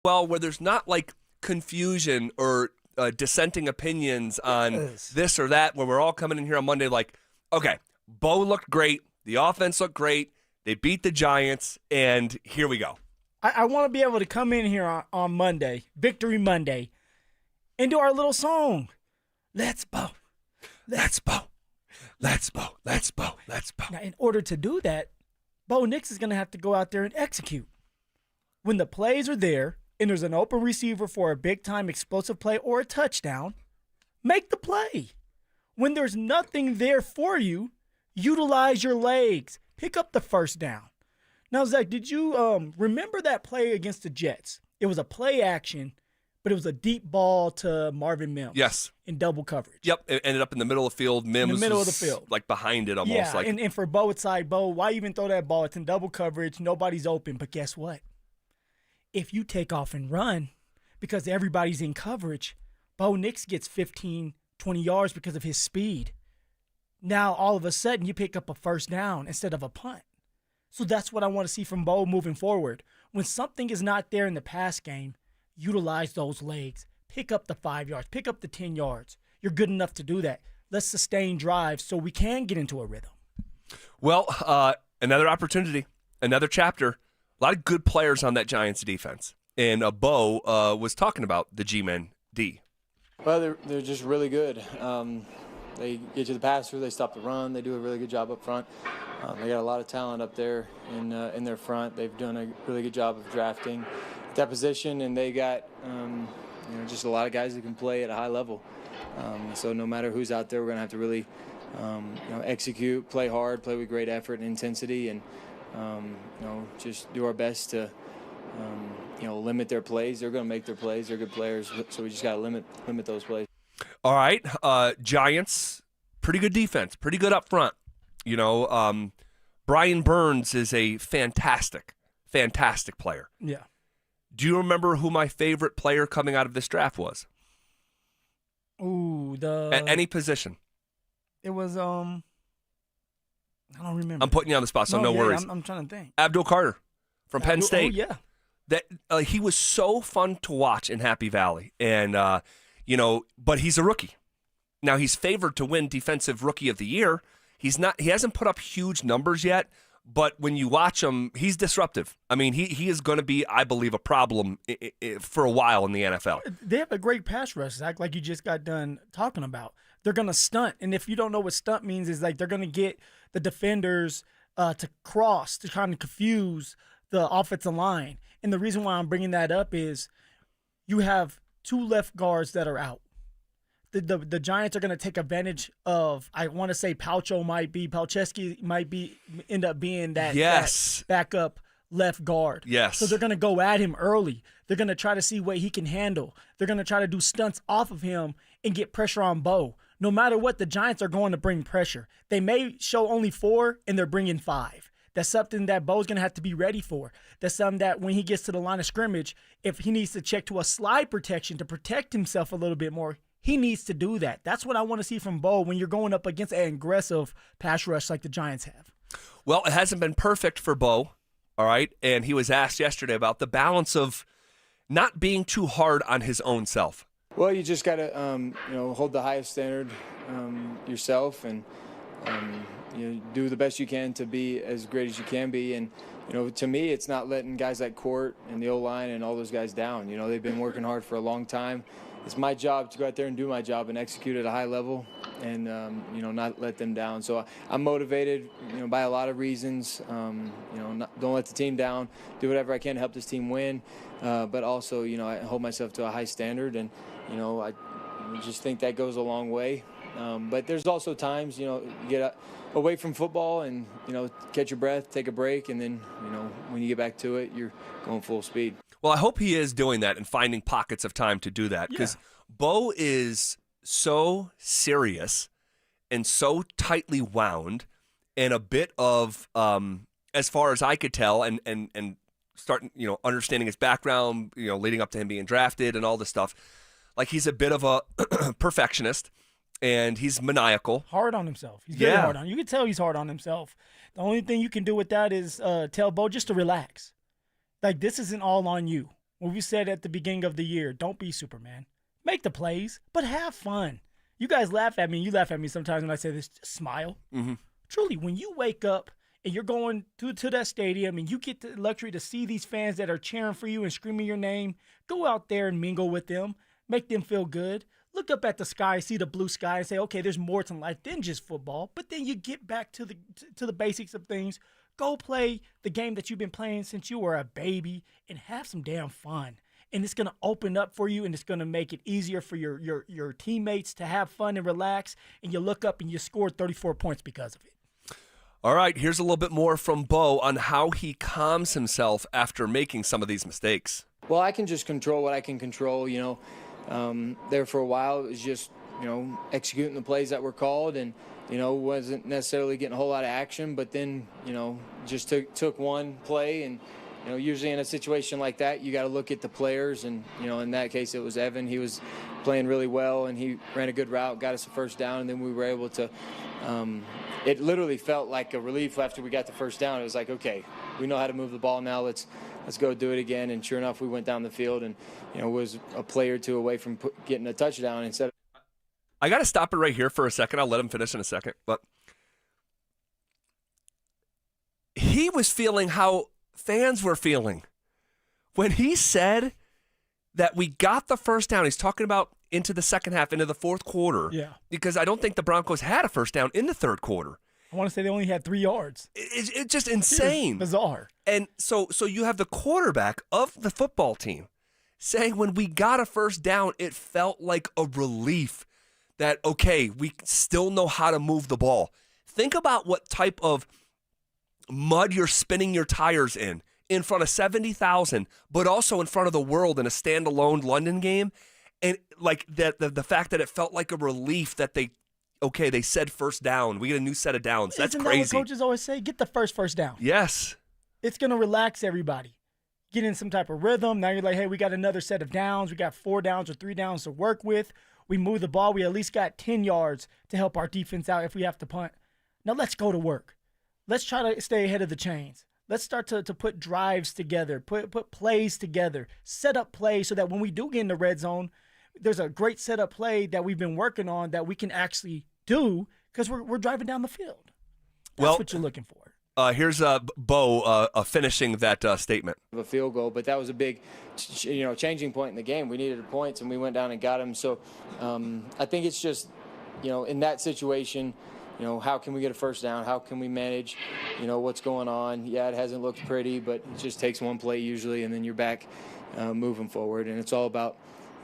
Well, where there's not like confusion or dissenting opinions on this or that, where we're all coming in here on Monday like, okay, Bo looked great, the offense looked great, they beat the Giants, and here we go. I want to be able to come in here on Monday, Victory Monday, and do our little song. Let's Bo. Let's Bo. Let's Bo. Let's Bo. Let's Bo. Now, in order to do that, Bo Nix is going to have to go out there and execute. When the plays are there, and there's an open receiver for a big-time explosive play or a touchdown, make the play. When there's nothing there for you, utilize your legs. Pick up the first down. Now, Zach, did you remember that play against the Jets? It was a play action, but it was a deep ball to Marvin Mims. Yes. In double coverage. Yep, it ended up in the middle of the field. Mims in the middle was of the field. like behind it almost. Yeah, like and for Bo, it's like, Bo, why even throw that ball? It's in double coverage. Nobody's open. But guess what? If you take off and run because everybody's in coverage, Bo Nix gets 15, 20 yards because of his speed. Now, all of a sudden, you pick up a first down instead of a punt. So that's what I want to see from Bo moving forward. When something is not there in the pass game, utilize those legs. Pick up the 5 yards. Pick up the 10 yards. You're good enough to do that. Let's sustain drives so we can get into a rhythm. Well, another opportunity, another chapter. A lot of good players on that Giants defense. And Bo was talking about the G-Men D. Well, they're just really good. They get to the passer, they stop the run, they do a really good job up front. They got a lot of talent up there in their front. They've done a really good job of drafting that position, and they got just a lot of guys that can play at a high level. So no matter who's out there, we're going to have to really execute, play hard, play with great effort and intensity, and just do our best to limit their plays. They're going to make their plays. They're good players, so we just got to limit those plays. All right, Giants, pretty good defense, pretty good up front. Brian Burns is a fantastic player. Yeah. Do you remember who my favorite player coming out of this draft was? Ooh, At any position. It was I don't remember. I'm putting you on the spot, so no worries. I'm trying to think. Abdul Carter from Penn State. Oh yeah. That he was so fun to watch in Happy Valley, and but he's a rookie. Now he's favored to win Defensive Rookie of the Year. He hasn't put up huge numbers yet, but when you watch him, he's disruptive. I mean, he is going to be, I believe, a problem for a while in the NFL. They have a great pass rush, Zach, like you just got done talking about. They're going to stunt, and if you don't know what stunt means, is like they're going to get the defenders to cross, to kind of confuse the offensive line. And the reason why I'm bringing that up is you have two left guards that are out. The Giants are going to take advantage of, I want to say Palczewski might end up being that backup left guard. Yes. So they're going to go at him early. They're going to try to see what he can handle. They're going to try to do stunts off of him and get pressure on Bo. No matter what, the Giants are going to bring pressure. They may show only 4 and they're bringing 5. That's something that Bo's going to have to be ready for. That's something that when he gets to the line of scrimmage, if he needs to check to a slide protection to protect himself a little bit more, he needs to do that. That's what I want to see from Bo when you're going up against an aggressive pass rush like the Giants have. Well, it hasn't been perfect for Bo, all right? And he was asked yesterday about the balance of not being too hard on his own self. Well, you just got to hold the highest standard yourself and do the best you can to be as great as you can be. And to me, it's not letting guys like Court and the O-line and all those guys down. They've been working hard for a long time. It's my job to go out there and do my job and execute at a high level and, not let them down. So I'm motivated, by a lot of reasons. Don't let the team down, do whatever I can to help this team win. But also, I hold myself to a high standard and, I just think that goes a long way. But there's also times, you get away from football and, catch your breath, take a break, and then, when you get back to it, you're going full speed. Well, I hope he is doing that and finding pockets of time to do that because Bo is so serious and so tightly wound and a bit of, as far as I could tell, and starting, understanding his background, leading up to him being drafted and all this stuff, like he's a bit of a perfectionist and he's maniacal. Hard on himself. He's very hard on. You can tell he's hard on himself. The only thing you can do with that is tell Bo just to relax. Like, this isn't all on you. When we said at the beginning of the year, don't be Superman. Make the plays, but have fun. You guys laugh at me. You laugh at me sometimes when I say this. Just smile. Mm-hmm. Truly, when you wake up and you're going to that stadium and you get the luxury to see these fans that are cheering for you and screaming your name, go out there and mingle with them. Make them feel good. Look up at the sky, see the blue sky, and say, okay, there's more to life than just football. But then you get back to the basics of things. Go play the game that you've been playing since you were a baby and have some damn fun. And it's going to open up for you, and it's going to make it easier for your teammates to have fun and relax. And you look up and you scored 34 points because of it. All right, here's a little bit more from Bo on how he calms himself after making some of these mistakes. Well, I can just control what I can control. There for a while, it was just, executing the plays that were called, and, wasn't necessarily getting a whole lot of action, but then, just took one play. And, usually in a situation like that, you got to look at the players. And, in that case, it was Evan. He was playing really well, and he ran a good route, got us a first down, and then we were able to it literally felt like a relief after we got the first down. It was like, okay, we know how to move the ball now. Let's go do it again. And sure enough, we went down the field and, was a play or two away from getting a touchdown instead of. I got to stop it right here for a second. I'll let him finish in a second. But he was feeling how fans were feeling. When he said that we got the first down, he's talking about into the second half, into the fourth quarter. Yeah. Because I don't think the Broncos had a first down in the third quarter. I want to say they only had 3 yards. It's just insane. Bizarre. And so you have the quarterback of the football team saying when we got a first down, it felt like a relief that, okay, we still know how to move the ball. Think about what type of mud you're spinning your tires in front of 70,000, but also in front of the world in a standalone London game. And like that, the fact that it felt like a relief that they said first down. We get a new set of downs. That's Isn't crazy. That what coaches always say? Get the first down. Yes. It's going to relax everybody. Get in some type of rhythm. Now you're like, hey, we got another set of downs. We got 4 downs or 3 downs to work with. We move the ball. We at least got 10 yards to help our defense out if we have to punt. Now let's go to work. Let's try to stay ahead of the chains. Let's start to put drives together, put plays together, set up plays so that when we do get in the red zone, there's a great setup play that we've been working on that we can actually do because we're driving down the field. That's what you're looking for. Here's Bo finishing that statement. A field goal, but that was a big, changing point in the game. We needed points, and we went down and got them. So I think it's just, in that situation, how can we get a first down? How can we manage, what's going on? Yeah, it hasn't looked pretty, but it just takes one play usually, and then you're back moving forward. And it's all about,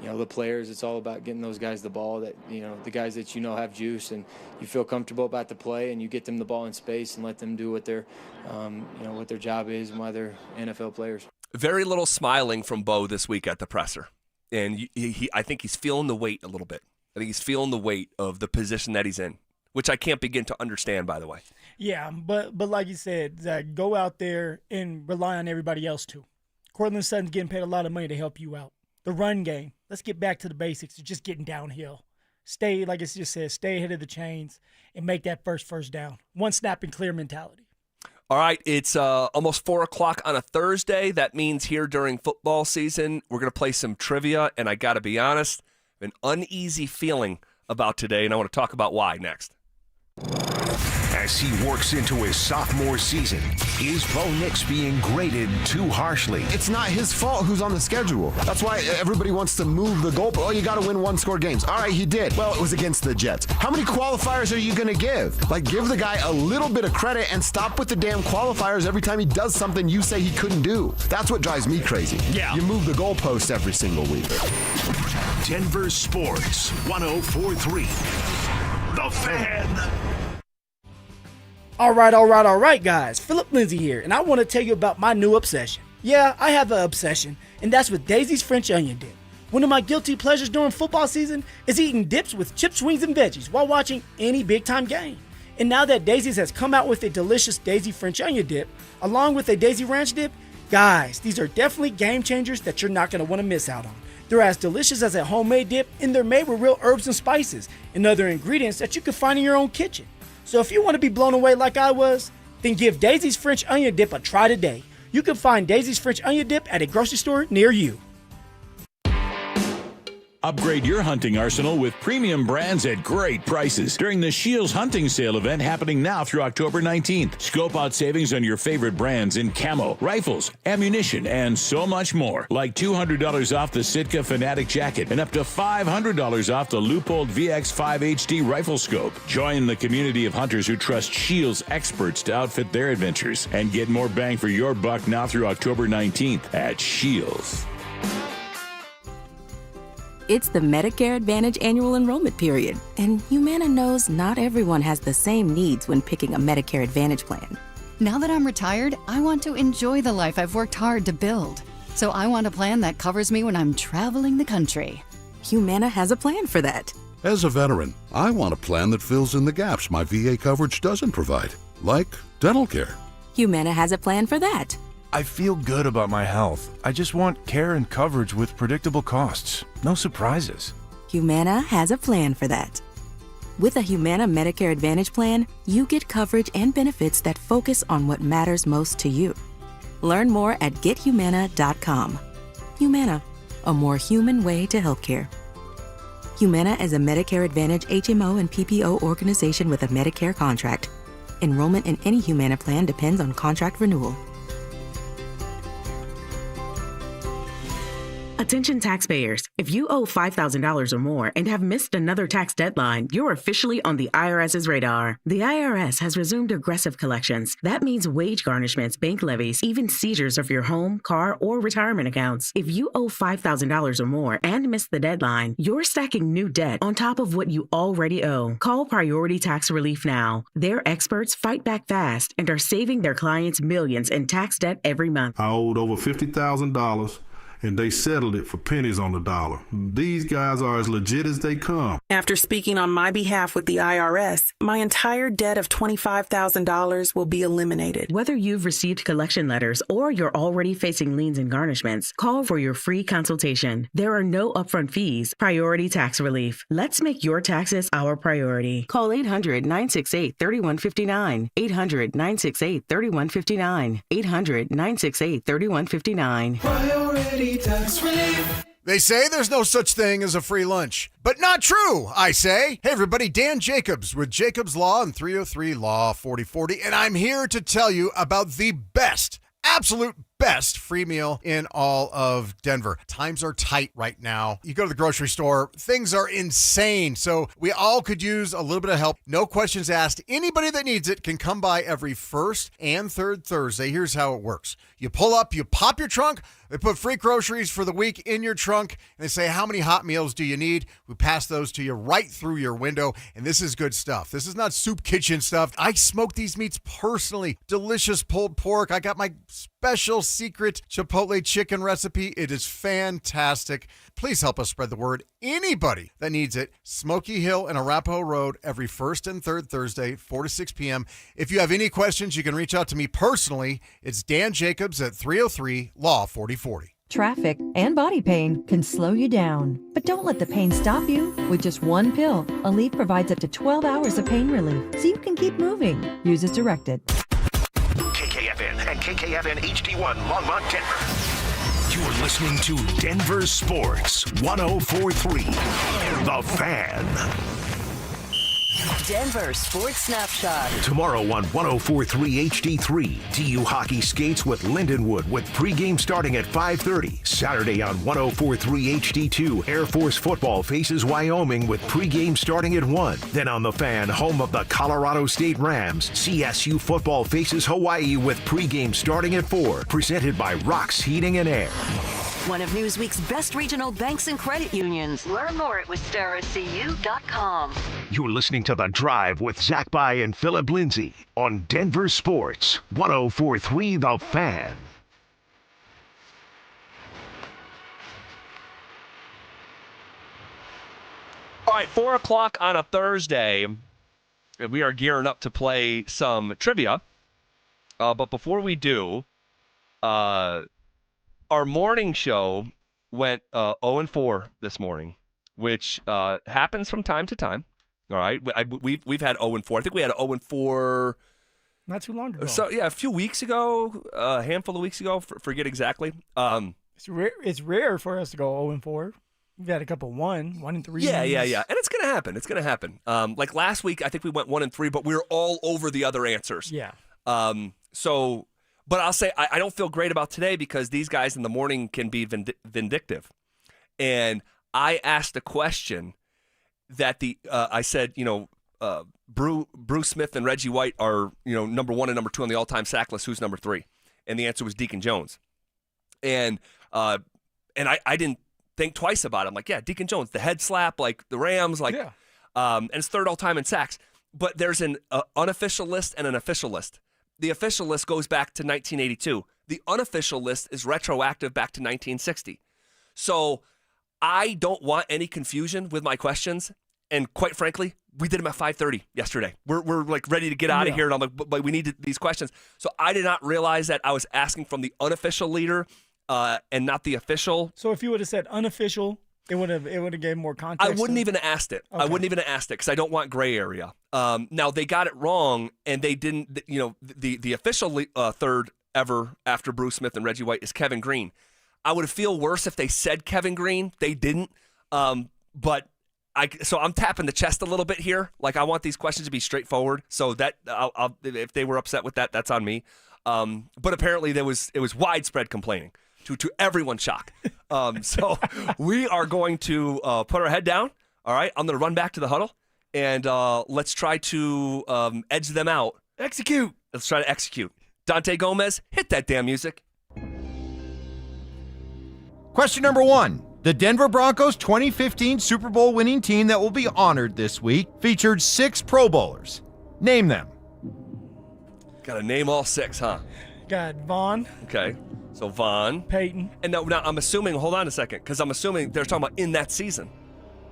the players. It's all about getting those guys the ball that, the guys that have juice and you feel comfortable about the play, and you get them the ball in space and let them do what their, what their job is and why they're NFL players. Very little smiling from Bo this week at the presser. And I think he's feeling the weight a little bit. I think he's feeling the weight of the position that he's in, which I can't begin to understand, by the way. Yeah, but like you said, Zach, go out there and rely on everybody else too. Cortland Sutton's getting paid a lot of money to help you out. The run game, let's get back to the basics. It's just getting downhill. Stay, like it just says, stay ahead of the chains and make that first down. One snap and clear mentality. All right, it's almost 4 o'clock on a Thursday. That means here during football season, we're going to play some trivia, and I got to be honest, an uneasy feeling about today, and I want to talk about why next. As he works into his sophomore season, is Bo Nix being graded too harshly? It's not his fault who's on the schedule. That's why everybody wants to move the goal. Oh, you got to win 1-score games. All right, he did. Well, it was against the Jets. How many qualifiers are you going to give? Like, give the guy a little bit of credit and stop with the damn qualifiers every time he does something you say he couldn't do. That's what drives me crazy. Yeah. You move the goalpost every single week. Denver Sports 104.3. The Fan. All right, guys. Phillip Lindsay here, and I want to tell you about my new obsession. Yeah, I have an obsession, and that's with Daisy's French onion dip. One of my guilty pleasures during football season is eating dips with chips, wings, and veggies while watching any big-time game. And now that Daisy's has come out with a delicious Daisy French onion dip, along with a Daisy Ranch dip, guys, these are definitely game changers that you're not going to want to miss out on. They're as delicious as a homemade dip, and they're made with real herbs and spices and other ingredients that you can find in your own kitchen. So if you want to be blown away like I was, then give Daisy's French Onion Dip a try today. You can find Daisy's French Onion Dip at a grocery store near you. Upgrade your hunting arsenal with premium brands at great prices during the Shields Hunting Sale event happening now through October 19th. Scope out savings on your favorite brands in camo, rifles, ammunition, and so much more. Like $200 off the Sitka Fanatic jacket and up to $500 off the Leupold VX5 HD rifle scope. Join the community of hunters who trust Shields experts to outfit their adventures and get more bang for your buck now through October 19th at Shields. It's the Medicare Advantage annual enrollment period, and Humana knows not everyone has the same needs when picking a Medicare Advantage plan. Now that I'm retired, I want to enjoy the life I've worked hard to build. So I want a plan that covers me when I'm traveling the country. Humana has a plan for that. As a veteran, I want a plan that fills in the gaps my VA coverage doesn't provide, like dental care. Humana has a plan for that. I feel good about my health. I just want care and coverage with predictable costs. No surprises. Humana has a plan for that. With a Humana Medicare Advantage plan, you get coverage and benefits that focus on what matters most to you. Learn more at gethumana.com. Humana, a more human way to healthcare. Humana is a Medicare Advantage HMO and PPO organization with a Medicare contract. Enrollment in any Humana plan depends on contract renewal. Attention taxpayers. If you owe $5,000 or more and have missed another tax deadline, you're officially on the IRS's radar. The IRS has resumed aggressive collections. That means wage garnishments, bank levies, even seizures of your home, car, or retirement accounts. If you owe $5,000 or more and missed the deadline, you're stacking new debt on top of what you already owe. Call Priority Tax Relief now. Their experts fight back fast and are saving their clients millions in tax debt every month. I owed over $50,000. And they settled it for pennies on the dollar. These guys are as legit as they come. After speaking on my behalf with the IRS, my entire debt of $25,000 will be eliminated. Whether you've received collection letters or you're already facing liens and garnishments, call for your free consultation. There are no upfront fees. Priority Tax Relief. Let's make your taxes our priority. Call 800-968-3159. 800-968-3159. 800-968-3159. Priority Tax Relief. They say there's no such thing as a free lunch, but not true, I say. Hey everybody, Dan Jacobs with Jacobs Law and 303 Law 4040, and I'm here to tell you about the best, absolute best free meal in all of Denver. Times are tight right now. You go to the grocery store, things are insane. So we all could use a little bit of help. No questions asked. Anybody that needs it can come by every first and third Thursday. Here's how it works. You pull up, you pop your trunk. They put free groceries for the week in your trunk, and they say, how many hot meals do you need? We pass those to you right through your window, and this is good stuff. This is not soup kitchen stuff. I smoke these meats personally. Delicious pulled pork. I got my special secret Chipotle chicken recipe. It is fantastic. Please help us spread the word. Anybody that needs it, Smoky Hill and Arapahoe Road every first and third Thursday, 4 to 6 p.m. If you have any questions, you can reach out to me personally. It's Dan Jacobs at 303 Law 4040. Traffic and body pain can slow you down, but don't let the pain stop you. With just one pill, Aleve provides up to 12 hours of pain relief, so you can keep moving. Use as directed. KKFN and KKFN HD1 Longmont, Denver. You're listening to Denver Sports 104.3. The Fan. Denver Sports Snapshot. Tomorrow on 104.3 HD3, TU Hockey skates with Lindenwood with pregame starting at 5:30. Saturday on 104.3 HD2, Air Force football faces Wyoming with pregame starting at 1. Then on The Fan, home of the Colorado State Rams, CSU football faces Hawaii with pregame starting at 4. Presented by Rocks Heating and Air. One of Newsweek's best regional banks and credit unions. Learn more at wistaracu.com. You're listening to The Drive with Zach By and Phillip Lindsay on Denver Sports 104.3 The Fan. All right, 4 o'clock on a Thursday. We are gearing up to play some trivia. But before we do, our morning show went 0-4 this morning, which happens from time to time. All right, we've had 0-4. I think we had 0-4 not too long ago. So yeah, a few weeks ago, a handful of weeks ago. Forget exactly. It's rare for us to go 0-4. We've had a couple 1-3. Yeah, and it's gonna happen. It's gonna happen. Like last week, I think we went 1-3, but we were all over the other answers. Yeah. But I'll say I don't feel great about today because these guys in the morning can be vindictive. And I asked a question that I said, Bruce Smith and Reggie White are, number 1 and number 2 on the all-time sack list. Who's number 3? And the answer was Deacon Jones. And I didn't think twice about it. I'm like, yeah, Deacon Jones, the head slap, like the Rams, like, and it's third all-time in sacks. But there's an unofficial list and an official list. The official list goes back to 1982. The unofficial list is retroactive back to 1960. So I don't want any confusion with my questions. And quite frankly, we did them at 5:30 yesterday. We're like ready to get out of here. And I'm like, but we need these questions. So I did not realize that I was asking from the unofficial leader and not the official. So if you would have said unofficial, it would have given more context. I wouldn't even have asked it. Okay. I wouldn't even have asked it because I don't want gray area. Now they got it wrong, and they didn't. The official third ever after Bruce Smith and Reggie White is Kevin Green. I would feel worse if they said Kevin Green. They didn't. But so I'm tapping the chest a little bit here. Like I want these questions to be straightforward. So that if they were upset with that, that's on me. But apparently it was widespread complaining to everyone's shock. So we are going to put our head down. All right, I'm going to run back to the huddle and let's try to edge them out. Execute. Let's try to execute. Dante Gomez, hit that damn music. Question number 1. The Denver Broncos 2015 Super Bowl winning team that will be honored this week featured 6 Pro Bowlers. Name them. Got to name all 6, huh? Got Vaughn. Okay. So Vaughn. Payton. And now I'm assuming, hold on a second, because I'm assuming they're talking about in that season.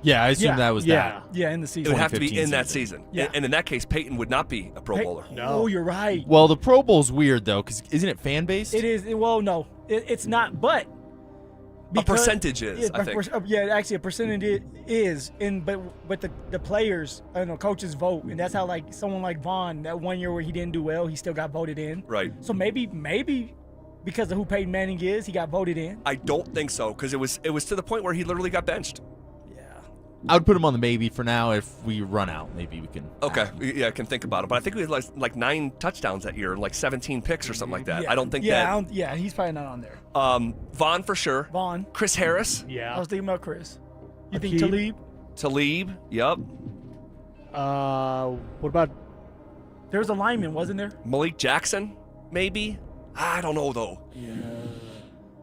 Yeah, I assume that was that. Yeah, in the It season. would have to be in that season. Yeah. And in that case, Payton would not be a Pro Bowler. No. Oh, you're right. Well, the Pro Bowl's weird, though, because isn't it fan-based? It is. Well, no. It's not, but. A percentage is, I think. Yeah, actually, a percentage is, but the players, coaches vote, and that's how like someone like Vaughn, that 1 year where he didn't do well, he still got voted in. Right. So maybe because of who Peyton Manning is, he got voted in. I don't think so, because it was to the point where he literally got benched. I would put him on the maybe for now. If we run out, maybe we can. Okay, yeah, I can think about it. But I think we had like 9 touchdowns that year, like 17 picks or something like that. Yeah. I don't think that. Yeah, he's probably not on there. Vaughn for sure. Vaughn. Chris Harris. Yeah. I was thinking about Chris. You think Akeem? Talib? Yep. What about? There was a lineman, wasn't there? Malik Jackson, maybe. I don't know though. Yeah.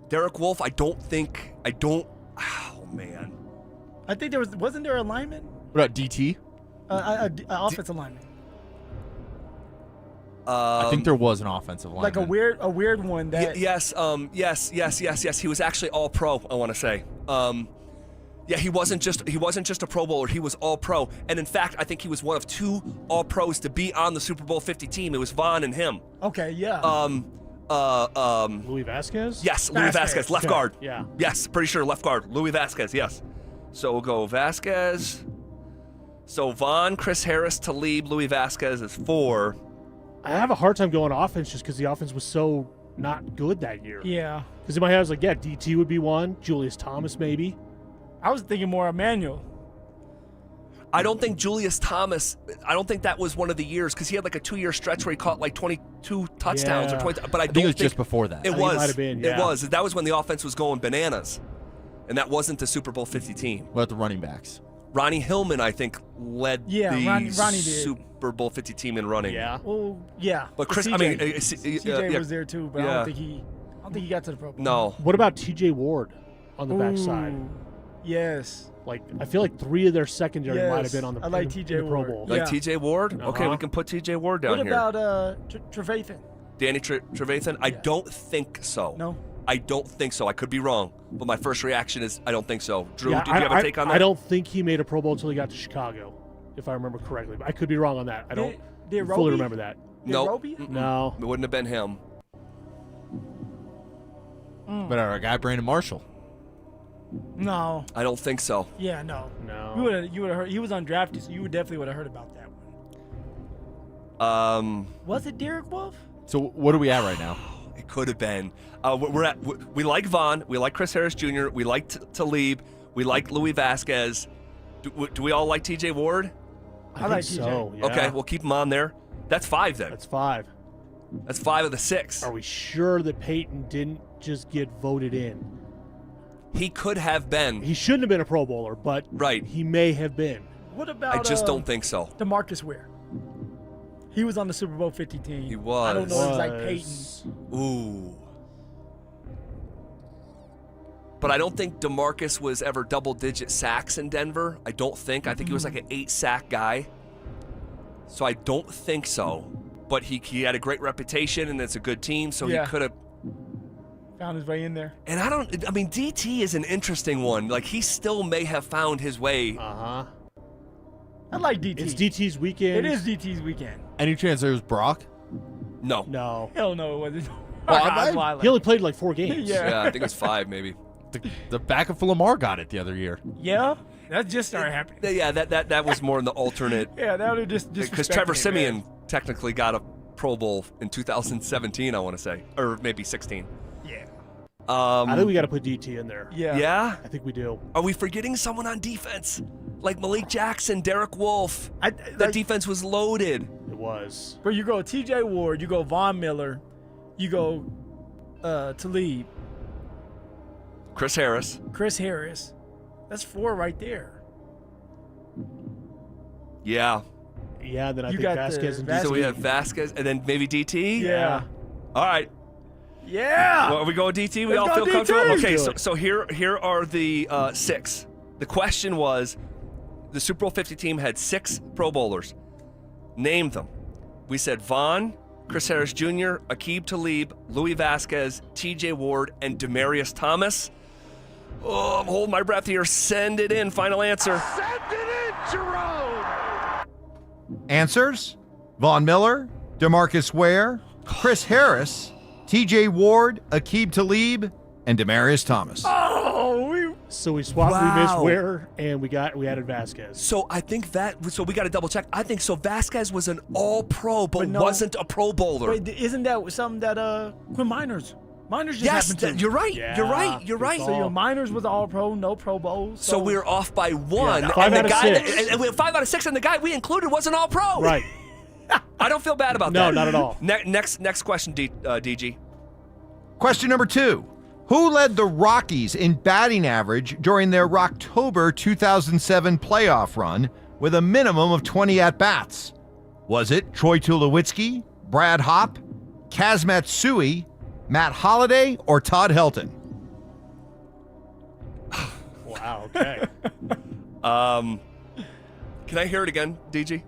Derek Wolfe. I don't. Oh man. I think wasn't there a lineman? What about DT? Offensive lineman. I think there was an offensive lineman. Like a weird one that. Yes. He was actually all pro. I want to say. Yeah, he wasn't just a Pro Bowler. He was all pro, and in fact, I think he was one of 2 all pros to be on the Super Bowl 50 team. It was Vaughn and him. Okay. Yeah. Louis Vasquez? Yes, Louis Vasquez, left guard. Yeah. Yes, pretty sure left guard. Louis Vasquez, yes. So we'll go Vasquez. So Vaughn, Chris Harris, Talib, Louis Vasquez is 4. I have a hard time going offense just because the offense was so not good that year. Yeah. Because in my head I was like, yeah, DT would be 1, Julius Thomas maybe. I was thinking more Emmanuel. I don't think Julius Thomas, I don't think that was one of the years because he had like a 2-year stretch where he caught like 22 touchdowns or 20. But I think it was just before that. It I think it might have been, yeah. It was. That was when the offense was going bananas. And that wasn't the Super Bowl 50 team. What about the running backs? Ronnie Hillman, I think, led the Ronnie did. Super Bowl 50 team in running. Yeah. Well, yeah. But Chris, CJ, CJ was there too, but I don't think he got to the Pro Bowl. No. What about TJ Ward on the backside? Yes. Like I feel like 3 of their secondary might have been on the, I like TJ TJ Pro Ward. Bowl. Like TJ Ward? Okay, we can put TJ Ward down here. What about Trevathan? Danny Trevathan? I don't think so. No. I don't think so. I could be wrong, but my first reaction is I don't think so. Drew, Yeah, did you have a take on that? I don't think he made a Pro Bowl until he got to Chicago, if I remember correctly. But I could be wrong on that. I don't fully remember that. No. No. It wouldn't have been him. But our guy Brandon Marshall. No. I don't think so. Yeah, no. No. You would have heard. He was undrafted, so you definitely would have heard about that one. Was it Derek Wolfe? So what are we at right now? It could have been. We like Vaughn. We like Chris Harris Jr. We like Talib. We like Louis Vasquez. Do we all like TJ Ward? I like TJ. So, yeah. Okay, we'll keep him on there. That's 5 then. That's 5. That's 5 of the 6. Are we sure that Payton didn't just get voted in? He could have been. He shouldn't have been a Pro Bowler, but he may have been. What about? I just don't think so. DeMarcus Ware. He was on the Super Bowl 50 team. He was. I don't know if it's like Payton. Ooh. But I don't think DeMarcus was ever double-digit sacks in Denver. I don't think. I think he was like an 8-sack guy. So I don't think so. But he had a great reputation, and it's a good team, so he could have Found his way in there. And I mean, DT is an interesting one. Like, he still may have found his way. Uh-huh. I like DT. It's DT's weekend. It is DT's weekend. Any chance there was Brock? No. No. Hell no, it wasn't. He only played like 4 games. Yeah, I think it was 5 maybe. The backup for Lamar got it the other year. Yeah, that just started happening. Yeah, that was more in the alternate. Yeah, that would just because Trevor Siemian technically got a Pro Bowl in 2017, I want to say, or maybe 16. Yeah. I think we got to put DT in there. Yeah. Yeah? I think we do. Are we forgetting someone on defense? Like Malik Jackson, Derek Wolfe. That defense was loaded. It was. But you go TJ Ward, you go Von Miller, you go Talib. Chris Harris. That's 4 right there. Yeah. Yeah, then I You think got Vasquez and the- So we have Vasquez and then maybe DT? Yeah. All right. Yeah. Well, are we going DT? We Let's all go feel DT. comfortable? Okay, Let's do so here are the 6. The question was, the Super Bowl 50 team had 6 Pro Bowlers. Name them. We said Vaughn, Chris Harris Jr., Aqib Talib, Louis Vasquez, TJ Ward, and Demaryius Thomas. Oh, I'm holding my breath here. Send it in. Final answer. Send it in, Jerome! Answers: Von Miller, DeMarcus Ware, Chris Harris, TJ Ward, Aqib Talib, and Demaryius Thomas. So we swapped. We Wow. missed Ware, and we added Vasquez. So I think so we got to double check. I think so Vasquez was an all-pro, but no. wasn't a Pro Bowler. Wait, isn't that something that Quinn Miners just Yes, happened to? you're right. Yeah, You're right. You're right. So your Miners was all pro, no Pro Bowls. So we were off by 1. Yeah, 5 and the out of guy 6. and we had 5 out of 6, and the guy we included wasn't all pro. Right. I don't feel bad about No, that. not at all. Next question, DG. Question number 2. Who led the Rockies in batting average during their October 2007 playoff run with a minimum of 20 at-bats? Was it Troy Tulowitzki, Brad Hopp, Kaz Matsui, Matt Holliday, or Todd Helton? Wow. Okay. Can I hear it again, DG?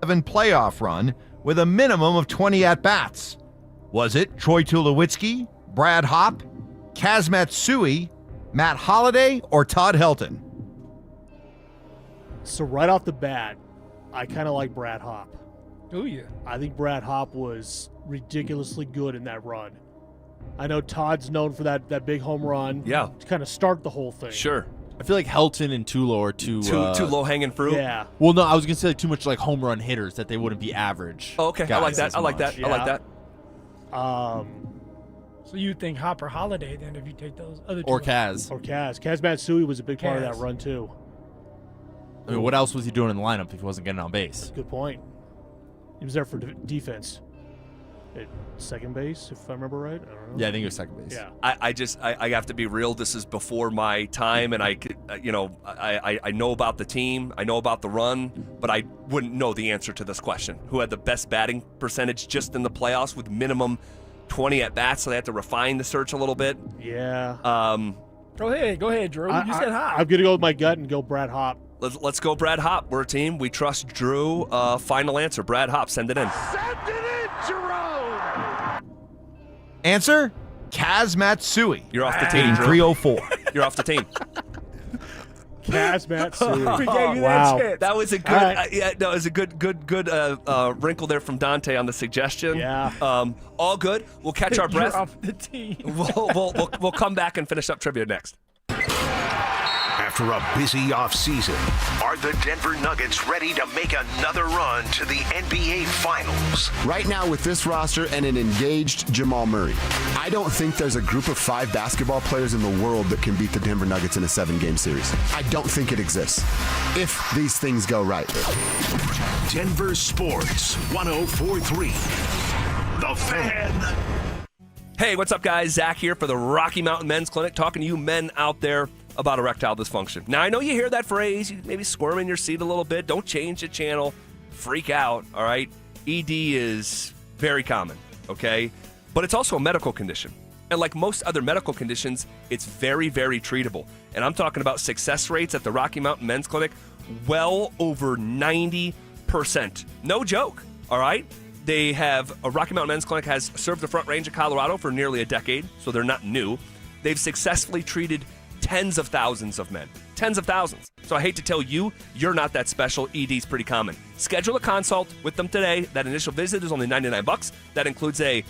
Playoff run with a minimum of 20 at-bats. Was it Troy Tulowitzki, Brad Hopp, Kaz Matsui, Matt Holliday, or Todd Helton? So right off the bat, I kind of like Brad Hopp. Oh yeah. I think Brad Hopp was ridiculously good in that run. I know Todd's known for that big home run. Yeah. To kind of start the whole thing. Sure. I feel like Helton and Tulo are too low-hanging fruit? Yeah. Well, no, I was going to say like too much like home run hitters that they wouldn't be average. Oh, okay. I like that. I like that. I like that. So you think Hopper Holiday then if you take those other two? Or Kaz. Kaz Matsui was a big part of that Kaz. run too. I mean, what else was he doing in the lineup if he wasn't getting on base? Good point. He was there for defense. At second base, if I remember right. I don't know. Yeah, I think it was second base. Yeah. I have to be real. This is before my time, and I know about the team. I know about the run, but I wouldn't know the answer to this question. Who had the best batting percentage just in the playoffs with minimum 20 at bats? So they have to refine the search a little bit. Yeah. Go ahead, Drew. You said Hop. I'm gonna go with my gut and go Brad Hopp. Let's go Brad Hopp. We're a team. We trust Drew. Final answer. Brad Hopp. Send it in. Send it in, Jerome! Answer: Kaz Matsui. You're off the team, Hitting Drew. 304. You're off the team. Kaz Matsui. We gave you Wow. that chance. That was a good. Right. It was a good wrinkle there from Dante on the suggestion. Yeah. All good. We'll catch our breath. You're off the team. We'll come back and finish up trivia next. After a busy offseason, are the Denver Nuggets ready to make another run to the NBA Finals? Right now, with this roster and an engaged Jamal Murray, I don't think there's a group of 5 basketball players in the world that can beat the Denver Nuggets in a 7-game series. I don't think it exists, if these things go right. Denver Sports 104.3. The Fan. Hey, what's up, guys? Zach here for the Rocky Mountain Men's Clinic, talking to you men out there about erectile dysfunction. Now, I know you hear that phrase. You maybe squirm in your seat a little bit. Don't change the channel. Freak out, all right? ED is very common, okay? But it's also a medical condition. And like most other medical conditions, it's very, very treatable. And I'm talking about success rates at the Rocky Mountain Men's Clinic well over 90%. No joke, all right? They have a Rocky Mountain Men's Clinic has served the Front Range of Colorado for nearly a decade, so they're not new. They've successfully treated tens of thousands of men. Tens of thousands. So I hate to tell you, you're not that special. ED's pretty common. Schedule a consult with them today. That initial visit is only $99. That includes a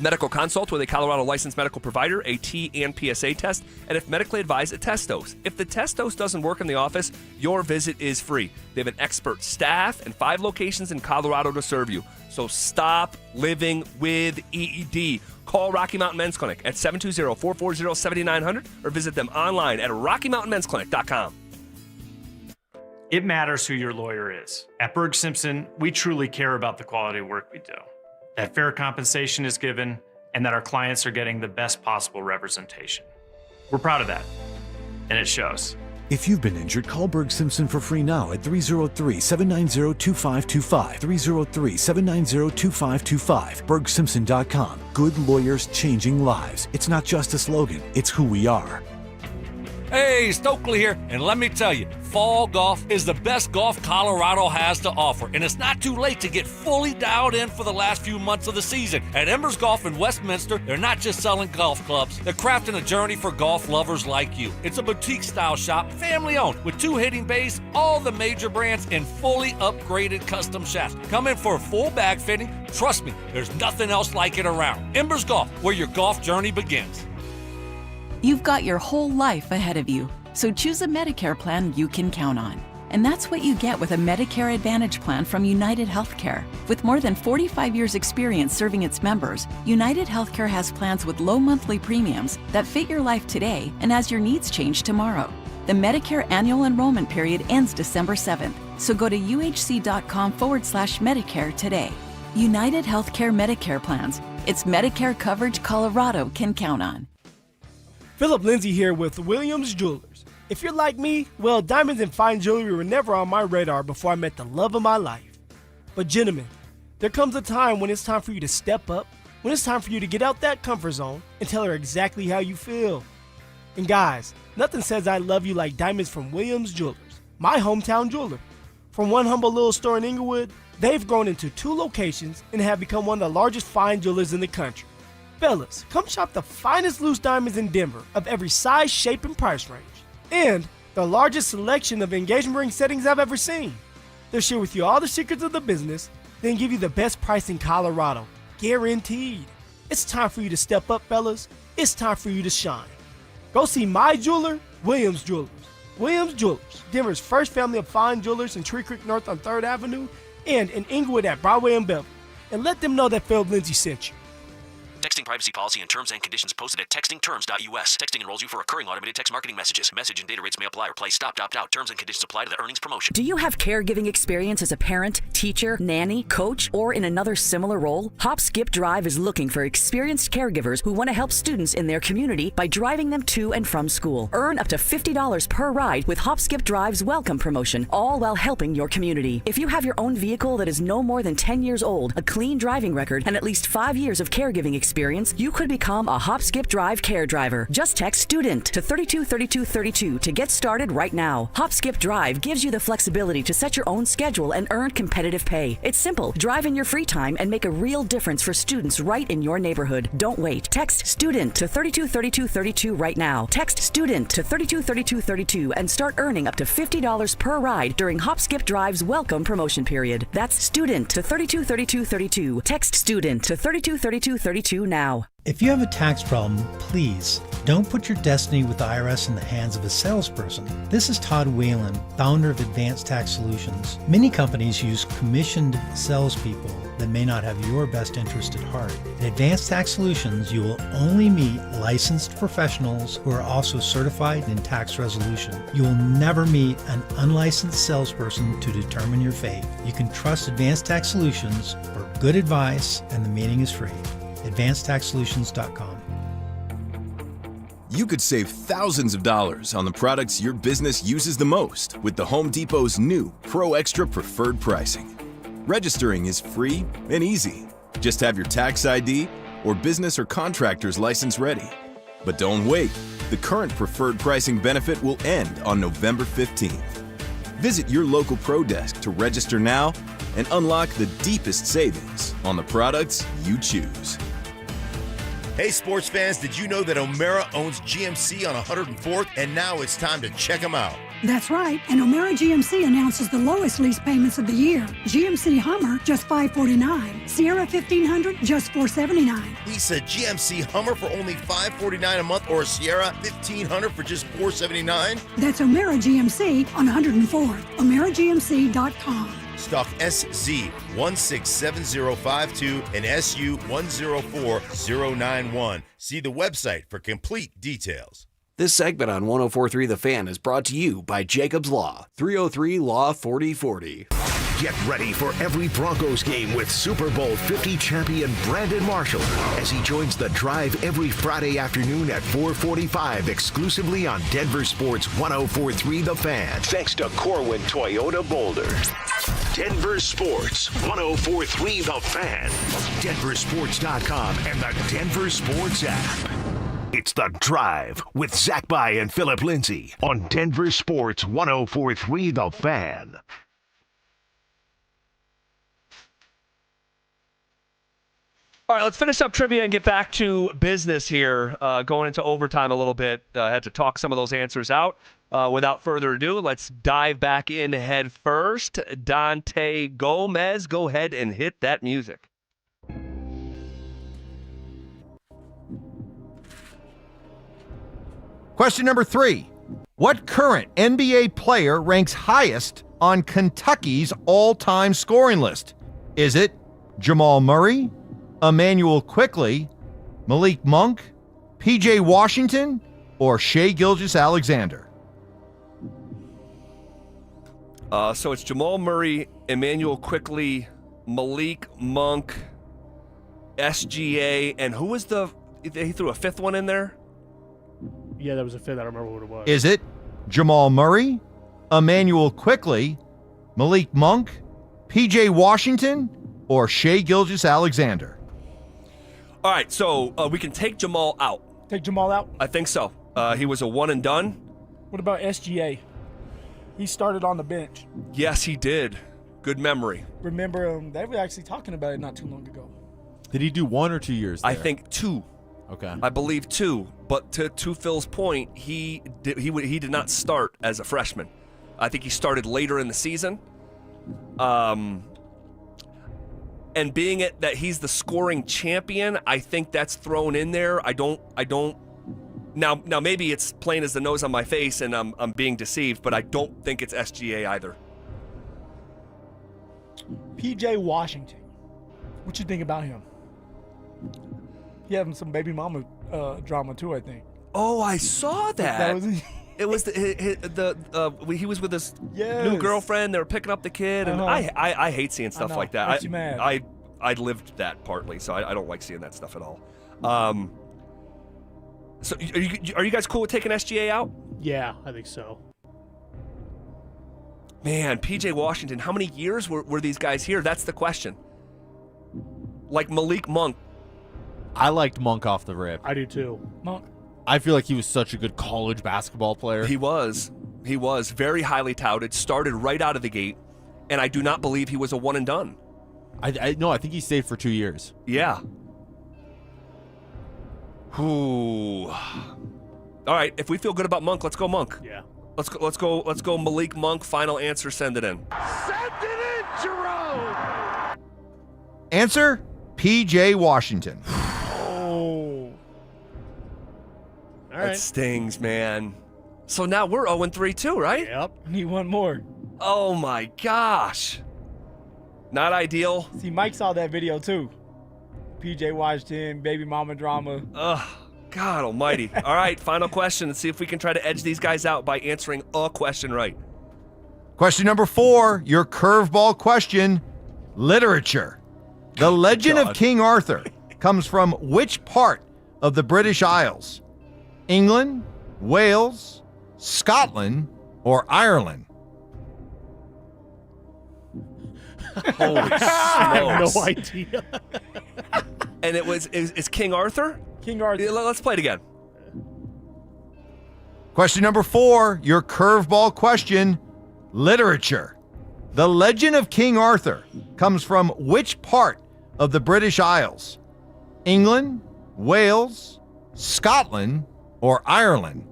medical consult with a Colorado licensed medical provider, a T and PSA test, and if medically advised, a test dose. If the test dose doesn't work in the office, your visit is free. They have an expert staff and 5 locations in Colorado to serve you. So stop living with ED. Call Rocky Mountain Men's Clinic at 720-440-7900 or visit them online at RockyMountainMen'sClinic.com. It matters who your lawyer is. At Berg Simpson, we truly care about the quality of work we do, that fair compensation is given, and that our clients are getting the best possible representation. We're proud of that, and it shows. If you've been injured, call Berg Simpson for free now at 303-790-2525. 303-790-2525. BergSimpson.com. Good lawyers changing lives. It's not just a slogan, it's who we are. Hey, Stokely here, and let me tell you, fall golf is the best golf Colorado has to offer, and it's not too late to get fully dialed in for the last few months of the season. At Embers Golf in Westminster, they're not just selling golf clubs, they're crafting a journey for golf lovers like you. It's a boutique-style shop, family-owned, with 2 hitting bays, all the major brands, and fully upgraded custom shafts. Come in for a full bag fitting. Trust me, there's nothing else like it around. Embers Golf, where your golf journey begins. You've got your whole life ahead of you, so choose a Medicare plan you can count on. And that's what you get with a Medicare Advantage plan from United Healthcare. With more than 45 years' experience serving its members, United Healthcare has plans with low monthly premiums that fit your life today and as your needs change tomorrow. The Medicare annual enrollment period ends December 7th, so go to uhc.com/Medicare today. United Healthcare Medicare plans. It's Medicare coverage Colorado can count on. Phillip Lindsay here with Williams Jewelers. If you're like me, well, diamonds and fine jewelry were never on my radar before I met the love of my life. But gentlemen, there comes a time when it's time for you to step up, when it's time for you to get out that comfort zone and tell her exactly how you feel. And guys, nothing says I love you like diamonds from Williams Jewelers, my hometown jeweler. From one humble little store in Inglewood, they've grown into 2 locations and have become one of the largest fine jewelers in the country. Fellas, come shop the finest loose diamonds in Denver of every size, shape, and price range. And the largest selection of engagement ring settings I've ever seen. They'll share with you all the secrets of the business, then give you the best price in Colorado. Guaranteed. It's time for you to step up, fellas. It's time for you to shine. Go see my jeweler, Williams Jewelers. Williams Jewelers, Denver's first family of fine jewelers in Tree Creek North on 3rd Avenue and in Inglewood at Broadway and Beverly. And let them know that Phillip Lindsay sent you. Texting privacy policy and terms and conditions posted at textingterms.us. Texting enrolls you for recurring automated text marketing messages. Message and data rates may apply or play. Stop, opt out. Terms and conditions apply to the earnings promotion. Do you have caregiving experience as a parent, teacher, nanny, coach, or in another similar role? Hop Skip Drive is looking for experienced caregivers who want to help students in their community by driving them to and from school. Earn up to $50 per ride with Hop Skip Drive's welcome promotion, all while helping your community. If you have your own vehicle that is no more than 10 years old, a clean driving record, and at least 5 years of caregiving experience, you could become a Hop Skip Drive care driver. Just text STUDENT to 323232 to get started right now. Hop Skip Drive gives you the flexibility to set your own schedule and earn competitive pay. It's simple. Drive in your free time and make a real difference for students right in your neighborhood. Don't wait. Text STUDENT to 323232 right now. Text STUDENT to 323232 and start earning up to $50 per ride during Hop Skip Drive's welcome promotion period. That's STUDENT to 323232. Text STUDENT to 323232 now. If you have a tax problem, please don't put your destiny with the IRS in the hands of a salesperson. This is Todd Whalen, founder of Advanced Tax Solutions. Many companies use commissioned salespeople that may not have your best interest at heart. At Advanced Tax Solutions, you will only meet licensed professionals who are also certified in tax resolution. You will never meet an unlicensed salesperson to determine your fate. You can trust Advanced Tax Solutions for good advice, and the meeting is free. AdvancedTaxSolutions.com. You could save thousands of dollars on the products your business uses the most with the Home Depot's new Pro Extra Preferred Pricing. Registering is free and easy. Just have your tax ID or business or contractor's license ready. But don't wait. The current preferred pricing benefit will end on November 15th. Visit your local Pro Desk to register now and unlock the deepest savings on the products you choose. Hey, sports fans, did you know that O'Mara owns GMC on 104th, and now it's time to check them out? That's right, and O'Mara GMC announces the lowest lease payments of the year. GMC Hummer, just $549. Sierra 1500, just $479. Lease a GMC Hummer for only $549 a month, or a Sierra 1500 for just $479? That's O'Mara GMC on 104th. OmaraGMC.com. Stock SZ167052 and SU104091. See the website for complete details. This segment on 104.3 The Fan is brought to you by Jacob's Law, 303 Law 4040. Get ready for every Broncos game with Super Bowl 50 champion Brandon Marshall as he joins The Drive every Friday afternoon at 4:45 exclusively on Denver Sports 104.3 The Fan. Thanks to Corwin Toyota Boulder. Denver Sports 104.3 The Fan. DenverSports.com and the Denver Sports app. It's The Drive with Zach By and Phillip Lindsay on Denver Sports 104.3 The Fan. All right, let's finish up trivia and get back to business here. Going into overtime a little bit. Had to talk some of those answers out. Without further ado, let's dive back in head first. Dante Gomez, go ahead and hit that music. Question number 3. What current NBA player ranks highest on Kentucky's all-time scoring list? Is it Jamal Murray, Emmanuel Quickley, Malik Monk, P.J. Washington, or Shai Gilgeous-Alexander? So it's Jamal Murray, Emmanuel Quickley, Malik Monk, SGA, and who was he threw a fifth one in there? Yeah, that was a fifth. I don't remember what it was. Is it Jamal Murray, Emmanuel Quickley, Malik Monk, P.J. Washington, or Shai Gilgeous-Alexander? All right, so we can take Jamal out. Take Jamal out? I think so. He was a one and done. What about SGA? He started on the bench. Yes, he did. Good memory. Remember, they were actually talking about it not too long ago. Did he do 1 or 2 years there? I think 2. Okay. I believe 2. But to Phil's point, he did not start as a freshman. I think he started later in the season. And being it that he's the scoring champion, I think that's thrown in there. I don't. Now maybe it's plain as the nose on my face, and I'm being deceived, but I don't think it's SGA either. P.J. Washington. What you think about him? He having some baby mama drama too, I think. Oh, I saw that. It was he was with his new girlfriend. They were picking up the kid, and I hate seeing stuff like that. Makes you mad. I lived that partly, so I don't like seeing that stuff at all. So are you guys cool with taking SGA out? Yeah, I think so. Man, P.J. Washington, how many years were these guys here? That's the question. Like Malik Monk. I liked Monk off the rip. I do too. Monk. I feel like he was such a good college basketball player. He was very highly touted, started right out of the gate, and I do not believe he was a one and done. No, I think he stayed for 2 years. Yeah. Ooh. All right, if we feel good about Monk, let's go Monk. Yeah. Let's go Malik Monk. Final answer, send it in. Send it in, Jerome! Answer, P.J. Washington. Oh. All That right. stings, man. So now we're 0-3 too, right? Yep. Need one more. Oh my gosh. Not ideal. See, Mike saw that video too. P.J. Washington, baby mama drama. Ugh, God almighty. All right, final question. Let's see if we can try to edge these guys out by answering a question right. Question number 4, your curveball question, literature. The legend of King Arthur comes from which part of the British Isles? England, Wales, Scotland, or Ireland? Holy smokes. I have no idea. And is King Arthur? King Arthur. Yeah, let's play it again. Question number 4, your curveball question, literature. The legend of King Arthur comes from which part of the British Isles? England, Wales, Scotland, or Ireland?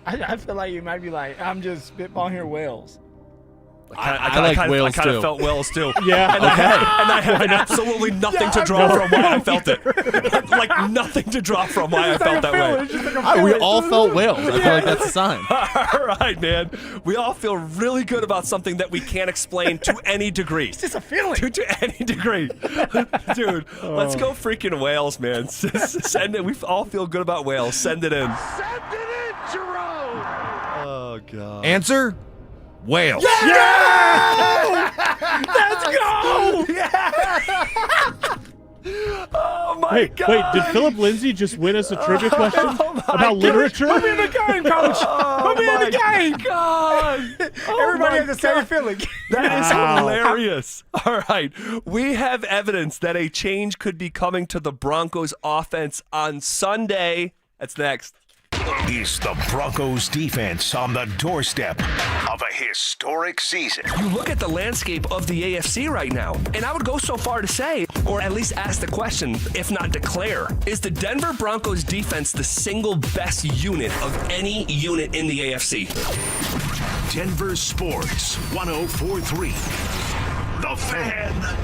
I feel like you might be like, I'm just spitballing here, Wales. I like Wales, I kind too. of felt Wales too. Yeah. And I have absolutely nothing to draw from why I felt it. Like nothing to draw from why I felt that way. We all felt Wales. I feel like that's a sign. All right, man. We all feel really good about something that we can't explain to any degree. It's just a feeling. To any degree. Dude, let's go freaking Wales, man. Send it. We all feel good about Wales. Send it in. Send it in, Jerome! Oh, God. Answer? Wales. Yeah! Let's go! Yeah! Oh, my God. Wait, did Phillip Lindsay just win us a trivia question about literature? Put me in the game, coach. Put me in the game. God. Everybody has the same feeling. That is hilarious. All right. We have evidence that a change could be coming to the Broncos offense on Sunday. That's next. Is the Broncos defense on the doorstep of a historic season? You look at the landscape of the AFC right now, and I would go so far to say, or at least ask the question, if not declare, is the Denver Broncos defense the single best unit of any unit in the AFC? Denver Sports 104.3. The Fan.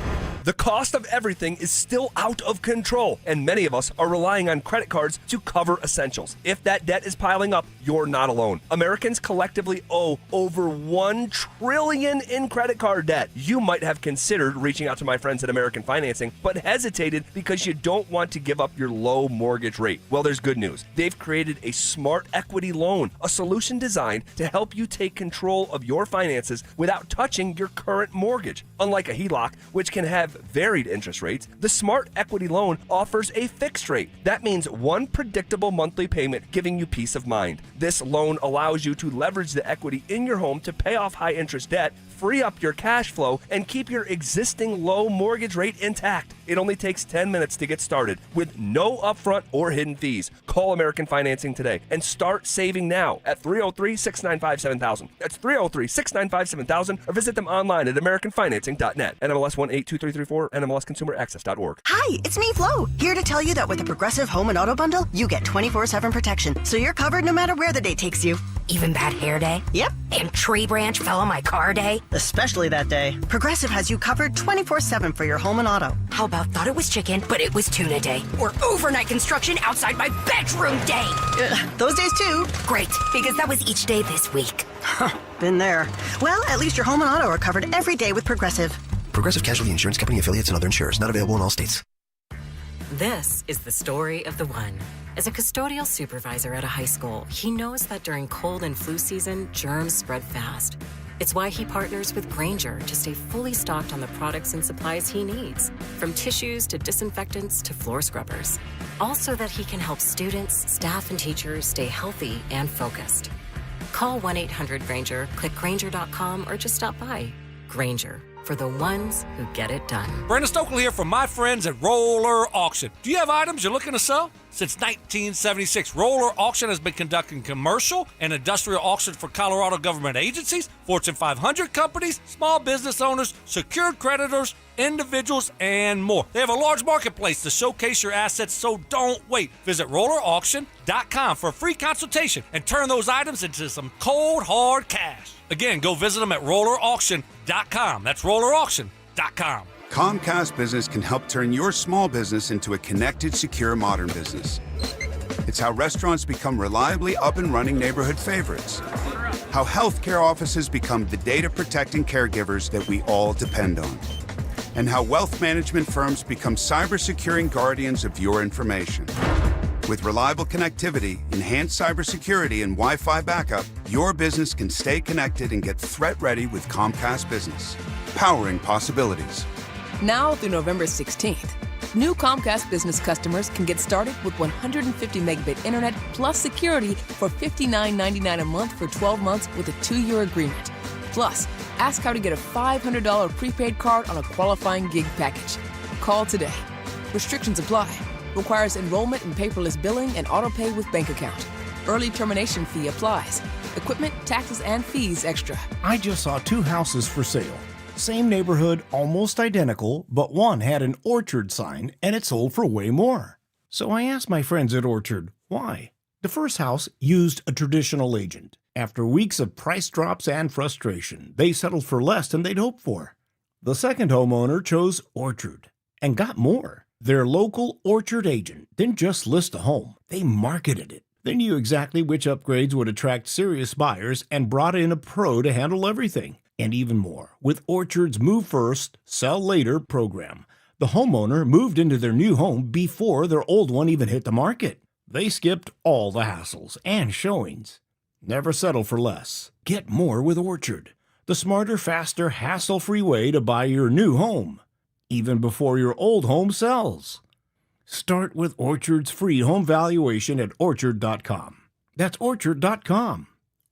The cost of everything is still out of control, and many of us are relying on credit cards to cover essentials. If that debt is piling up, you're not alone. Americans collectively owe over $1 trillion in credit card debt. You might have considered reaching out to my friends at American Financing, but hesitated because you don't want to give up your low mortgage rate. Well, there's good news. They've created a smart equity loan, a solution designed to help you take control of your finances without touching your current mortgage. Unlike a HELOC, which can have varied interest rates, the Smart Equity Loan offers a fixed rate. That means one predictable monthly payment, giving you peace of mind. This loan allows you to leverage the equity in your home to pay off high interest debt, free up your cash flow, and keep your existing low mortgage rate intact. It only takes 10 minutes to get started with no upfront or hidden fees. Call American Financing today and start saving now at 303-695-7000. That's 303-695-7000, or visit them online at americanfinancing.net. NMLS 182334, NMLSconsumeraccess.org. Hi, it's me, Flo, here to tell you that with the Progressive Home and Auto Bundle, you get 24/7 protection, so you're covered no matter where the day takes you. Even bad hair day? Yep. And tree branch fell on my car day? Especially that day. Progressive has you covered 24/7 for your home and auto. How about thought it was chicken, but it was tuna day? Or overnight construction outside my bedroom day? Those days too. Great, because that was each day this week. Been there. Well, at least your home and auto are covered every day with Progressive. Progressive Casualty Insurance Company, affiliates, and other insurers. Not available in all states. This is the story of the one. As a custodial supervisor at a high school, he knows that during cold and flu season, germs spread fast. It's why he partners with Grainger to stay fully stocked on the products and supplies he needs, from tissues to disinfectants to floor scrubbers. All so that he can help students, staff, and teachers stay healthy and focused. Call 1-800-GRAINGER, click Grainger.com, or just stop by. Grainger, for the ones who get it done. Brandon Stokely here from my friends at Roller Auction. Do you have items you're looking to sell? Since 1976, Roller Auction has been conducting commercial and industrial auctions for Colorado government agencies, Fortune 500 companies, small business owners, secured creditors, individuals, and more. They have a large marketplace to showcase your assets, so don't wait. Visit rollerauction.com for a free consultation and turn those items into some cold, hard cash. Again, go visit them at rollerauction.com. That's rollerauction.com. Comcast Business can help turn your small business into a connected, secure, modern business. It's how restaurants become reliably up and running neighborhood favorites. How healthcare offices become the data protecting caregivers that we all depend on. And how wealth management firms become cyber securing guardians of your information. With reliable connectivity, enhanced cybersecurity, and Wi-Fi backup, your business can stay connected and get threat ready with Comcast Business. Powering possibilities. Now through November 16th, new Comcast Business customers can get started with 150 megabit internet plus security for $59.99 a month for 12 months with a 2-year agreement. Plus, ask how to get a $500 prepaid card on a qualifying gig package. Call today. Restrictions apply. Requires enrollment in paperless billing and auto pay with bank account. Early termination fee applies. Equipment, taxes, and fees extra. I just saw 2 houses for sale. Same neighborhood, almost identical, but one had an Orchard sign and it sold for way more. So I asked my friends at Orchard, why? The first house used a traditional agent. After weeks of price drops and frustration, they settled for less than they'd hoped for. The second homeowner chose Orchard and got more. Their local Orchard agent didn't just list a home, they marketed it. They knew exactly which upgrades would attract serious buyers and brought in a pro to handle everything. And even more, with Orchard's Move First, Sell Later program, the homeowner moved into their new home before their old one even hit the market. They skipped all the hassles and showings. Never settle for less. Get more with Orchard, the smarter, faster, hassle-free way to buy your new home, even before your old home sells. Start with Orchard's free home valuation at Orchard.com. That's Orchard.com.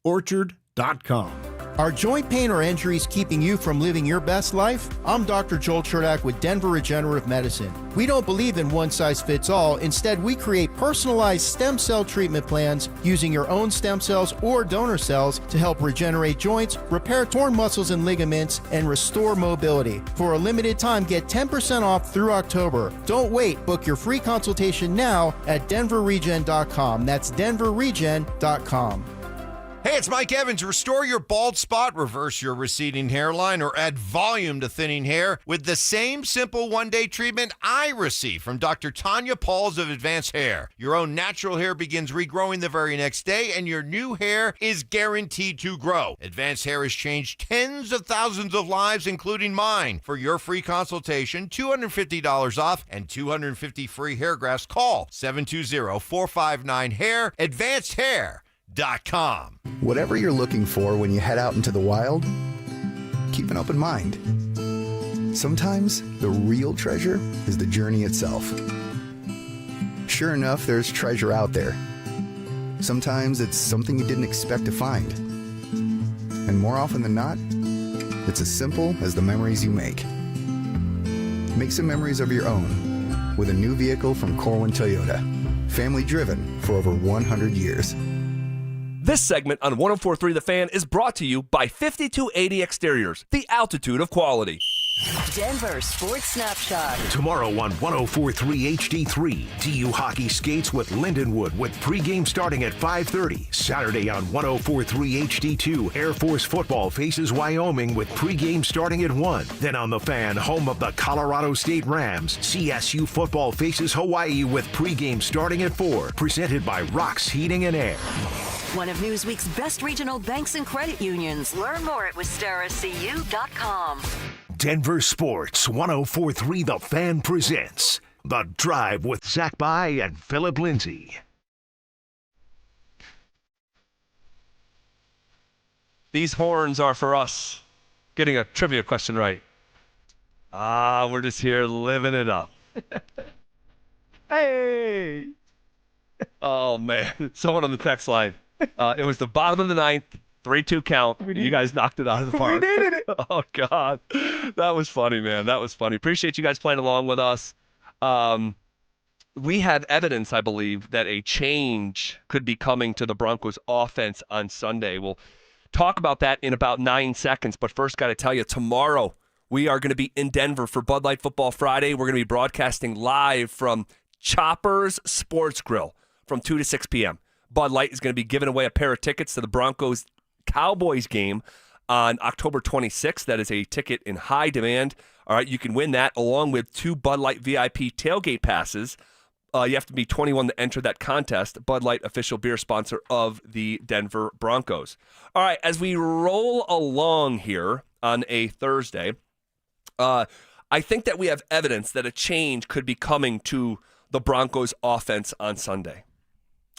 Orchard.com. Are joint pain or injuries keeping you from living your best life? I'm Dr. Joel Chernak with Denver Regenerative Medicine. We don't believe in one-size-fits-all. Instead, we create personalized stem cell treatment plans using your own stem cells or donor cells to help regenerate joints, repair torn muscles and ligaments, and restore mobility. For a limited time, get 10% off through October. Don't wait. Book your free consultation now at DenverRegen.com. That's DenverRegen.com. Hey, it's Mike Evans. Restore your bald spot, reverse your receding hairline, or add volume to thinning hair with the same simple one-day treatment I receive from Dr. Tanya Pauls of Advanced Hair. Your own natural hair begins regrowing the very next day, and your new hair is guaranteed to grow. Advanced Hair has changed tens of thousands of lives, including mine. For your free consultation, $250 off, and 250 free hair grafts, call 720-459-HAIR, AdvancedHair.com. Whatever you're looking for when you head out into the wild, keep an open mind. Sometimes the real treasure is the journey itself. Sure enough, there's treasure out there. Sometimes it's something you didn't expect to find. And more often than not, it's as simple as the memories you make. Make some memories of your own with a new vehicle from Corwin Toyota. Family driven for over 100 years. This segment on 104.3 The Fan is brought to you by 5280 Exteriors, the altitude of quality. Denver Sports Snapshot. Tomorrow on 104.3 HD3, DU Hockey skates with Lindenwood with pregame starting at 5:30. Saturday on 104.3 HD2, Air Force football faces Wyoming with pregame starting at 1. Then on The Fan, home of the Colorado State Rams, CSU football faces Hawaii with pregame starting at 4. Presented by Rock's Heating and Air. One of Newsweek's best regional banks and credit unions. Learn more at wistaracu.com. Denver Sports 104.3 The Fan presents The Drive with Zach By and Phillip Lindsay. These horns are for us getting a trivia question right. We're just here living it up. Hey! Oh, man. Someone on the text line. It was the bottom of the ninth, 3-2 count. You guys knocked it out of the park. We did it. Oh, God. That was funny, man. That was funny. Appreciate you guys playing along with us. We have evidence, I believe, that a change could be coming to the Broncos offense on Sunday. We'll talk about that in about 9 seconds. But first, got to tell you, tomorrow we are going to be in Denver for Bud Light Football Friday. We're going to be broadcasting live from Chopper's Sports Grill from 2 to 6 p.m. Bud Light is going to be giving away a pair of tickets to the Broncos-Cowboys game on October 26th. That is a ticket in high demand. All right, you can win that along with 2 Bud Light VIP tailgate passes. You have to be 21 to enter that contest. Bud Light, official beer sponsor of the Denver Broncos. All right, as we roll along here on a Thursday, I think that we have evidence that a change could be coming to the Broncos offense on Sunday.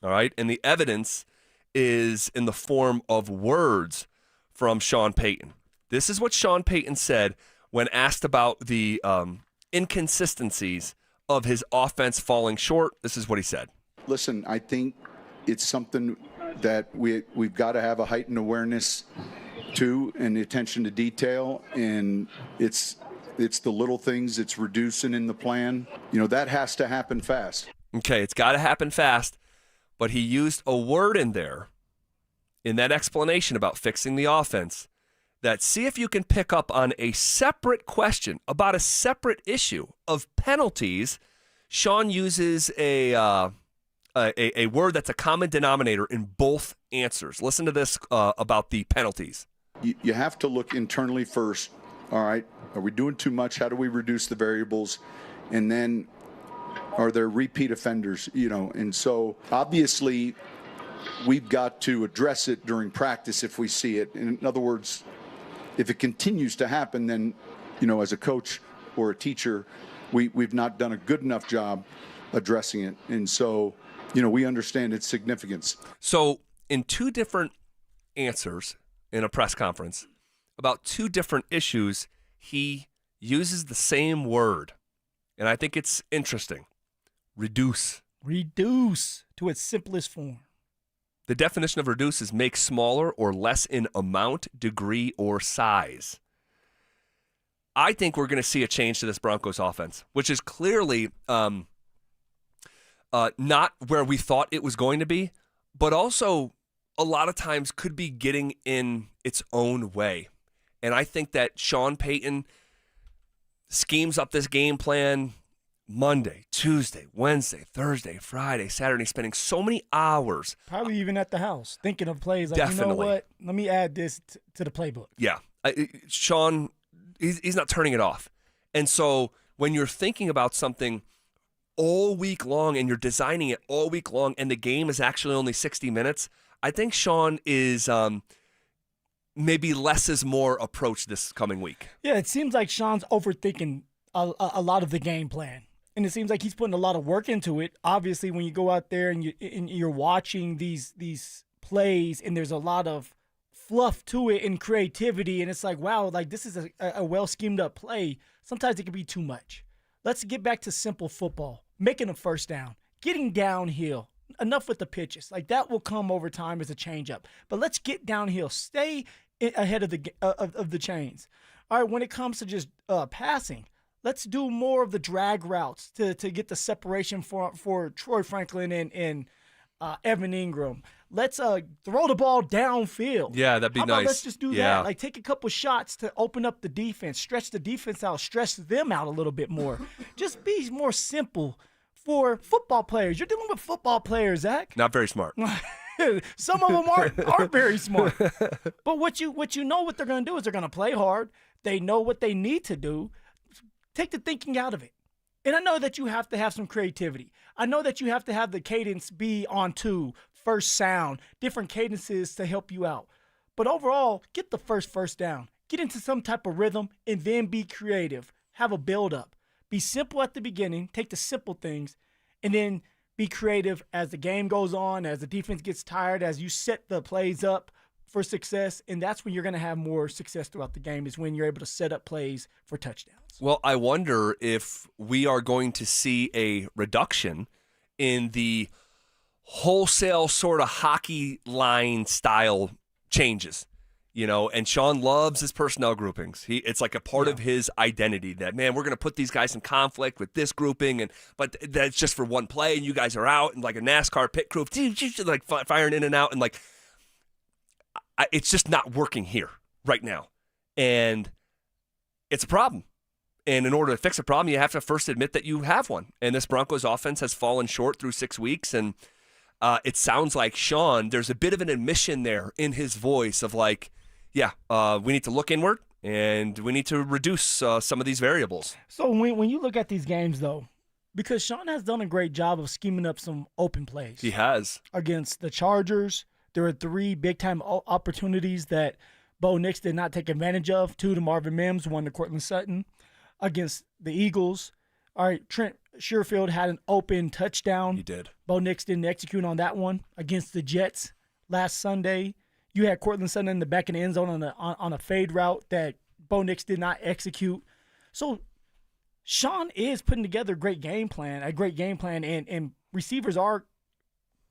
All right, and the evidence is in the form of words from Sean Payton. This is what Sean Payton said when asked about the inconsistencies of his offense falling short. This is what he said. Listen, I think it's something that we've got to have a heightened awareness to and attention to detail, and it's the little things it's reducing in the plan. You know, that has to happen fast. Okay, it's got to happen fast. but he used a word in there, in that explanation about fixing the offense, that see if you can pick up on a separate question about a separate issue of penalties. Sean uses a word that's a common denominator in both answers. Listen to this about the penalties. You have to look internally first. All right, are we doing too much? How do we reduce the variables? And then are there repeat offenders? And so obviously we've got to address it during practice if we see it. In other words, if it continues to happen, then, as a coach or a teacher, we've not done a good enough job addressing it. And so, we understand its significance. So in two different answers in a press conference about two different issues, he uses the same word. And I think it's interesting. Reduce. Reduce to its simplest form. The definition of reduce is make smaller or less in amount, degree, or size. I think we're going to see a change to this Broncos offense, which is clearly not where we thought it was going to be, but also a lot of times could be getting in its own way. And I think that Sean Payton schemes up this game plan Monday, Tuesday, Wednesday, Thursday, Friday, Saturday, spending so many hours. Probably even at the house, thinking of plays like, Definitely. You know what, let me add this to the playbook. Yeah. Sean, he's not turning it off. And so when you're thinking about something all week long and you're designing it all week long and the game is actually only 60 minutes, I think Sean is maybe less is more approach this coming week. Yeah, it seems like Sean's overthinking a lot of the game plan. And it seems like he's putting a lot of work into it. Obviously, when you go out there and you're watching these plays and there's a lot of fluff to it and creativity, and it's like, wow, like this is a well schemed up play. Sometimes it can be too much. Let's get back to simple football, making a first down, getting downhill. Enough with the pitches. Like that will come over time as a changeup. But let's get downhill. Stay ahead of the chains. All right, when it comes to just passing, let's do more of the drag routes to get the separation for Troy Franklin and Evan Ingram. Let's throw the ball downfield. Yeah, that'd be How about nice. let's just do that. Like take a couple shots to open up the defense, stretch the defense out, stress them out a little bit more. Just be more simple for football players. You're dealing with football players, Zach. Not very smart. Some of them aren't very smart. But what you know what they're going to do is they're going to play hard. They know what they need to do. Take the thinking out of it. And I know that you have to have some creativity. I know that you have to have the cadence be on two, first sound, different cadences to help you out. But overall, get the first down. Get into some type of rhythm and then be creative. Have a build-up. Be simple at the beginning. Take the simple things and then be creative as the game goes on, as the defense gets tired, as you set the plays up for success. And that's when you're going to have more success throughout the game, is when you're able to set up plays for touchdowns. Well, I wonder if we are going to see a reduction in the wholesale sort of hockey line style changes. And Sean loves his personnel groupings. It's like a part of his identity that, man, we're going to put these guys in conflict with this grouping, but that's just for one play, and you guys are out, and like a NASCAR pit crew, like firing in and out, and like it's just not working here right now, and it's a problem. And in order to fix a problem, you have to first admit that you have one. And this Broncos offense has fallen short through 6 weeks, and it sounds like Sean, there's a bit of an admission there in his voice of like, we need to look inward and we need to reduce some of these variables. So when you look at these games, though, because Sean has done a great job of scheming up some open plays. He has. Against the Chargers, there were 3 big-time opportunities that Bo Nix did not take advantage of. 2 to Marvin Mims, 1 to Cortland Sutton. Against the Eagles, all right, Trent Sherfield had an open touchdown. He did. Bo Nix didn't execute on that one. Against the Jets last Sunday, you had Cortland Sutton in the back of the end zone on a fade route that Bo Nix did not execute. So Sean is putting together a great game plan, and receivers are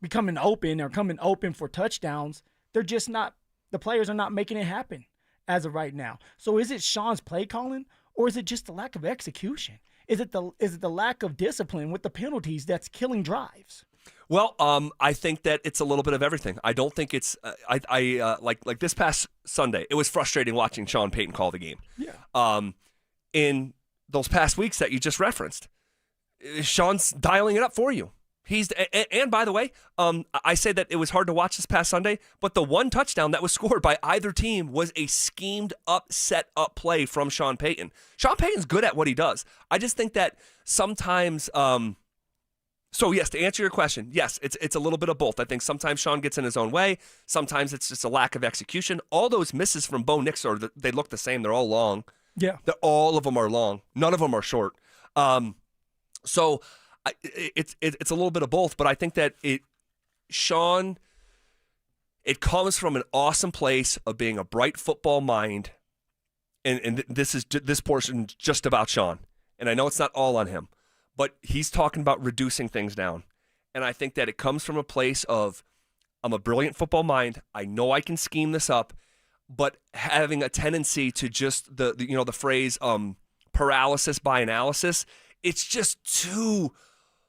becoming open or coming open for touchdowns. They're just not – the players are not making it happen as of right now. So is it Sean's play calling, or is it just the lack of execution? Is it the lack of discipline with the penalties that's killing drives? Well, I think that it's a little bit of everything. I don't think it's like this past Sunday. It was frustrating watching Sean Payton call the game. Yeah. In those past weeks that you just referenced, Sean's dialing it up for you. And by the way, I say that it was hard to watch this past Sunday, but the one touchdown that was scored by either team was a schemed up, set up play from Sean Payton. Sean Payton's good at what he does. I just think that sometimes. So yes, to answer your question, yes, it's a little bit of both. I think sometimes Sean gets in his own way. Sometimes it's just a lack of execution. All those misses from Bo Nix they look the same. They're all long. Yeah, all of them are long. None of them are short. So it's a little bit of both. But I think that Sean, it comes from an awesome place of being a bright football mind, and this portion is just about Sean. And I know it's not all on him. But he's talking about reducing things down. And I think that it comes from a place of, I'm a brilliant football mind. I know I can scheme this up, but having a tendency to just the phrase paralysis by analysis, it's just too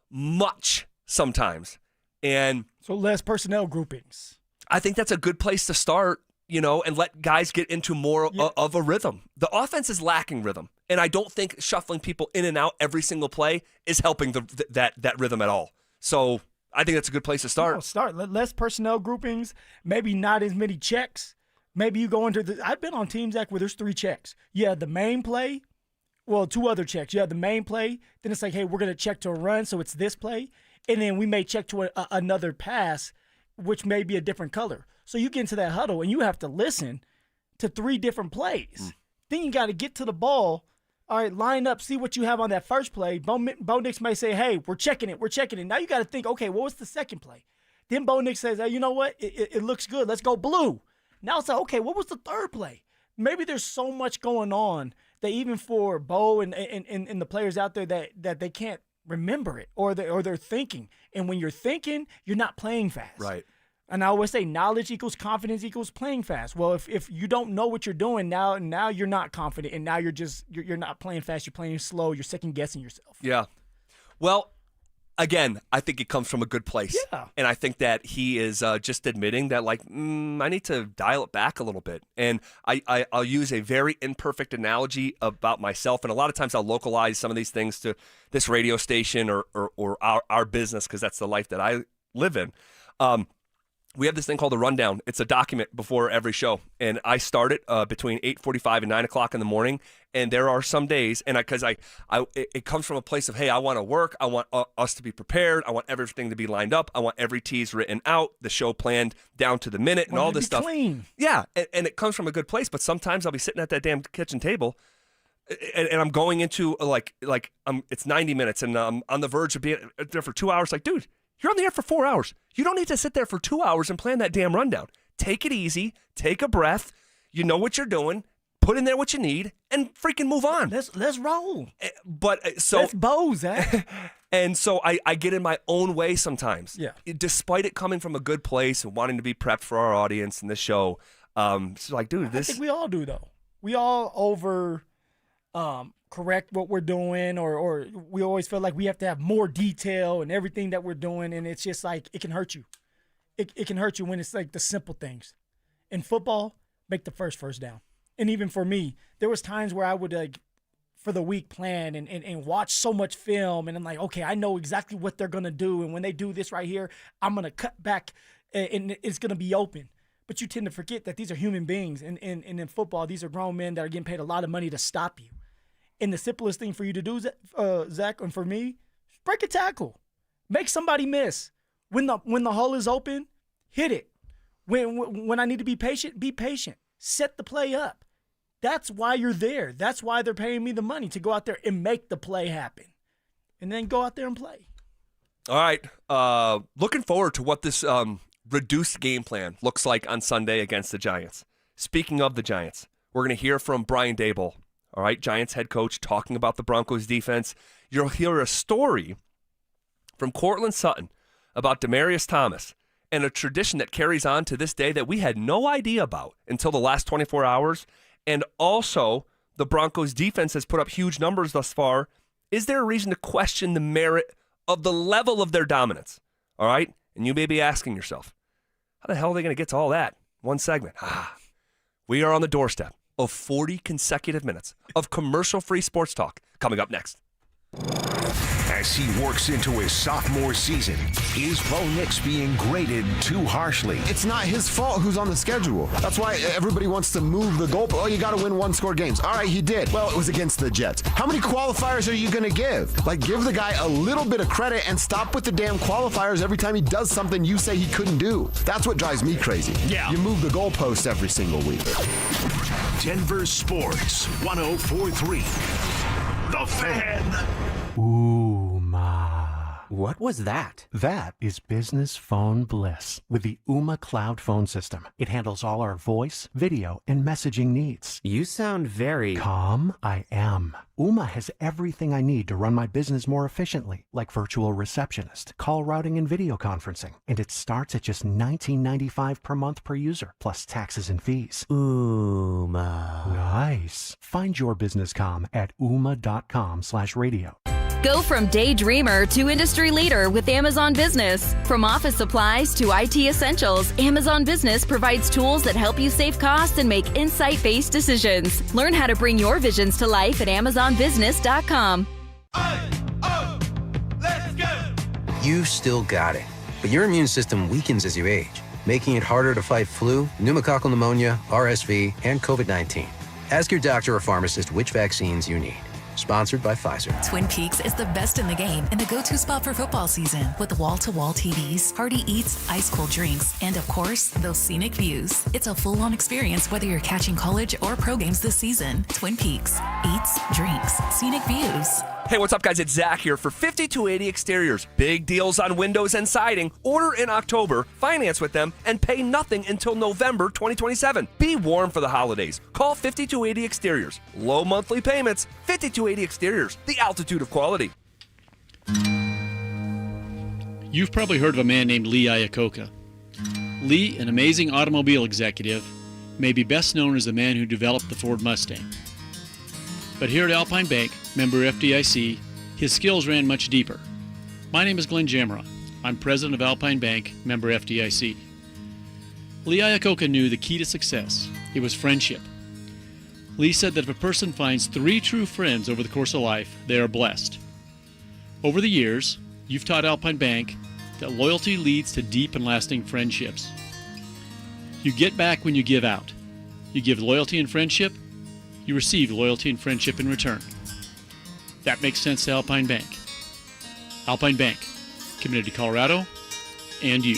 much sometimes. And so less personnel groupings. I think that's a good place to start, and let guys get into more of a rhythm. The offense is lacking rhythm. And I don't think shuffling people in and out every single play is helping that rhythm at all. So I think that's a good place to start. Less personnel groupings, maybe not as many checks. Maybe you go into I've been on teams, Zach, where there's 3 checks. You have the main play, 2 other checks. You have the main play, then it's like, hey, we're going to check to a run, so it's this play. And then we may check to another pass, which may be a different color. So you get into that huddle, and you have to listen to 3 different plays. Then you got to get to the ball. All right, line up, see what you have on that first play. Bo Nix may say, hey, we're checking it. Now you got to think, okay, what was the second play? Then Bo Nix says, hey, you know what? It looks good. Let's go blue. Now it's like, okay, what was the third play? Maybe there's so much going on that even for Bo and the players out there that they can't remember it or they're thinking. And when you're thinking, you're not playing fast. Right. And I always say knowledge equals confidence equals playing fast. Well, if you don't know what you're doing now you're not confident, and now you're not playing fast. You're playing slow. You're second guessing yourself. Yeah. Well, again, I think it comes from a good place. Yeah. And I think that he is just admitting that, I need to dial it back a little bit. And I'll use a very imperfect analogy about myself. And a lot of times I'll localize some of these things to this radio station or our business, because that's the life that I live in. We have this thing called a rundown. It's a document before every show, and I start it between 8:45 and 9 o'clock in the morning. And there are some days, and because it comes from a place of, hey, I want to work, I want us to be prepared, I want everything to be lined up, I want every tease written out, the show planned down to the minute, and all this stuff. Clean. Yeah, and it comes from a good place. But sometimes I'll be sitting at that damn kitchen table, and I'm going into it's 90 minutes, and I'm on the verge of being there for 2 hours. Like, dude, you're on the air for 4 hours. You don't need to sit there for 2 hours and plan that damn rundown. Take it easy. Take a breath. You know what you're doing. Put in there what you need and freaking move on. Let's roll. But so let's bow, Zach. And so I get in my own way sometimes. Yeah. Despite it coming from a good place and wanting to be prepped for our audience and the show. It's like, dude, I think we all do, though. We all over correct what we're doing, or we always feel like we have to have more detail and everything that we're doing, and it's just like it can hurt you. It can hurt you when it's like the simple things. In football, make the first down. And even for me, there was times where I would for the week plan and watch so much film, and I'm like, okay, I know exactly what they're gonna do, and when they do this right here, I'm gonna cut back and it's gonna be open. But you tend to forget that these are human beings, and in football, these are grown men that are getting paid a lot of money to stop you. And the simplest thing for you to do, Zach, and for me, break a tackle. Make somebody miss. When the hole is open, hit it. When I need to be patient, be patient. Set the play up. That's why you're there. That's why they're paying me the money, to go out there and make the play happen. And then go out there and play. All right. Looking forward to what this reduced game plan looks like on Sunday against the Giants. Speaking of the Giants, we're going to hear from Brian Daboll. All right, Giants head coach, talking about the Broncos defense. You'll hear a story from Cortland Sutton about Demaryius Thomas and a tradition that carries on to this day that we had no idea about until the last 24 hours. And also, the Broncos defense has put up huge numbers thus far. Is there a reason to question the merit of the level of their dominance? all right? And you may be asking yourself, how the hell are they going to get to all that? One segment. We are on the doorstep of 40 consecutive minutes of commercial-free sports talk coming up next. As he works into his sophomore season, is Bo Nix being graded too harshly? It's not his fault who's on the schedule. That's why everybody wants to move the goal. Oh, you got to win one-score games. All right, he did. Well, it was against the Jets. How many qualifiers are you going to give? Like, give the guy a little bit of credit and stop with the damn qualifiers every time he does something you say he couldn't do. That's what drives me crazy. Yeah. You move the goalpost every single week. Denver Sports 104.3. The Fan. What was that? That is business phone bliss with the Ooma Cloud phone system. It handles all our voice, video, and messaging needs. You sound very... Calm? I am. Ooma has everything I need to run my business more efficiently, like virtual receptionist, call routing, and video conferencing. And it starts at just $19.95 per month per user, plus taxes and fees. Ooma. Nice. Find your business comm at ooma.com/radio. Go from daydreamer to industry leader with Amazon Business. From office supplies to IT essentials, Amazon Business provides tools that help you save costs and make insight-based decisions. Learn how to bring your visions to life at AmazonBusiness.com. You still got it, but your immune system weakens as you age, making it harder to fight flu, pneumococcal pneumonia, RSV, and COVID-19. Ask your doctor or pharmacist which vaccines you need. Sponsored by Pfizer. Twin Peaks is the best in the game and the go-to spot for football season with wall-to-wall TVs, hearty eats, ice-cold drinks, and of course, those scenic views. It's a full-on experience whether you're catching college or pro games this season. Twin Peaks. Eats, drinks, scenic views. Hey, what's up, guys? It's Zach here for 5280 Exteriors. Big deals on windows and siding. Order in October, finance with them, and pay nothing until November 2027. Be warm for the holidays. Call 5280 Exteriors. Low monthly payments. 5280 Exteriors, the altitude of quality. You've probably heard of a man named Lee Iacocca. Lee, an amazing automobile executive, may be best known as the man who developed the Ford Mustang. But here at Alpine Bank, member FDIC, his skills ran much deeper. My name is Glenn Jamrot. I'm president of Alpine Bank, member FDIC. Lee Iacocca knew the key to success. It was friendship. Lee said that if a person finds 3 true friends over the course of life, they are blessed. Over the years, you've taught Alpine Bank that loyalty leads to deep and lasting friendships. You get back when you give out. You give loyalty and friendship, you receive loyalty and friendship in return. That makes sense to Alpine Bank. Alpine Bank, committed to Colorado and you.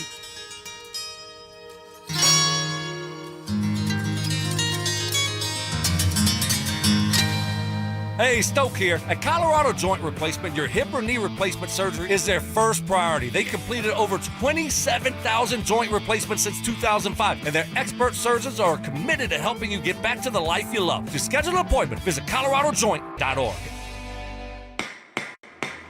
Hey, Stoke here. At Colorado Joint Replacement, your hip or knee replacement surgery is their first priority. They completed over 27,000 joint replacements since 2005, and their expert surgeons are committed to helping you get back to the life you love. To schedule an appointment, visit coloradojoint.org.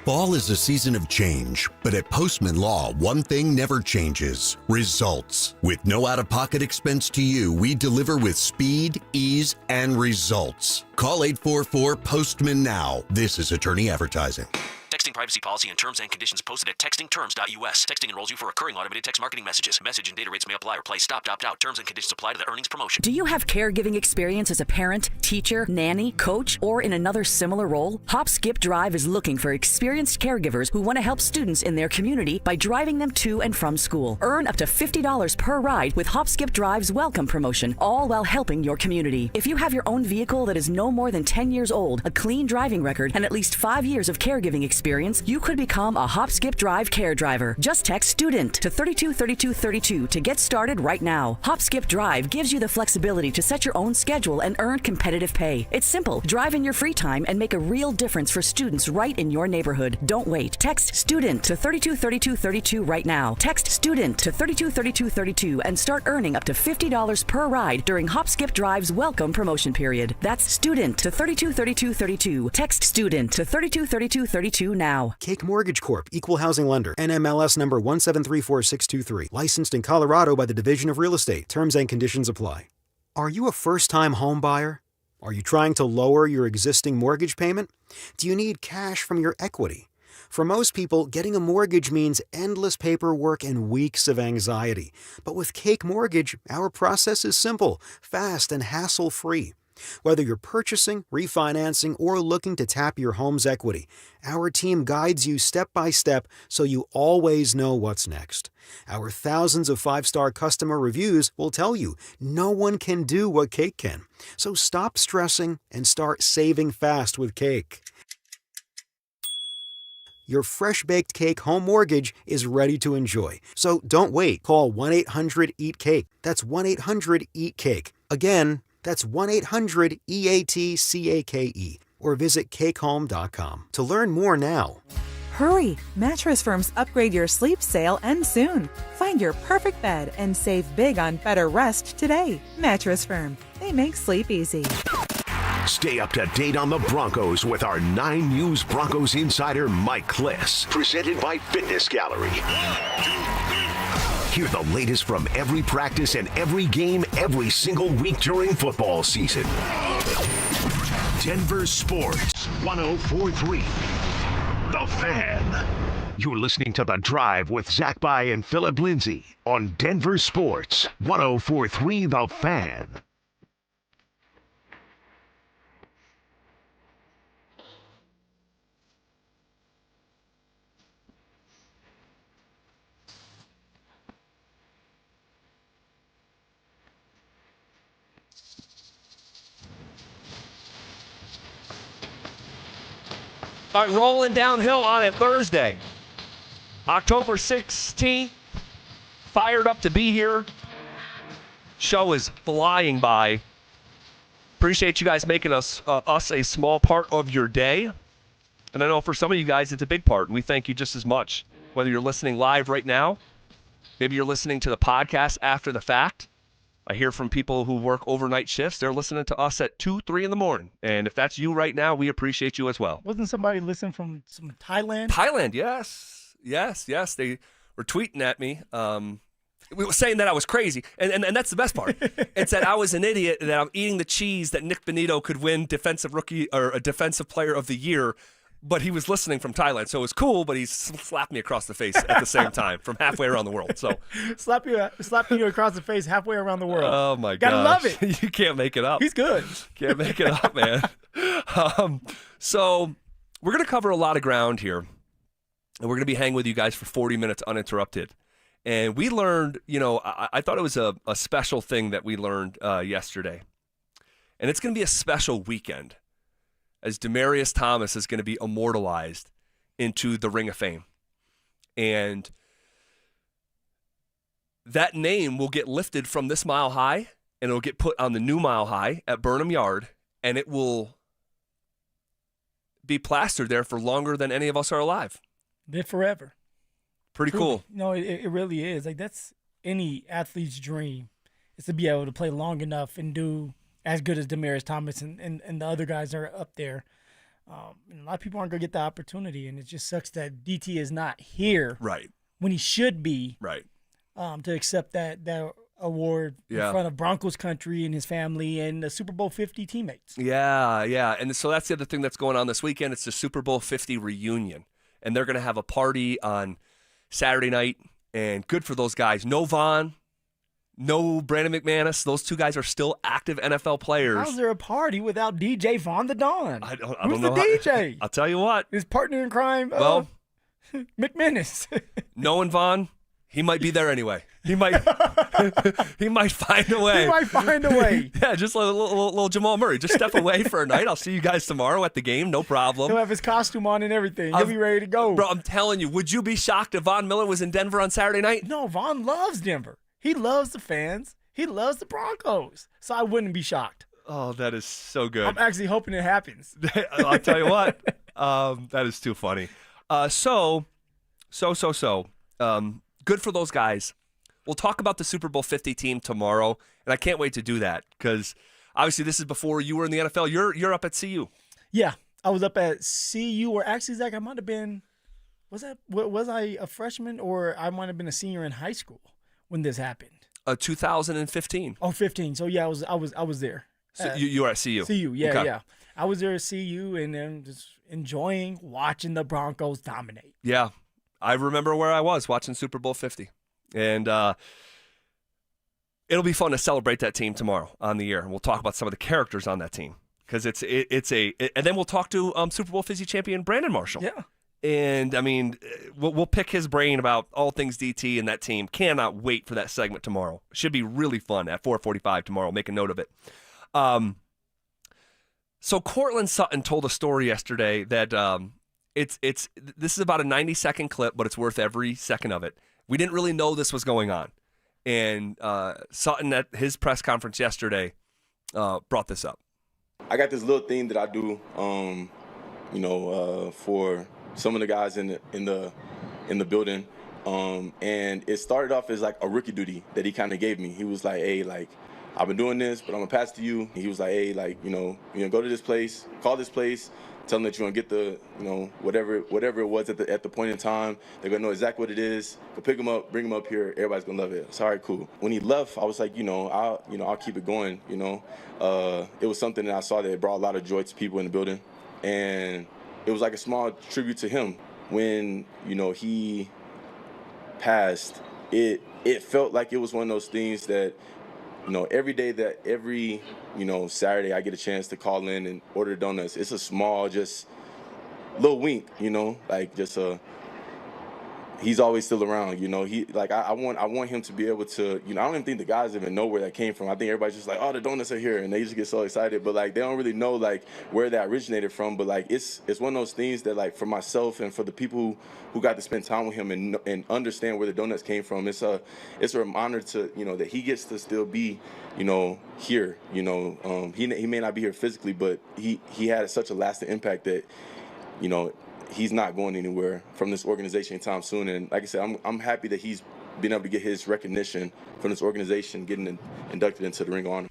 Fall is a season of change, but at Postman Law, one thing never changes: results. With no out-of-pocket expense to you, we deliver with speed, ease, and results. Call 844-POSTMAN now. This is attorney advertising. Texting privacy policy and terms and conditions posted at textingterms.us. Texting enrolls you for recurring automated text marketing messages. Message and data rates may apply or play. Stop, opt out. Terms and conditions apply to the earnings promotion. Do you have caregiving experience as a parent, teacher, nanny, coach, or in another similar role? Hop Skip Drive is looking for experienced caregivers who want to help students in their community by driving them to and from school. Earn up to $50 per ride with Hop Skip Drive's welcome promotion, all while helping your community. If you have your own vehicle that is no more than 10 years old, a clean driving record, and at least 5 years of caregiving experience, you could become a Hop Skip Drive care driver. Just text STUDENT to 323232 to get started right now. Hop Skip Drive gives you the flexibility to set your own schedule and earn competitive pay. It's simple. Drive in your free time and make a real difference for students right in your neighborhood. Don't wait. Text STUDENT to 323232 right now. Text STUDENT to 323232 and start earning up to $50 per ride during Hop Skip Drive's welcome promotion period. That's STUDENT to 323232. Text STUDENT to 323232 now. Cake Mortgage Corp. Equal Housing Lender. NMLS number 1734623. Licensed in Colorado by the Division of Real Estate. Terms and conditions apply. Are you a first-time home buyer? Are you trying to lower your existing mortgage payment? Do you need cash from your equity? For most people, getting a mortgage means endless paperwork and weeks of anxiety. But with Cake Mortgage, our process is simple, fast, and hassle-free. Whether you're purchasing, refinancing, or looking to tap your home's equity, our team guides you step by step so you always know what's next. Our thousands of 5-star customer reviews will tell you no one can do what Cake can. So stop stressing and start saving fast with Cake. Your fresh-baked cake home mortgage is ready to enjoy. So don't wait. Call 1-800-EAT-CAKE. That's 1-800-EAT-CAKE. Again, that's 1-800-EATCAKE. Or visit cakehome.com. To learn more now. Hurry! Mattress Firm's Upgrade Your Sleep sale ends soon. Find your perfect bed and save big on better rest today. Mattress Firm. They make sleep easy. Stay up to date on the Broncos with our 9 News Broncos insider Mike Kliss. Presented by Fitness Gallery. Hear the latest from every practice and every game every single week during football season. Denver Sports 104.3. The Fan. You're listening to The Drive with Zach By and Phillip Lindsay on Denver Sports 104.3. The Fan. All right, rolling downhill on a Thursday, October 16th. Fired up to be here. Show is flying by. Appreciate you guys making us a small part of your day. And I know for some of you guys, it's a big part. And we thank you just as much. Whether you're listening live right now, maybe you're listening to the podcast after the fact. I hear from people who work overnight shifts. They're listening to us at 2, 3 in the morning. And if that's you right now, we appreciate you as well. Wasn't somebody listening from Thailand? Thailand, yes. They were tweeting at me. We were saying that I was crazy. And that's the best part. It's that I was an idiot and that I'm eating the cheese that Nick Benito could win defensive rookie or a defensive player of the year. But he was listening from Thailand, so it was cool, but he slapped me across the face at the same time from halfway around the world. So slapping you across the face halfway around the world. Oh, my God. Gotta love it. You can't make it up. He's good. Can't make it up, man. So we're going to cover a lot of ground here, and we're going to be hanging with you guys for 40 minutes uninterrupted. And we learned, I thought it was a special thing that we learned yesterday. And it's going to be a special weekend, as Demaryius Thomas is going to be immortalized into the Ring of Fame. And that name will get lifted from this Mile High, and it'll get put on the new Mile High at Burnham Yard, and it will be plastered there for longer than any of us are alive. Live forever. Pretty cool. No, it really is. Like, that's any athlete's dream, is to be able to play long enough and do as good as Demaryius Thomas and the other guys are up there. And a lot of people aren't going to get the opportunity, and it just sucks that DT is not here when he should be to accept that award in front of Broncos country and his family and the Super Bowl 50 teammates. Yeah. And so that's the other thing that's going on this weekend. It's the Super Bowl 50 reunion, and they're going to have a party on Saturday night, and good for those guys. No Vaughn. No Brandon McManus. Those two guys are still active NFL players. How's there a party without DJ Von the Don? I don't Who's know. the DJ? I'll tell you what. His partner in crime, McManus. Knowing Vaughn, he might be there anyway. He might he might find a way. He might find a way. Yeah, just like a little Jamal Murray. Just step away for a night. I'll see you guys tomorrow at the game. No problem. He'll have his costume on and everything. He'll be ready to go. Bro, I'm telling you, would you be shocked if Von Miller was in Denver on Saturday night? No, Von loves Denver. He loves the fans. He loves the Broncos. So I wouldn't be shocked. Oh, that is so good. I'm actually hoping it happens. I'll tell you what. That is too funny. So, good for those guys. We'll talk about the Super Bowl 50 team tomorrow, and I can't wait to do that because obviously this is before you were in the NFL. You're up at CU. Yeah, I was up at CU, or actually, Zach, I might have been. Was I a freshman, or I might have been a senior in high school when this happened? 2015. Oh, 15. So yeah, I was there. So you were at CU. CU, yeah, Okay. yeah. I was there at CU and then just enjoying watching the Broncos dominate. Yeah. I remember where I was watching Super Bowl 50. And it'll be fun to celebrate that team tomorrow on the air. And we'll talk about some of the characters on that team. Because and then we'll talk to Super Bowl 50 champion Brandon Marshall. Yeah. And, I mean, we'll pick his brain about all things DT and that team. Cannot wait for that segment tomorrow. Should be really fun at 4:45 tomorrow. Make a note of it. So Cortland Sutton told a story yesterday that this is about a 90-second clip, but it's worth every second of it. We didn't really know this was going on. And Sutton at his press conference yesterday brought this up. I got this little thing that I do, for some of the guys in the building, and it started off as like a rookie duty that he kind of gave me. He was like, "Hey, like I've been doing this, but I'm gonna pass to you." He was like, "Hey, like you're gonna go to this place, call this place, tell them that you're gonna get the whatever it was at the point in time. They're gonna know exactly what it is. Go pick them up, bring them up here. Everybody's gonna love it." It's all right, cool. When he left, I was like, I'll keep it going. It was something that I saw that brought a lot of joy to people in the building, and it was like a small tribute to him. When he passed, it felt like it was one of those things that every Saturday I get a chance to call in and order donuts. It's a small, just little wink, like just he's always still around, he like, I want him to be able to, I don't even think the guys even know where that came from. I think everybody's just like, oh, the donuts are here, and they just get so excited, but like they don't really know like where that originated from. But like it's one of those things that like for myself and for the people who got to spend time with him and understand where the donuts came from, it's a reminder to that he gets to still be here. He may not be here physically, but he had such a lasting impact that he's not going anywhere from this organization anytime soon. And like I said, I'm happy that he's been able to get his recognition from this organization, getting inducted into the Ring of Honor.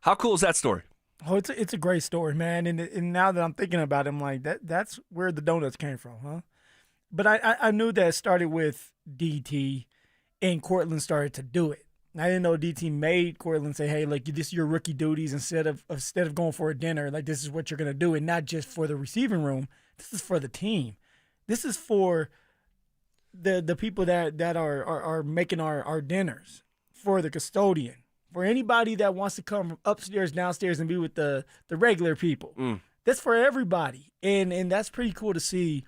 How cool is that story? Oh, it's a great story, man. And now that I'm thinking about it, I'm like, that's where the donuts came from, huh? But I knew that it started with DT, and Cortland started to do it. I didn't know DT made Cortland say, hey, like, this is your rookie duties instead of going for a dinner. Like, this is what you're going to do, and not just for the receiving room. This is for the team. This is for the people that are making our dinners, for the custodian, for anybody that wants to come upstairs, downstairs, and be with the regular people. That's for everybody, and that's pretty cool to see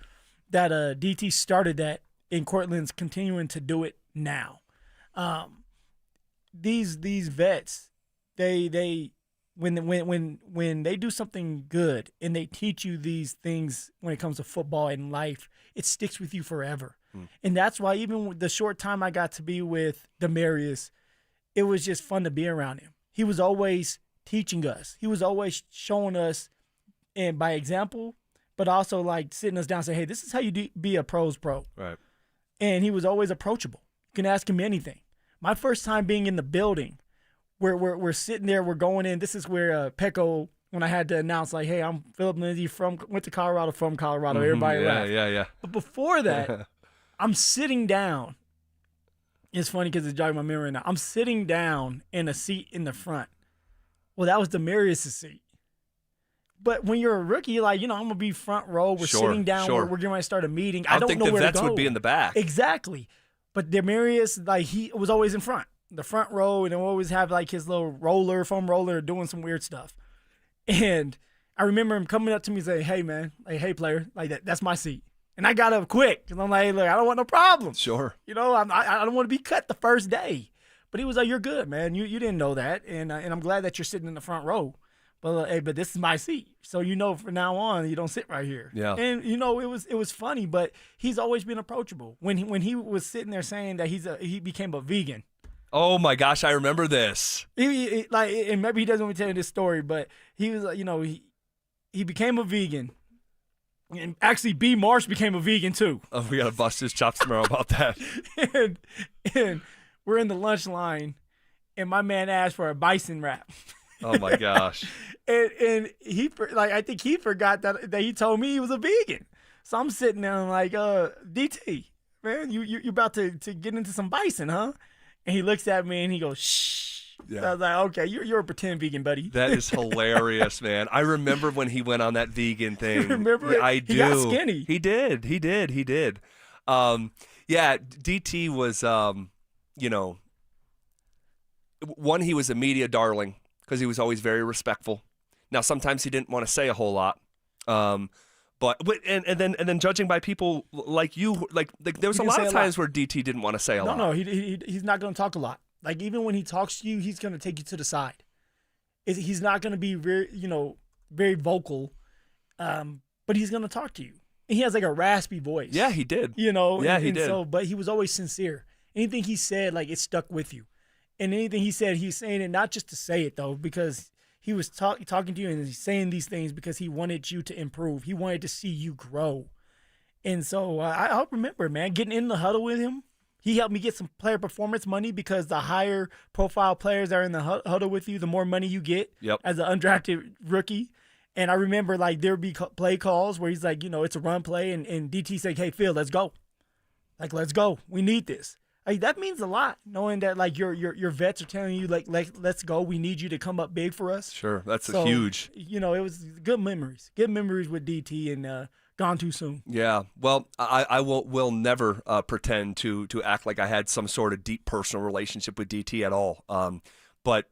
that DT started that, and Cortland's continuing to do it now. These vets, they when they do something good and they teach you these things when it comes to football and life, it sticks with you forever. And that's why even with the short time I got to be with Demarius, it was just fun to be around him. He was always teaching us. He was always showing us, and by example, but also like sitting us down and say, hey, this is how you be a pro's pro. Right. And he was always approachable. You can ask him anything. My first time being in the building, we're sitting there, we're going in. This is where Pecco, when I had to announce, like, hey, I'm Phillip Lindsay, went to Colorado, from Colorado. Everybody laughed. Yeah. But before that, I'm sitting down. It's funny because it's jogging my memory now. I'm sitting down in a seat in the front. Well, that was Demarius' seat. But when you're a rookie, you're like, I'm going to be front row. We're sitting down. We're getting ready to start a meeting. I don't know where to go. I think the vets would be in the back. Exactly. But Demarius, like, he was always in front. The front row, and he'll always have like his little foam roller, doing some weird stuff. And I remember him coming up to me and saying, hey, man, like, hey, player, like that's my seat. And I got up quick because I'm like, hey, look, I don't want no problems. Sure. I don't want to be cut the first day. But he was like, you're good, man. You didn't know that. And I'm glad that you're sitting in the front row. But hey, but this is my seat. So from now on, you don't sit right here. Yeah. And it was funny, but he's always been approachable. When he was sitting there saying that he became a vegan. Oh my gosh, I remember this. And maybe he doesn't want to tell you this story, but he was he became a vegan. And actually, B. Marsh became a vegan too. Oh, we gotta bust his chops tomorrow about that. and we're in the lunch line, and my man asked for a bison wrap. Oh my gosh. and he I think he forgot that he told me he was a vegan. So I'm sitting there and like, DT, man, you're about to get into some bison, huh? And he looks at me and he goes, shh. Yeah. So I was like, okay, you're a pretend vegan, buddy. That is hilarious, man. I remember when he went on that vegan thing. Remember it? I do. He got skinny. He did. Yeah, DT was, one, he was a media darling because he was always very respectful. Now, sometimes he didn't want to say a whole lot. But then judging by people like you, like there was a lot of times where DT didn't want to say a lot. No, he's not going to talk a lot. Like, even when he talks to you, he's going to take you to the side. He's not going to be very vocal, but he's going to talk to you. And he has like a raspy voice. Yeah, he did. Yeah, he did. So, but he was always sincere. Anything he said, like, it stuck with you. And anything he said, he's saying it not just to say it, though, because he was talking to you and he's saying these things because he wanted you to improve. He wanted to see you grow. And so I remember, man, getting in the huddle with him. He helped me get some player performance money because the higher profile players that are in the huddle with you, the more money you get as an undrafted rookie. And I remember, like, there would be play calls where he's like, it's a run play, and DT said, hey, Phil, let's go. Like, let's go. We need this. Like, that means a lot, knowing that, like, your vets are telling you, like, let's go. We need you to come up big for us. Sure, that's huge. It was good memories. Good memories with DT, and gone too soon. Yeah, well, I will never pretend to act like I had some sort of deep personal relationship with DT at all. But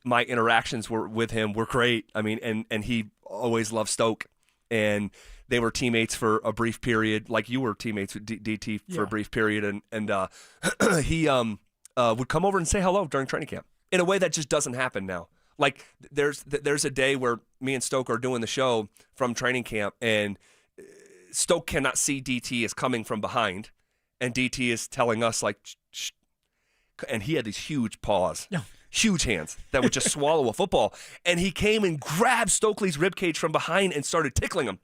my interactions with him were great. I mean, and he always loved Stoke, and they were teammates for a brief period, like you were teammates with DT for a brief period, and he would come over and say hello during training camp in a way that just doesn't happen now. Like, there's a day where me and Stoke are doing the show from training camp, and Stoke cannot see DT is coming from behind, and DT is telling us, like, shh. And he had these huge paws, huge hands that would just swallow a football. And he came and grabbed Stokely's ribcage from behind and started tickling him.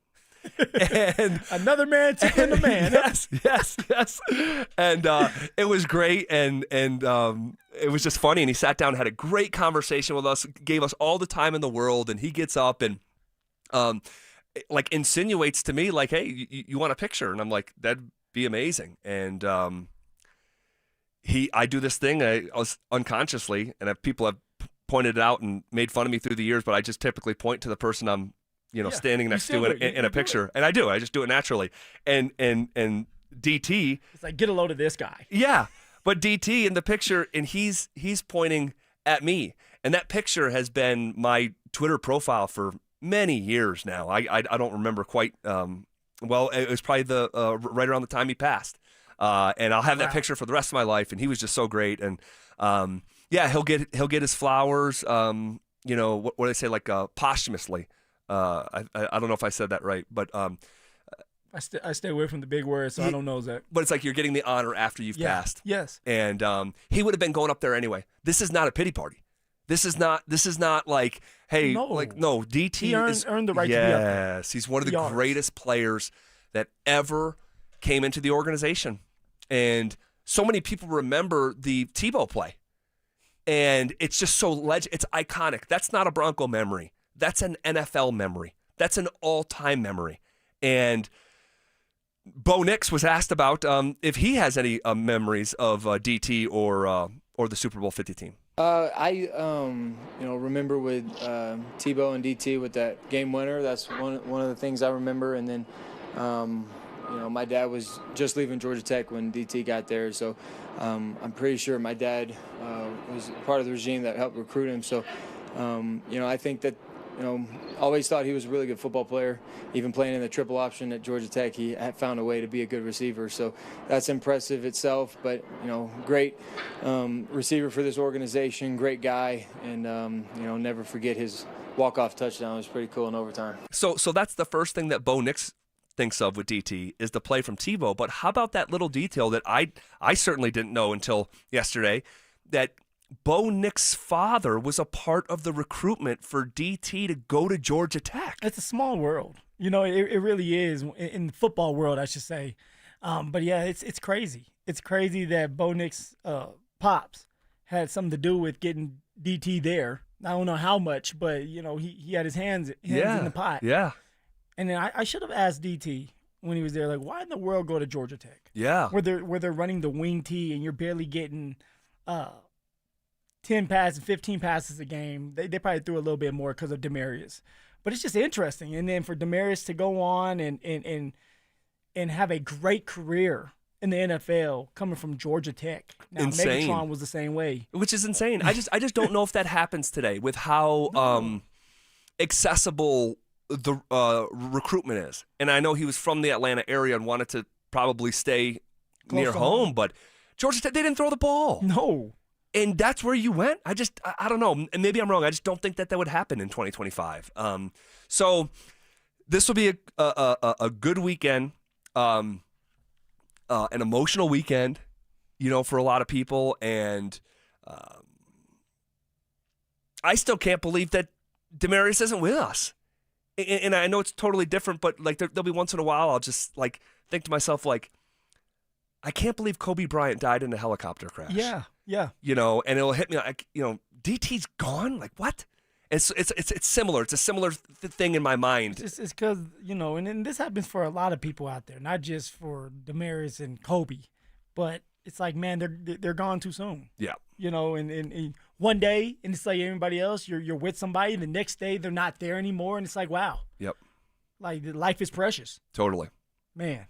And another man tickling a man. Yes. And it was great, and it was just funny. And he sat down, had a great conversation with us, gave us all the time in the world. And he gets up and like insinuates to me, like, hey, you want a picture? And I'm like, that'd be amazing. And I do this thing, I was unconsciously, and people have pointed it out and made fun of me through the years, but I just typically point to the person I'm standing next to in a picture. And I do. I just do it naturally. And DT, it's like, get a load of this guy. Yeah. But DT in the picture, and he's pointing at me. And that picture has been my Twitter profile for many years now. I don't remember quite. Well, it was probably right around the time he passed. And I'll have that picture for the rest of my life. And he was just so great. And he'll get his flowers. What do they say, like posthumously? I don't know if I said that right, but I stay away from the big words, so I don't know that. But it's like you're getting the honor after you've passed. Yes. And he would have been going up there anyway. This is not a pity party. This is not like, hey, no, DT he earned the right to be up there. Yes, he's one of the greatest players that ever came into the organization. And so many people remember the Tebow play. And it's just so it's iconic. That's not a Bronco memory. That's an NFL memory. That's an all-time memory. And Bo Nix was asked about if he has any memories of DT or the Super Bowl 50 team. I remember with Tebow and DT with that game winner. That's one of the things I remember. And then, my dad was just leaving Georgia Tech when DT got there. So I'm pretty sure my dad was part of the regime that helped recruit him. So, I think that, always thought he was a really good football player. Even playing in the triple option at Georgia Tech, he had found a way to be a good receiver. So that's impressive itself. But, great receiver for this organization, great guy, and, never forget his walk-off touchdown. It was pretty cool in overtime. So that's the first thing that Bo Nix thinks of with DT is the play from Tebow. But how about that little detail that I certainly didn't know until yesterday, that Bo Nix's father was a part of the recruitment for DT to go to Georgia Tech. It's a small world. It really is, in the football world, I should say. But yeah, it's crazy. It's crazy that Bo Nix's pops had something to do with getting DT there. I don't know how much, but he had his hands in the pot. Yeah. And then I should have asked DT when he was there, like, why in the world go to Georgia Tech? Yeah. Where they're running the wing tee and you're barely getting 10 passes, 15 passes a game. They probably threw a little bit more because of Demaryius. But it's just interesting. And then for Demaryius to go on and have a great career in the NFL coming from Georgia Tech. Now, Insane. Megatron was the same way. Which is insane. I just don't know if that happens today with how accessible the recruitment is. And I know he was from the Atlanta area and wanted to probably stay near home, but Georgia Tech, they didn't throw the ball. No. And that's where you went? I don't know. And maybe I'm wrong. I just don't think that would happen in 2025. So this will be a good weekend, an emotional weekend, for a lot of people. And I still can't believe that Demaryius isn't with us. And I know it's totally different, but like there'll be once in a while I'll just like think to myself like, I can't believe Kobe Bryant died in a helicopter crash. Yeah. And it'll hit me like, DT's gone? Like what? It's similar. It's a similar thing in my mind. It's because, and this happens for a lot of people out there, not just for Demaryius and Kobe, but it's like, man, they're gone too soon. Yeah. And one day, and it's like everybody else, you're with somebody, and the next day they're not there anymore, and it's like, wow. Yep. Like, life is precious. Totally. Man.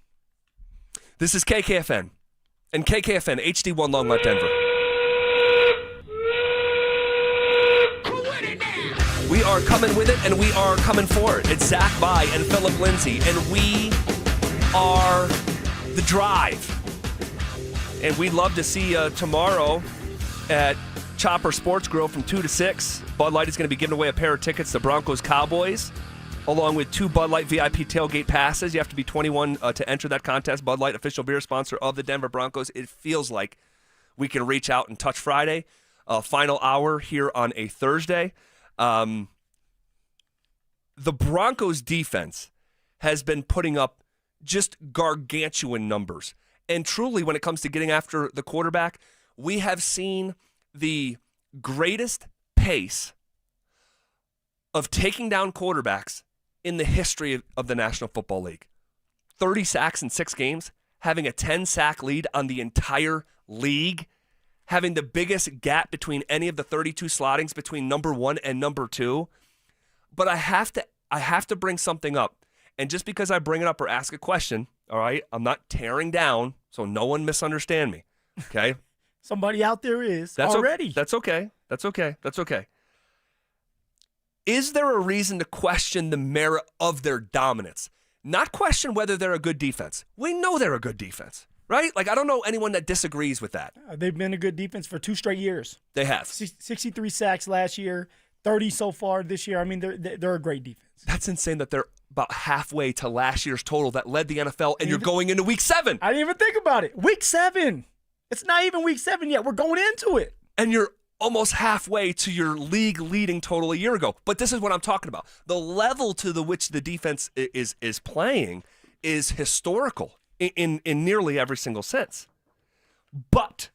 This is KKFN and KKFN HD1 Longmont, Denver. We are coming with it, and we are coming for it. It's Zach By and Phillip Lindsay, and we are The Drive. And we'd love to see you tomorrow at Chopper Sports Grill from 2 to 6. Bud Light is going to be giving away a pair of tickets to Broncos Cowboys, along with 2 Bud Light VIP tailgate passes. You have to be 21 to enter that contest. Bud Light, official beer sponsor of the Denver Broncos. It feels like we can reach out and touch Friday. Final hour here on a Thursday. The Broncos defense has been putting up just gargantuan numbers. And truly, when it comes to getting after the quarterback, we have seen the greatest pace of taking down quarterbacks in the history of the National Football League. 30 sacks in 6 games, having a 10-sack lead on the entire league, having the biggest gap between any of the 32 slottings between number 1 and number 2. But I have to bring something up. And just because I bring it up or ask a question, all right, I'm not tearing down, so no one misunderstand me, okay? Somebody out there is already. That's okay. That's okay. Is there a reason to question the merit of their dominance? Not question whether they're a good defense. We know they're a good defense, right? Like, I don't know anyone that disagrees with that. They've been a good defense for 2 straight years. They have. 63 sacks last year, 30 so far this year. I mean, they're a great defense. That's insane that they're about halfway to last year's total that led the NFL, and you're going into week 7. I didn't even think about it. Week 7. It's not even week 7 yet. We're going into it. And you're almost halfway to your league-leading total a year ago. But this is what I'm talking about. The level to the which the defense is playing is historical in nearly every single sense. But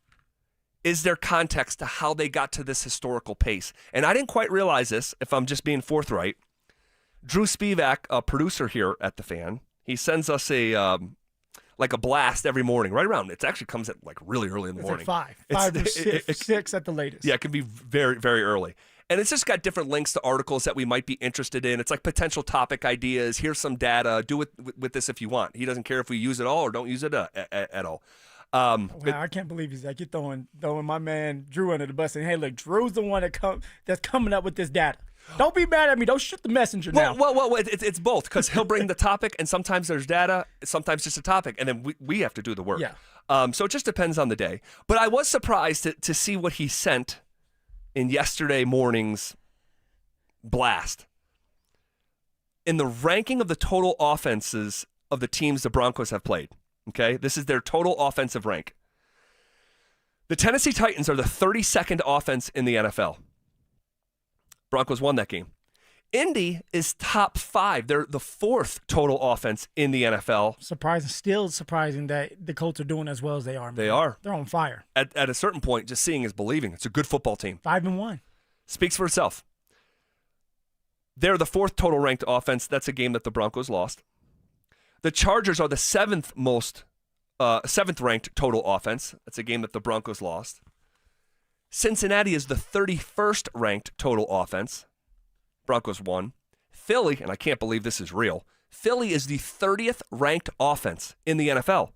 is there context to how they got to this historical pace? And I didn't quite realize this, if I'm just being forthright. Drew Spivak, a producer here at The Fan, he sends us a blast every morning, right around. It actually comes at like really early in the morning. Like 5 or 6 at the latest. Yeah, it can be very, very early. And it's just got different links to articles that we might be interested in. It's like potential topic ideas. Here's some data. Do it with this if you want. He doesn't care if we use it all or don't use it at all. Wow, I can't believe he's like, you're throwing my man Drew under the bus. And hey, look, Drew's the one that's coming up with this data. Don't be mad at me. Don't shoot the messenger now. Well, it's both, because he'll bring the topic, and sometimes there's data, sometimes just a topic, and then we have to do the work. Yeah. So it just depends on the day. But I was surprised to see what he sent in yesterday morning's blast. In the ranking of the total offenses of the teams the Broncos have played, okay? This is their total offensive rank. The Tennessee Titans are the 32nd offense in the NFL. Broncos won that game. Indy is top 5. They're the 4th total offense in the NFL. Still surprising that the Colts are doing as well as they are. Man. They are. They're on fire. At a certain point, just seeing is believing. It's a good football team. 5-1. Speaks for itself. They're the 4th total ranked offense. That's a game that the Broncos lost. The Chargers are the 7th ranked total offense. That's a game that the Broncos lost. Cincinnati is the 31st ranked total offense. Broncos won. Philly, and I can't believe this is real, Philly is the 30th ranked offense in the NFL.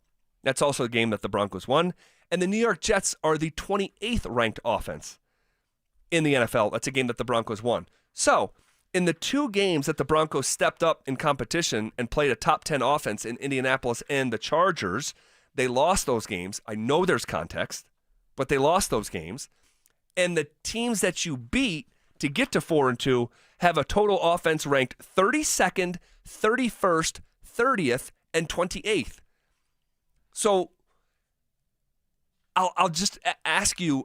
That's also a game that the Broncos won. And the New York Jets are the 28th ranked offense in the NFL. That's a game that the Broncos won. So, in the 2 games that the Broncos stepped up in competition and played a top 10 offense in Indianapolis and the Chargers, they lost those games. I know there's context, but they lost those games. And the teams that you beat to get to 4-2 have a total offense ranked 32nd, 31st, 30th, and 28th. So I'll just ask you,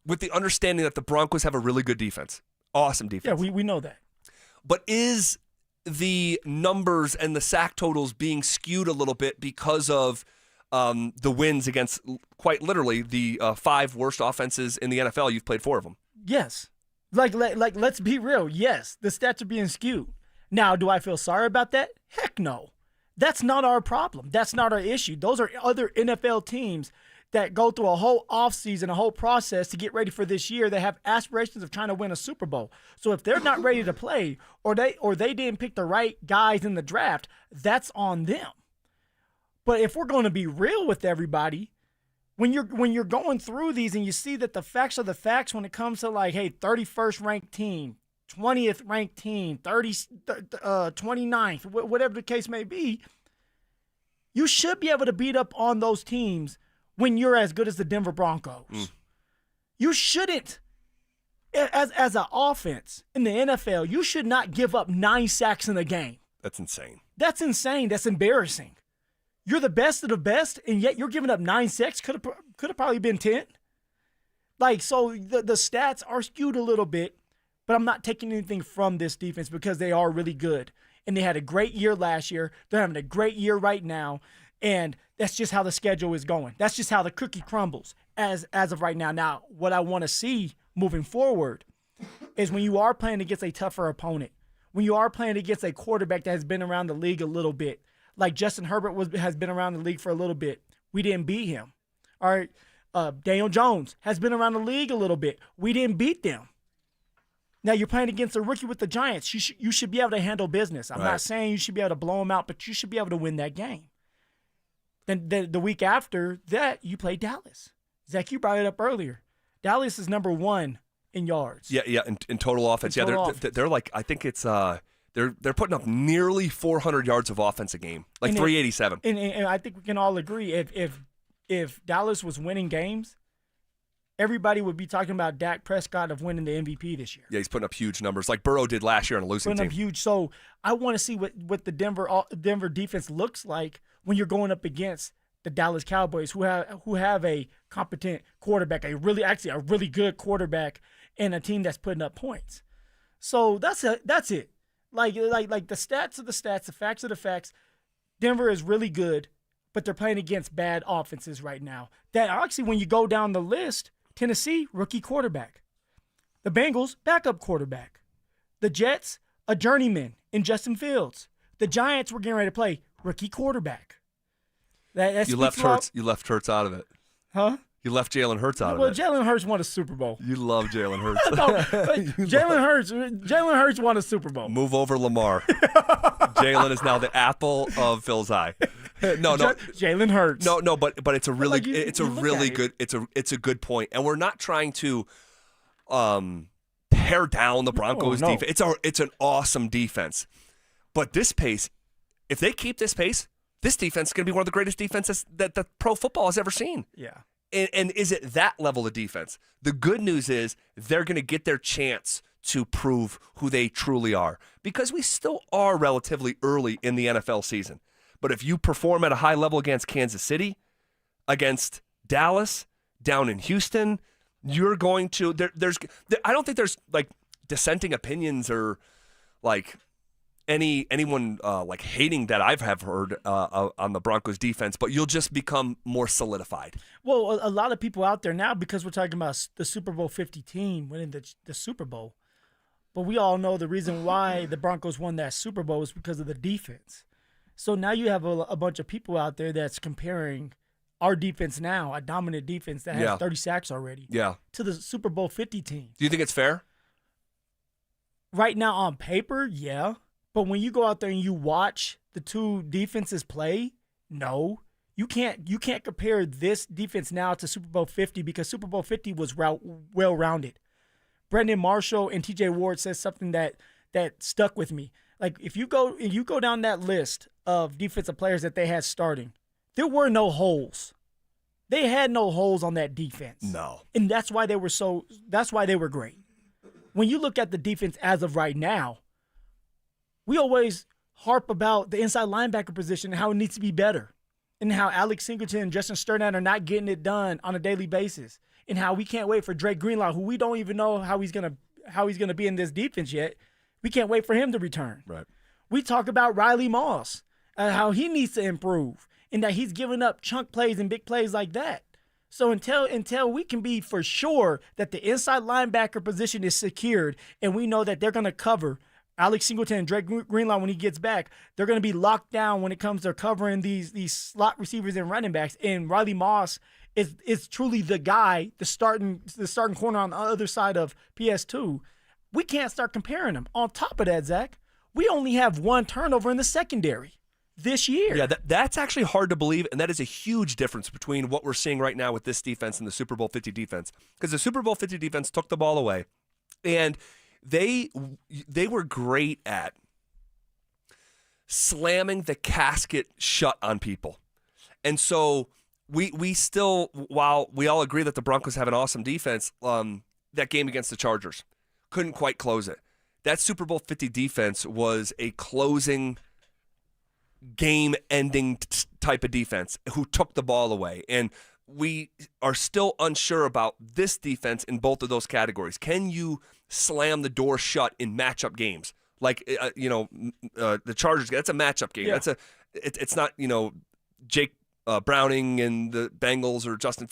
with the understanding that the Broncos have a really good defense, awesome defense. Yeah, we know that. But is the numbers and the sack totals being skewed a little bit because of the wins against, quite literally, the 5 worst offenses in the NFL? You've played 4 of them. Yes. Like, let's be real. Yes, the stats are being skewed. Now, do I feel sorry about that? Heck no. That's not our problem. That's not our issue. Those are other NFL teams that go through a whole offseason, a whole process to get ready for this year. They have aspirations of trying to win a Super Bowl. So if they're not ready to play, or they didn't pick the right guys in the draft, that's on them. But if we're going to be real with everybody, when you're going through these and you see that the facts are the facts when it comes to, like, hey, 31st ranked team, 20th ranked team, 29th, whatever the case may be, you should be able to beat up on those teams when you're as good as the Denver Broncos. You shouldn't, as an offense in the NFL, you should not give up 9 sacks in a game. That's insane. That's insane. That's embarrassing. You're the best of the best, and yet you're giving up 9 sacks. Could have probably been 10. Like, so the stats are skewed a little bit, but I'm not taking anything from this defense because they are really good. And they had a great year last year. They're having a great year right now. And that's just how the schedule is going. That's just how the cookie crumbles as of right now. Now, what I want to see moving forward is when you are playing against a tougher opponent, when you are playing against a quarterback that has been around the league a little bit, like Justin Herbert has been around the league for a little bit. We didn't beat him. All right, Daniel Jones has been around the league a little bit. We didn't beat them. Now you're playing against a rookie with the Giants. You should be able to handle business. I'm not saying you should be able to blow them out, but you should be able to win that game. Then the week after that, you play Dallas. Zach, you brought it up earlier. Dallas is number 1 in yards. Yeah, in total offense. They're like, I think it's they're putting up nearly 400 yards of offense a game, like 387. And I think we can all agree if Dallas was winning games, everybody would be talking about Dak Prescott of winning the MVP this year. Yeah, he's putting up huge numbers like Burrow did last year on a losing team. Putting up huge. So I want to see what the Denver defense looks like when you're going up against the Dallas Cowboys, who have a competent quarterback, a really good quarterback, and a team that's putting up points. So that's it. Like the stats are the stats, the facts are the facts. Denver is really good, but they're playing against bad offenses right now. That actually, when you go down the list, Tennessee, rookie quarterback. The Bengals, backup quarterback. The Jets, a journeyman in Justin Fields. The Giants, we're getting ready to play, rookie quarterback. You left Hurts out of it. Huh? You left Jalen Hurts out of it. Well, Jalen Hurts won a Super Bowl. You love Jalen Hurts. Jalen Hurts won a Super Bowl. Move over Lamar. Jalen is now the apple of Phil's eye. No. Jalen Hurts. No, but it's a really it's a good point. And we're not trying to tear down the Broncos defense. It's an awesome defense. But this pace, if they keep this pace, this defense is going to be one of the greatest defenses that the pro football has ever seen. Yeah. And is it that level of defense? The good news is they're going to get their chance to prove who they truly are, because we still are relatively early in the NFL season. But if you perform at a high level against Kansas City, against Dallas, down in Houston, you're going to I don't think there's like dissenting opinions or like anyone like hating that I've heard on the Broncos defense, but you'll just become more solidified. Well, a lot of people out there now, because we're talking about the Super Bowl 50 team winning the Super Bowl, but we all know the reason why the Broncos won that Super Bowl is because of the defense. So now you have a bunch of people out there that's comparing our defense now, a dominant defense that has 30 sacks already, Yeah. to the Super Bowl 50 team. Do you think it's fair? Right now on paper, yeah. But when you go out there and you watch the two defenses play, no. You can't compare this defense now to Super Bowl 50 because Super Bowl 50 was well-rounded. Brendan Marshall and TJ Ward said something that stuck with me. Like if you go down that list of defensive players that they had starting, there were no holes. They had no holes on that defense. No. And that's why they were great. When you look at the defense as of right now, we always harp about the inside linebacker position and how it needs to be better, and how Alex Singleton and Justin Sternad are not getting it done on a daily basis, and how we can't wait for Drake Greenlaw, who we don't even know how he's gonna be in this defense yet. We can't wait for him to return. Right. We talk about Riley Moss, how he needs to improve, and that he's giving up chunk plays and big plays like that. So until we can be for sure that the inside linebacker position is secured and we know that they're going to cover Alex Singleton and Drake Greenlaw when he gets back, they're going to be locked down when it comes to covering these slot receivers and running backs. And Riley Moss is truly the guy, the starting corner on the other side of PS2. We can't start comparing them. On top of that, Zach, we only have one turnover in the secondary this year. Yeah, that's actually hard to believe, and that is a huge difference between what we're seeing right now with this defense and the Super Bowl 50 defense. Because the Super Bowl 50 defense took the ball away, and they were great at slamming the casket shut on people. And so we still, while we all agree that the Broncos have an awesome defense, that game against the Chargers couldn't quite close it. That Super Bowl 50 defense was a closing, game-ending type of defense who took the ball away. And we are still unsure about this defense in both of those categories. Can you slam the door shut in matchup games? Like, the Chargers, that's a matchup game. Yeah. It's not, Jake Browning and the Bengals or Justin.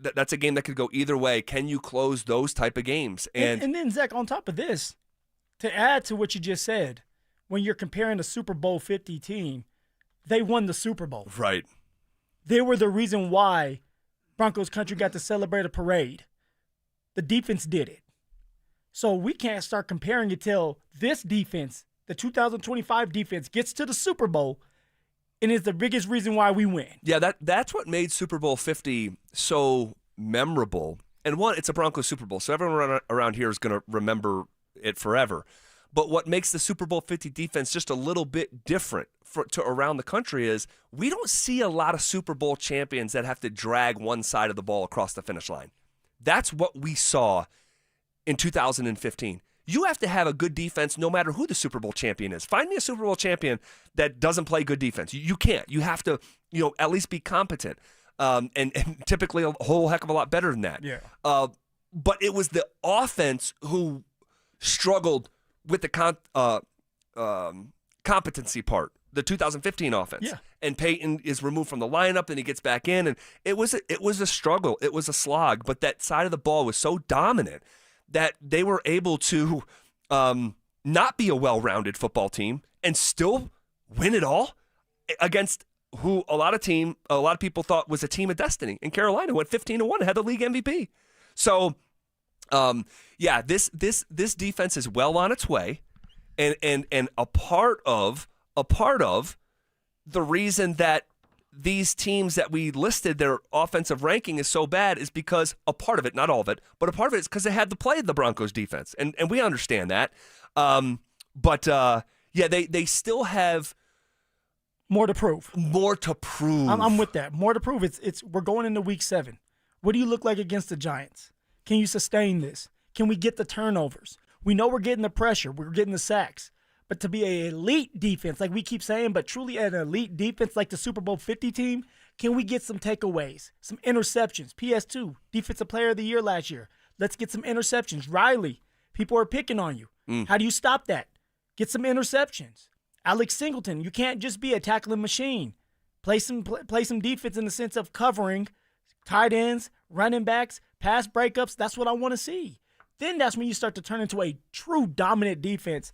That's a game that could go either way. Can you close those type of games? And then, Zach, on top of this, to add to what you just said, when you're comparing the Super Bowl 50 team, they won the Super Bowl. Right. They were the reason why Broncos country got to celebrate a parade. The defense did it. So we can't start comparing it till this defense, the 2025 defense, gets to the Super Bowl and is the biggest reason why we win. Yeah, that's what made Super Bowl 50 so memorable. And one, it's a Broncos Super Bowl, so everyone around here is going to remember it forever. But what makes the Super Bowl 50 defense just a little bit different to around the country is we don't see a lot of Super Bowl champions that have to drag one side of the ball across the finish line. That's what we saw in 2015. You have to have a good defense no matter who the Super Bowl champion is. Find me a Super Bowl champion that doesn't play good defense. You can't. You have to, at least be competent, and typically a whole heck of a lot better than that. Yeah. But it was the offense who struggled with the competency part, the 2015 offense. Yeah. And Payton is removed from the lineup, and he gets back in, and it was a struggle. It was a slog, but that side of the ball was so dominant that they were able to not be a well-rounded football team and still win it all against who a lot of people thought was a team of destiny. In Carolina, went 15-1, had the league MVP. So, this defense is well on its way, and a part of the reason that these teams that we listed, their offensive ranking is so bad is because a part of it, not all of it, but a part of it is because they had to play the Broncos defense. And we understand that. They still have more to prove. I'm with that. More to prove. We're going into week 7. What do you look like against the Giants? Can you sustain this? Can we get the turnovers? We know we're getting the pressure. We're getting the sacks. But to be an elite defense, like we keep saying, but truly an elite defense like the Super Bowl 50 team, can we get some takeaways, some interceptions? PS2, Defensive Player of the Year last year. Let's get some interceptions. Riley, people are picking on you. How do you stop that? Get some interceptions. Alex Singleton, you can't just be a tackling machine. Play some defense in the sense of covering tight ends, running backs, pass breakups. That's what I want to see. Then that's when you start to turn into a true dominant defense,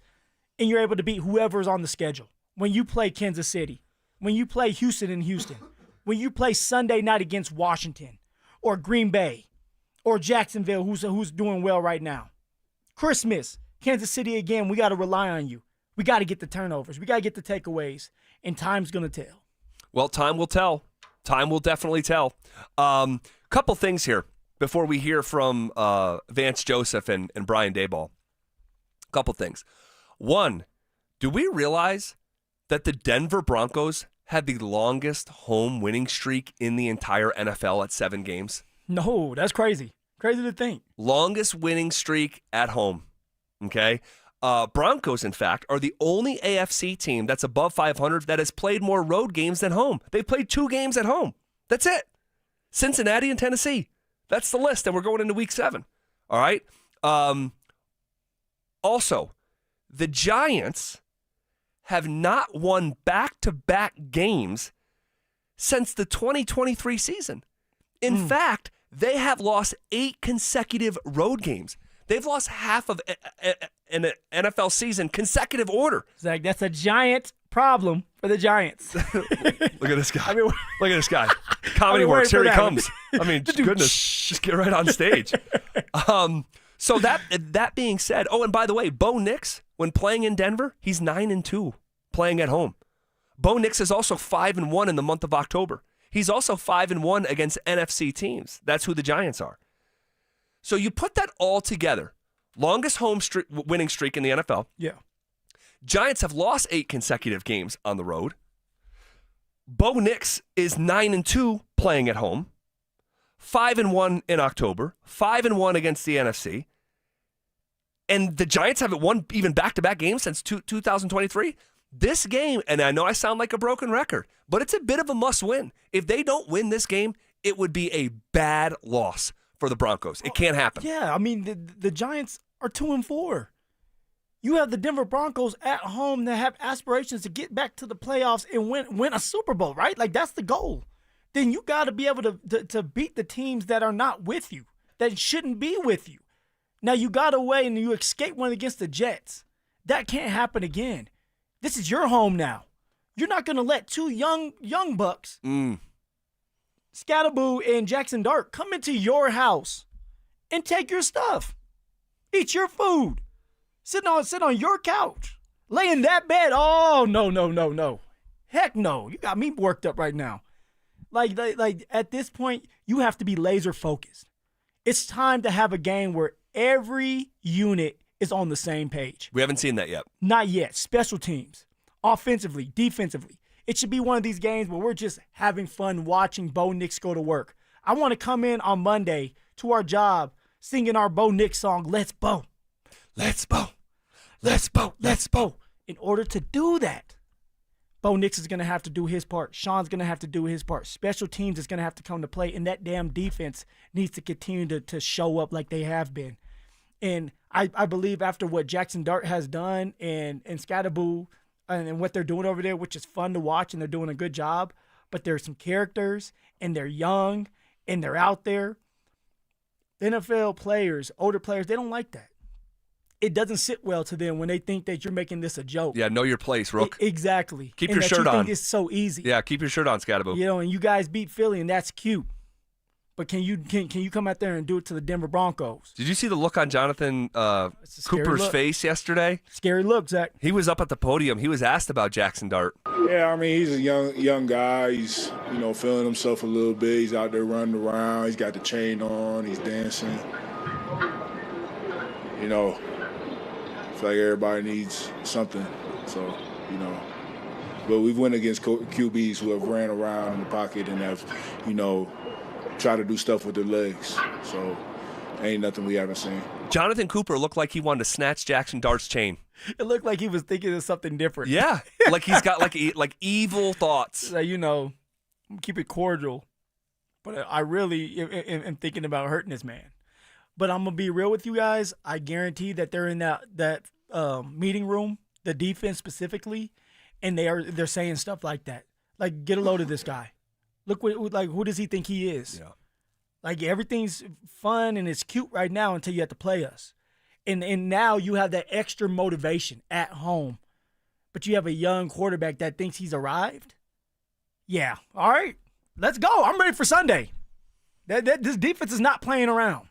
and you're able to beat whoever's on the schedule. When you play Kansas City, when you play Houston in Houston, when you play Sunday night against Washington or Green Bay or Jacksonville, who's doing well right now. Christmas, Kansas City again, we got to rely on you. We got to get the turnovers. We got to get the takeaways, and time's going to tell. Well, time will tell. Time will definitely tell. Couple things here before we hear from Vance Joseph and Brian Daboll. Couple things. One, do we realize that the Denver Broncos had the longest home winning streak in the entire NFL at 7 games? No, that's crazy. Crazy to think. Longest winning streak at home. Okay? Broncos, in fact, are the only AFC team that's above 500 that has played more road games than home. They played 2 games at home. That's it. Cincinnati and Tennessee. That's the list, and we're going into week 7. All right? Also, the Giants have not won back-to-back games since the 2023 season. In fact, they have lost 8 consecutive road games. They've lost half of an NFL season consecutive order. Zach, that's a giant problem for the Giants. Look at this guy. Look at this guy. Comedy works. Here he comes. I mean, goodness, just get right on stage. So that being said, and by the way, Bo Nix, when playing in Denver, he's 9-2 playing at home. Bo Nix is also 5-1 in the month of October. He's also 5-1 against NFC teams. That's who the Giants are. So you put that all together. Longest home winning streak in the NFL. Yeah. Giants have lost 8 consecutive games on the road. Bo Nix is 9-2 playing at home. 5-1 in October. 5-1 against the NFC. And the Giants haven't won even back-to-back games since 2023. This game, and I know I sound like a broken record, but it's a bit of a must-win. If they don't win this game, it would be a bad loss for the Broncos. It can't happen. Yeah, I mean, the Giants are 2-4. You have the Denver Broncos at home that have aspirations to get back to the playoffs and win a Super Bowl, right? Like, that's the goal. Then you got to be able to beat the teams that are not with you, that shouldn't be with you. Now, you got away and you escaped one against the Jets. That can't happen again. This is your home now. You're not going to let 2 young bucks, Scatterboo and Jackson Dart, come into your house and take your stuff. Eat your food. Sit on your couch. Lay in that bed. Oh, no. Heck no. You got me worked up right now. Like at this point, you have to be laser focused. It's time to have a game where every unit is on the same page. We haven't seen that yet. Not yet. Special teams, offensively, defensively. It should be one of these games where we're just having fun watching Bo Nix go to work. I want to come in on Monday to our job singing our Bo Nix song, Let's Bo. Let's Bo. Let's Bo. Let's Bo. In order to do that, Bo Nix is going to have to do his part. Sean's going to have to do his part. Special teams is going to have to come to play, and that damn defense needs to continue to show up like they have been. And I believe after what Jackson Dart has done and Scatterboo and what they're doing over there, which is fun to watch, and they're doing a good job, but there's some characters, and they're young, and they're out there. The NFL players, older players, they don't like that. It doesn't sit well to them when they think that you're making this a joke. Yeah, know your place, Rook. Exactly. Keep and your shirt on. Think it's so easy. Yeah, keep your shirt on, Scatterboo. You know, and you guys beat Philly, and that's cute. But can you come out there and do it to the Denver Broncos? Did you see the look on Jonathan Cooper's face yesterday? Scary look, Zach. He was up at the podium. He was asked about Jackson Dart. Yeah, I mean, he's a young guy. He's, feeling himself a little bit. He's out there running around. He's got the chain on. He's dancing. I feel like everybody needs something. So, But we've went against QBs who have ran around in the pocket and have, try to do stuff with their legs. So ain't nothing we haven't seen. Jonathan Cooper looked like he wanted to snatch Jackson Dart's chain. It looked like he was thinking of something different. Yeah, like he's got like evil thoughts. Like, keep it cordial. But I really am thinking about hurting this man. But I'm going to be real with you guys. I guarantee that they're in that meeting room, the defense specifically, and they're saying stuff like that. Like, get a load of this guy. Look who does he think he is? Yeah. Like, everything's fun and it's cute right now until you have to play us. And now you have that extra motivation at home. But you have a young quarterback that thinks he's arrived? Yeah. All right. Let's go. I'm ready for Sunday. This defense is not playing around.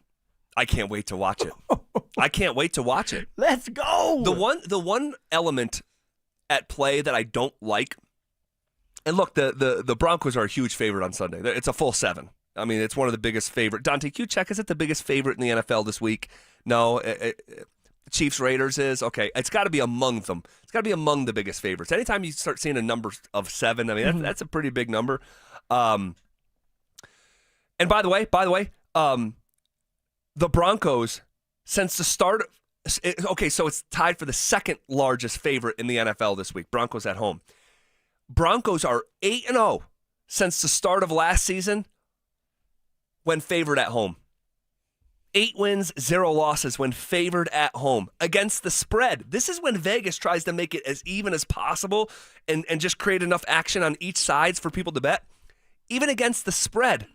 I can't wait to watch it. I can't wait to watch it. Let's go. The one element at play that I don't like, and look, the Broncos are a huge favorite on Sunday. It's a full 7. I mean, it's one of the biggest favorite. Dante, can you check? Is it the biggest favorite in the NFL this week? No. Chiefs Raiders is okay. It's got to be among them. It's got to be among the biggest favorites. Anytime you start seeing a number of 7, I mean that's a pretty big number. And by the way, the Broncos since the start. Okay, so it's tied for the second largest favorite in the NFL this week. Broncos at home. Broncos are 8-0 since the start of last season when favored at home. 8 wins, 0 losses when favored at home against the spread. This is when Vegas tries to make it as even as possible and just create enough action on each side for people to bet. Even against the spread,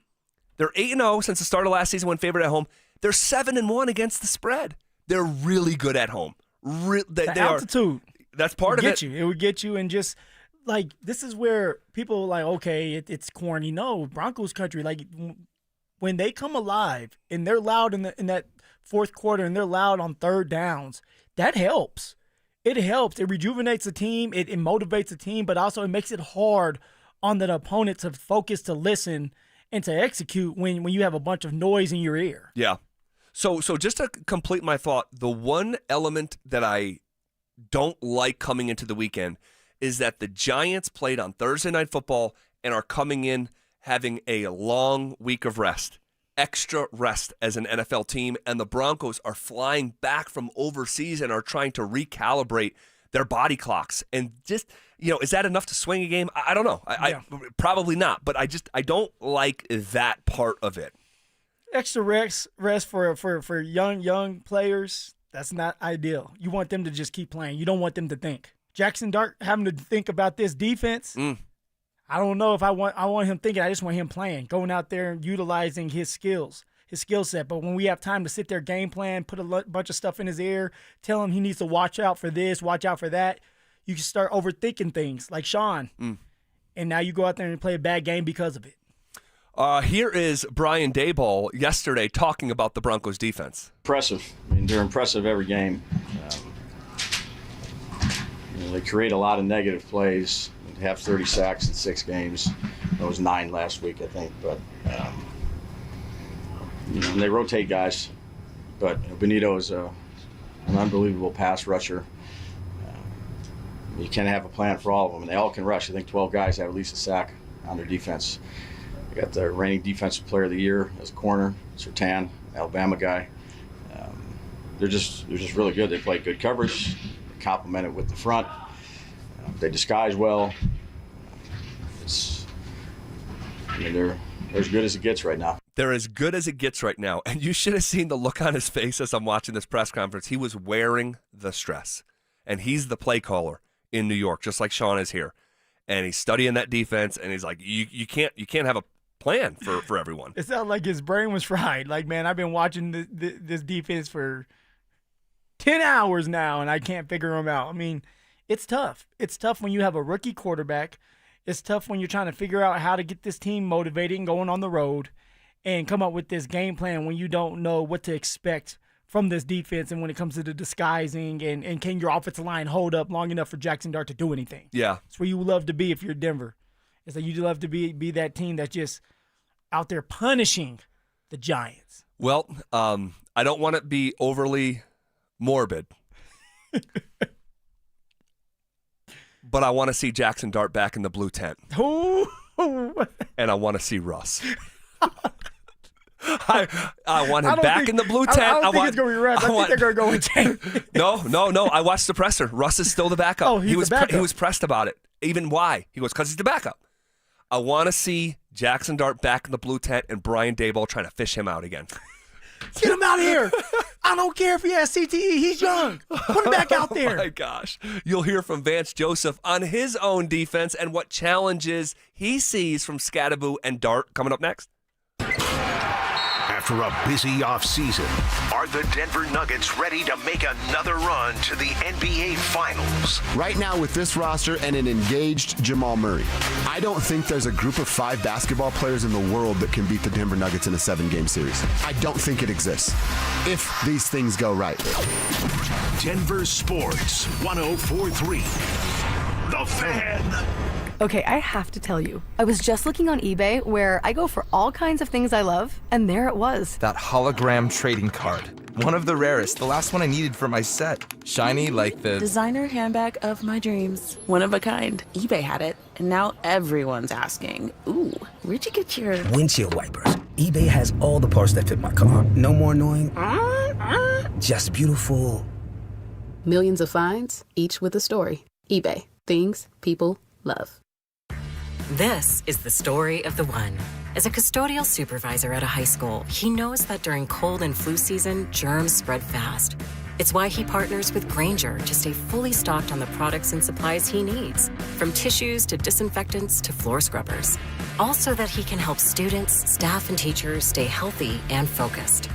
they're 8-0 since the start of last season when favored at home. They're 7-1 against the spread. They're really good at home. The altitude. That's part of it. It would get you, and just like this is where people are like, okay, it's corny. No, Broncos country. Like when they come alive and they're loud in that fourth quarter and they're loud on third downs, that helps. It helps. It rejuvenates the team. It motivates the team, but also it makes it hard on the opponent to focus, to listen, and to execute when you have a bunch of noise in your ear. Yeah. So just to complete my thought, the one element that I don't like coming into the weekend is that the Giants played on Thursday Night Football and are coming in having a long week of rest, extra rest as an NFL team, and the Broncos are flying back from overseas and are trying to recalibrate their body clocks. And just, is that enough to swing a game? I don't know. I probably not, but I don't like that part of it. Extra rest for young players, that's not ideal. You want them to just keep playing. You don't want them to think. Jackson Dart having to think about this defense. I don't know if I want him thinking. I just want him playing, going out there and utilizing his skills, his skill set. But when we have time to sit there, game plan, put a bunch of stuff in his ear, tell him he needs to watch out for this, watch out for that, you can start overthinking things like Sean. And now you go out there and play a bad game because of it. Here is Brian Daboll yesterday talking about the Broncos defense. Impressive. I mean, they're impressive every game. They create a lot of negative plays. They have 30 sacks in 6 games. That was 9 last week, I think. But and they rotate guys. But Benito is an unbelievable pass rusher. You can't have a plan for all of them, and they all can rush. I think 12 guys have at least a sack on their defense. They got the reigning defensive player of the year as a corner, Surtain, Alabama guy. They're just really good. They play good coverage. They complement it with the front. They disguise well. They're as good as it gets right now. They're as good as it gets right now. And you should have seen the look on his face as I'm watching this press conference. He was wearing the stress. And he's the play caller in New York, just like Sean is here. And he's studying that defense, and he's like, you can't have a plan for everyone. It sounded like his brain was fried. Like, man, I've been watching this defense for 10 hours now, and I can't figure them out. I mean, it's tough. It's tough when you have a rookie quarterback. It's tough when you're trying to figure out how to get this team motivated and going on the road and come up with this game plan when you don't know what to expect from this defense and when it comes to the disguising and can your offensive line hold up long enough for Jackson Dart to do anything. Yeah. It's where you love to be if you're Denver. It's like you love to be that team that's just out there punishing the Giants. Well, I don't want to be overly morbid, but I want to see Jackson Dart back in the blue tent. And I want to see Russ. I want him back in the blue tent. I don't think it's going to be Russ. I think they're going to go with Tank. No. I watched the presser. Russ is still the backup. Oh, he's the backup. He was pressed about it. Even why? He goes, because he's the backup. I want to see Jackson Dart back in the blue tent and Brian Daboll trying to fish him out again. Get him out of here. I don't care if he has CTE. He's young. Put him back out there. Oh, my gosh. You'll hear from Vance Joseph on his own defense and what challenges he sees from Scadaboo and Dart coming up next. After a busy offseason, are the Denver Nuggets ready to make another run to the NBA Finals? Right now, with this roster and an engaged Jamal Murray, I don't think there's a group of 5 basketball players in the world that can beat the Denver Nuggets in a 7-game series. I don't think it exists, if these things go right. Denver Sports 104.3. The Fan. Okay, I have to tell you, I was just looking on eBay where I go for all kinds of things I love, and there it was. That hologram trading card. One of the rarest, the last one I needed for my set. Shiny like the designer handbag of my dreams. One of a kind. eBay had it, and now everyone's asking, ooh, where'd you get your windshield wipers? eBay has all the parts that fit my car. No more annoying, just beautiful. Millions of finds, each with a story. eBay. Things people love. This is the story of the one. As a custodial supervisor at a high school, he knows that during cold and flu season, germs spread fast. It's why he partners with Grainger to stay fully stocked on the products and supplies he needs, from tissues to disinfectants to floor scrubbers. All so that he can help students, staff, and teachers stay healthy and focused.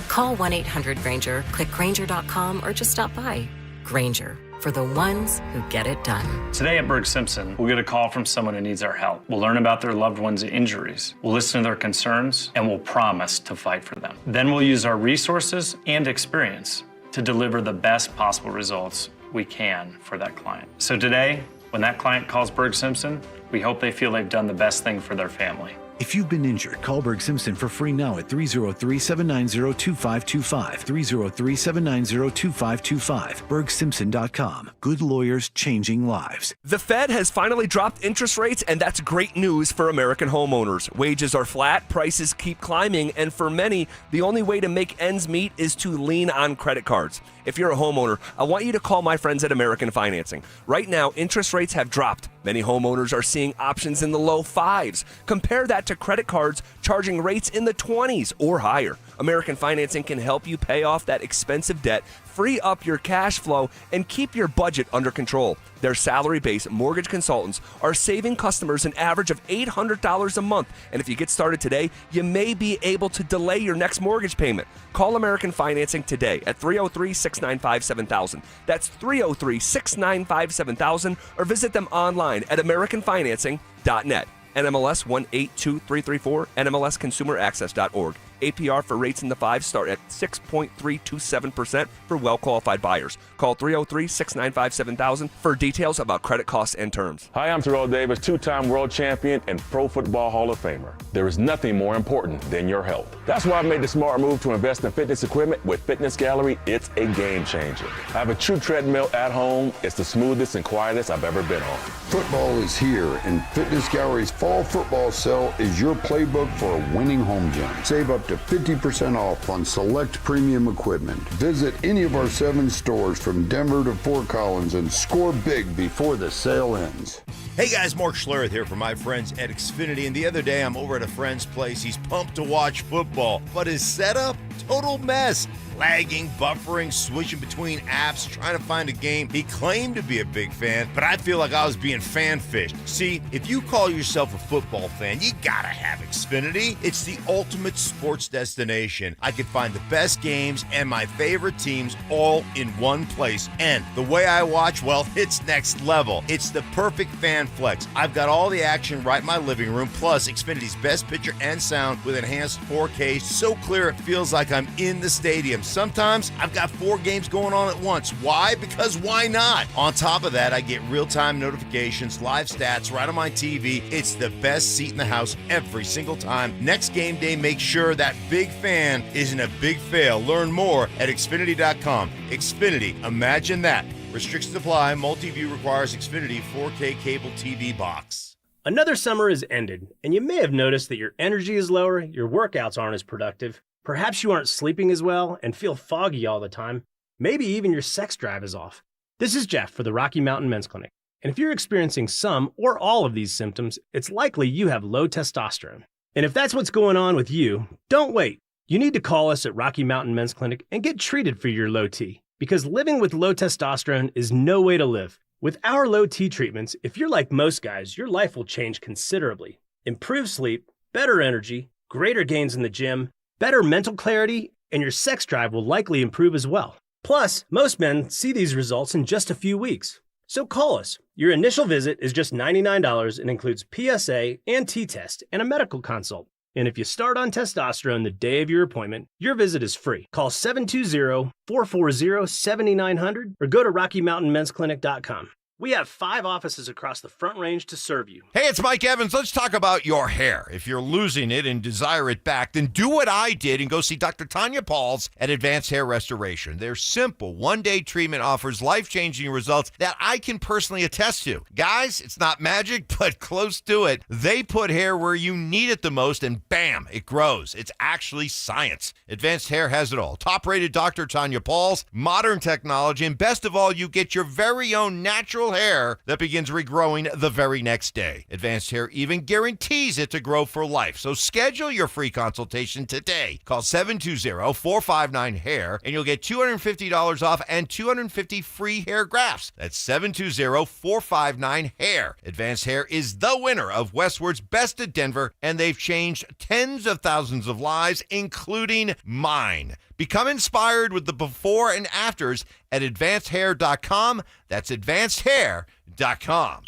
Call 1-800-GRAINGER, click Grainger.com, or just stop by. Grainger, for the ones who get it done. Today at Berg Simpson, we'll get a call from someone who needs our help. We'll learn about their loved one's injuries. We'll listen to their concerns, and we'll promise to fight for them. Then we'll use our resources and experience to deliver the best possible results we can for that client. So today, when that client calls Berg Simpson, we hope they feel they've done the best thing for their family. If you've been injured, call Berg Simpson for free now at 303-790-2525. 303-790-2525. BergSimpson.com. Good lawyers changing lives. The Fed has finally dropped interest rates, and that's great news for American homeowners. Wages are flat, prices keep climbing, and for many, the only way to make ends meet is to lean on credit cards. If you're a homeowner, I want you to call my friends at American Financing. Right now, interest rates have dropped. Many homeowners are seeing options in the low 5s. Compare that to credit cards charging rates in the 20s or higher. American Financing can help you pay off that expensive debt, free up your cash flow, and keep your budget under control. Their salary-based mortgage consultants are saving customers an average of $800 a month. And if you get started today, you may be able to delay your next mortgage payment. Call American Financing today at 303-695-7000. That's 303-695-7000, or visit them online at americanfinancing.net. NMLS 182334, NMLSconsumeraccess.org. APR for rates in the 5s start at 6.327% for well-qualified buyers. Call 303-695-7000 for details about credit costs and terms. Hi, I'm Terrell Davis, 2-time world champion and Pro Football Hall of Famer. There is nothing more important than your health. That's why I made the smart move to invest in fitness equipment with Fitness Gallery. It's a game changer. I have a true treadmill at home. It's the smoothest and quietest I've ever been on. Football is here, and Fitness Gallery's fall football sale is your playbook for a winning home gym. Save up to 50% off on select premium equipment. Visit any of our 7 stores from Denver to Fort Collins and score big before the sale ends. Hey guys, Mark Schlereth here from my friends at Xfinity, and the other day I'm over at a friend's place. He's pumped to watch football, but his setup, total mess. Lagging, buffering, switching between apps, trying to find a game. He claimed to be a big fan, but I feel like I was being fan-fished. See, if you call yourself a football fan, you gotta have Xfinity. It's the ultimate sports destination. I can find the best games and my favorite teams all in one place. And the way I watch, well, it's next level. It's the perfect fan flex. I've got all the action right in my living room, plus Xfinity's best picture and sound with enhanced 4K, so clear it feels like I'm in the stadium. Sometimes I've got 4 games going on at once. Why? Because why not? On top of that, I get real-time notifications, live stats right on my TV. It's the best seat in the house every single time. Next game day, make sure that big fan isn't a big fail. Learn more at Xfinity.com. Xfinity, imagine that. Restrictions apply. Multi-view requires Xfinity 4K cable TV box. Another summer is ended, and you may have noticed that your energy is lower, your workouts aren't as productive. Perhaps you aren't sleeping as well and feel foggy all the time. Maybe even your sex drive is off. This is Jeff for the Rocky Mountain Men's Clinic. And if you're experiencing some or all of these symptoms, it's likely you have low testosterone. And if that's what's going on with you, don't wait. You need to call us at Rocky Mountain Men's Clinic and get treated for your low T. Because living with low testosterone is no way to live. With our low T treatments, if you're like most guys, your life will change considerably. Improved sleep, better energy, greater gains in the gym, better mental clarity, and your sex drive will likely improve as well. Plus, most men see these results in just a few weeks. So call us. Your initial visit is just $99 and includes PSA and T-test and a medical consult. And if you start on testosterone the day of your appointment, your visit is free. Call 720-440-7900 or go to RockyMountainMen'sClinic.com. We have 5 offices across the Front Range to serve you. Hey, it's Mike Evans. Let's talk about your hair. If you're losing it and desire it back, then do what I did and go see Dr. Tanya Pauls at Advanced Hair Restoration. Their simple one-day treatment offers life-changing results that I can personally attest to. Guys, it's not magic, but close to it. They put hair where you need it the most, and bam, it grows. It's actually science. Advanced Hair has it all. Top-rated Dr. Tanya Pauls, modern technology, and best of all, you get your very own natural hair that begins regrowing the very next day. Advanced Hair even guarantees it to grow for life. So schedule your free consultation today. Call 720-459-HAIR and you'll get $250 off and 250 free hair grafts. That's 720-459-HAIR. Advanced Hair is the winner of Westward's Best of Denver, and they've changed tens of thousands of lives, including mine. Become inspired with the before and afters at advancedhair.com. That's advancedhair.com.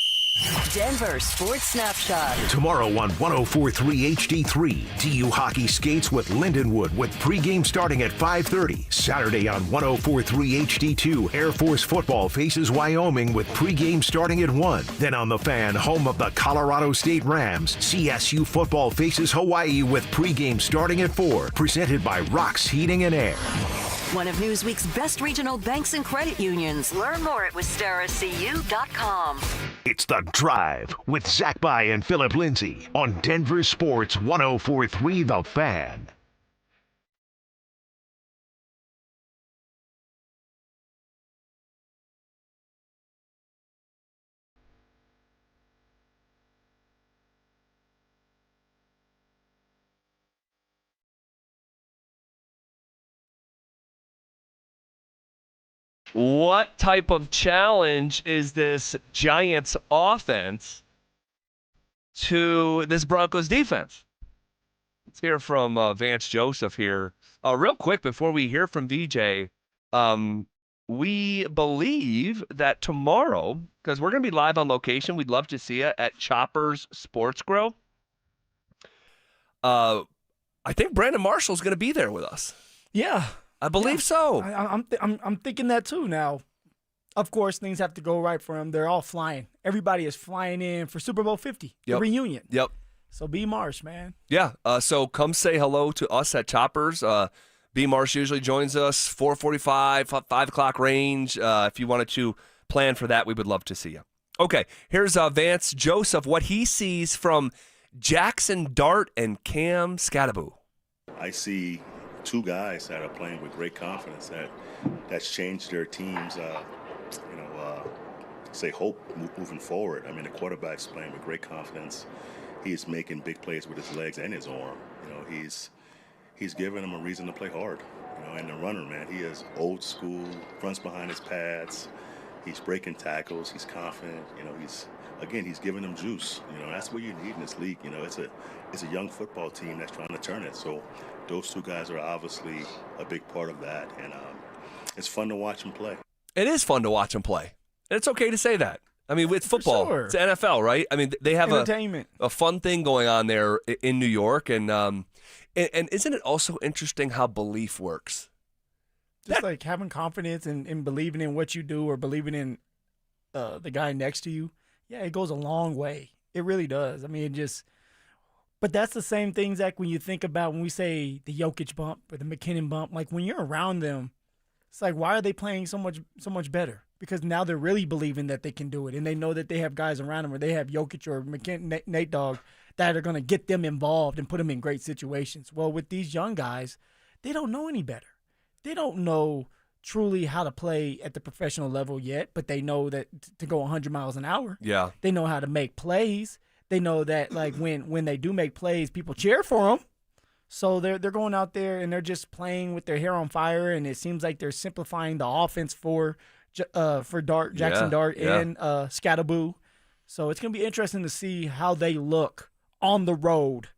Denver Sports Snapshot. Tomorrow on 104.3 HD3, DU Hockey skates with Lindenwood with pregame starting at 5:30. Saturday on 104.3 HD2, Air Force football faces Wyoming with pregame starting at 1. Then on The Fan, home of the Colorado State Rams, CSU football faces Hawaii with pregame starting at 4. Presented by Rock's Heating and Air. One of Newsweek's best regional banks and credit unions. Learn more at WistaraCU.com. It's The Drive with Zach By and Phillip Lindsay on Denver Sports 104.3 The Fan. What type of challenge is this Giants offense to this Broncos defense? Let's hear from Vance Joseph here. Real quick, before we hear from VJ, we believe that tomorrow, because we're going to be live on location, we'd love to see you at Chopper's Sports Grill. I think Brandon Marshall's going to be there with us. Yeah. I believe so. I'm thinking that too now. Of course, things have to go right for them. They're all flying. Everybody is flying in for Super Bowl 50, the reunion. Yep. So B. Marsh, man. Yeah. So come say hello to us at Choppers. B. Marsh usually joins us 4:45, 5 o'clock range. If you wanted to plan for that, we would love to see you. Okay. Here's Vance Joseph, what he sees from Jackson Dart and Cam Scattaboo. I see two guys that are playing with great confidence that's changed their teams, say hope moving forward. I mean, the quarterback's playing with great confidence. He's making big plays with his legs and his arm. He's giving them a reason to play hard. And the runner, man, he is old school, runs behind his pads. He's breaking tackles. He's confident. He's giving them juice. That's what you need in this league. It's a young football team that's trying to turn it. So those two guys are obviously a big part of that, and it's fun to watch them play. It is fun to watch them play. And it's okay to say that. I mean, with football, sure. It's NFL, right? I mean, they have a fun thing going on there in New York, and isn't it also interesting how belief works? Just like having confidence and believing in what you do or believing in the guy next to you. Yeah, it goes a long way. It really does. I mean, but that's the same thing, Zach, when you think about when we say the Jokic bump or the McKinnon bump. Like when you're around them, it's like, why are they playing so much better? Because now they're really believing that they can do it, and they know that they have guys around them, or they have Jokic or McKinnon, Nate Dogg, that are going to get them involved and put them in great situations. Well, with these young guys, they don't know any better. They don't know truly how to play at the professional level yet, but they know that to go 100 miles an hour. Yeah. They know how to make plays. They know that like when they do make plays, people cheer for them. So they're going out there and they're just playing with their hair on fire, and it seems like they're simplifying the offense for Jackson Dart and Scattaboo. So it's going to be interesting to see how they look on the road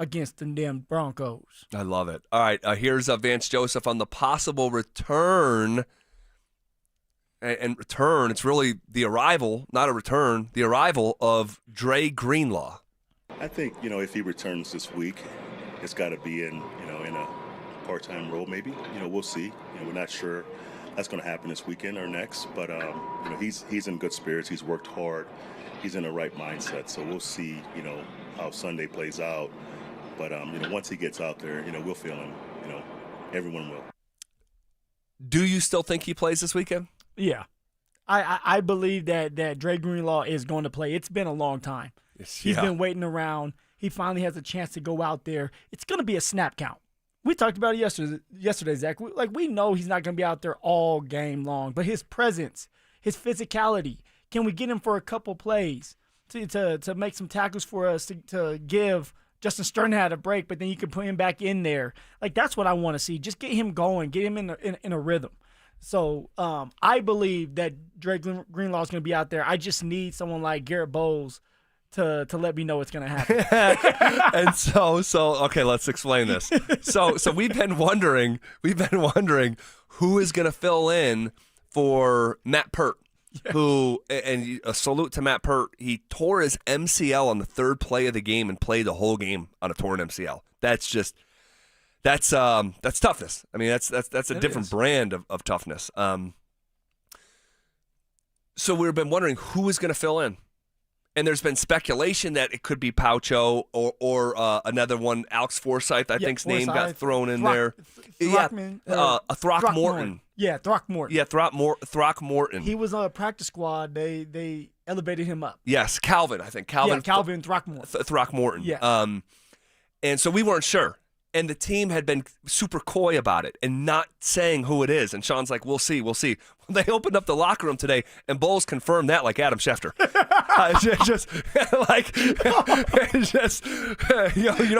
against the damn Broncos. I love it. All right, here's Vance Joseph on the possible return. And return, it's really the arrival, not a return, the arrival of Dre Greenlaw. I think, if he returns this week, it's got to be in a part-time role maybe. We'll see. We're not sure that's going to happen this weekend or next, but he's in good spirits. He's worked hard. He's in the right mindset. So we'll see, how Sunday plays out. But once he gets out there, we'll feel him. Everyone will. Do you still think he plays this weekend? Yeah. I believe that Dre Greenlaw is going to play. It's been a long time. He's been waiting around. He finally has a chance to go out there. It's going to be a snap count. We talked about it yesterday, Zach. We know he's not going to be out there all game long, but his presence, his physicality, can we get him for a couple plays to make some tackles for us to give Justin Sternhat a break, but then you can put him back in there. That's what I want to see. Just get him going, get him in a rhythm. So I believe that Dre Greenlaw is going to be out there. I just need someone like Garrett Bowles to let me know what's going to happen. And so okay, let's explain this. So we've been wondering who is going to fill in for Matt Pert, who, and a salute to Matt Pert, he tore his MCL on the third play of the game and played the whole game on a torn MCL. That's toughness. I mean, that's a different brand of toughness. So we've been wondering who is going to fill in. And there's been speculation that it could be Paucho or another one, Alex Forsythe, I think's name got thrown in there. Throckmorton. Yeah, Throckmorton. Yeah, Throckmorton. He was on a practice squad. They elevated him up. Yes, Calvin, I think. Calvin Throckmorton. Throckmorton. Yeah. And so we weren't sure. And the team had been super coy about it and not saying who it is. And Sean's like, we'll see. Well, they opened up the locker room today, and Bowles confirmed that like Adam Schefter.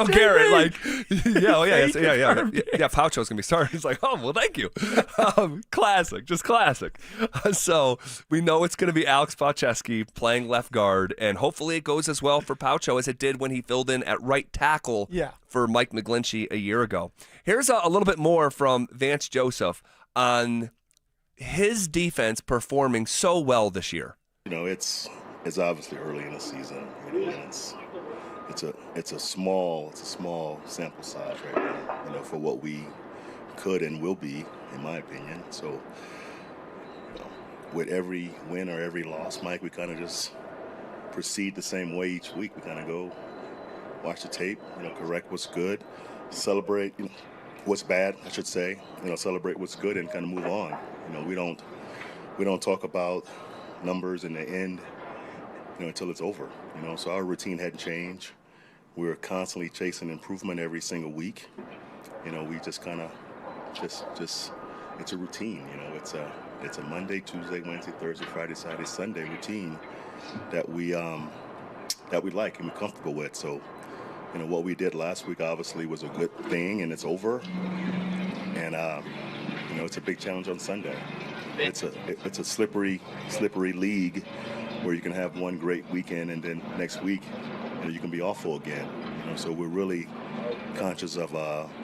Garrett, Paucho's going to be starting. He's like, oh, well, thank you. Classic, just classic. So we know it's going to be Alex Paucheski playing left guard, and hopefully it goes as well for Paucho as it did when he filled in at right tackle for Mike McGlinchey a year ago. Here's a little bit more from Vance Joseph on his defense performing so well this year. It's obviously early in the season. And it's a small sample size right now. For what we could and will be, in my opinion. So with every win or every loss, Mike, we kind of just proceed the same way each week. We kind of go watch the tape, correct what's good, celebrate what's bad, I should say, celebrate what's good and kind of move on. We don't talk about numbers in the end, until it's over. So our routine hadn't changed. We're constantly chasing improvement every single week. We just kind of just it's a routine. It's a Monday, Tuesday, Wednesday, Thursday, Friday, Saturday, Sunday routine that we like and we're comfortable with. So what we did last week obviously was a good thing, and it's over. And it's a big challenge on Sunday. It's a slippery league where you can have one great weekend and then next week you can be awful again. So we're really conscious of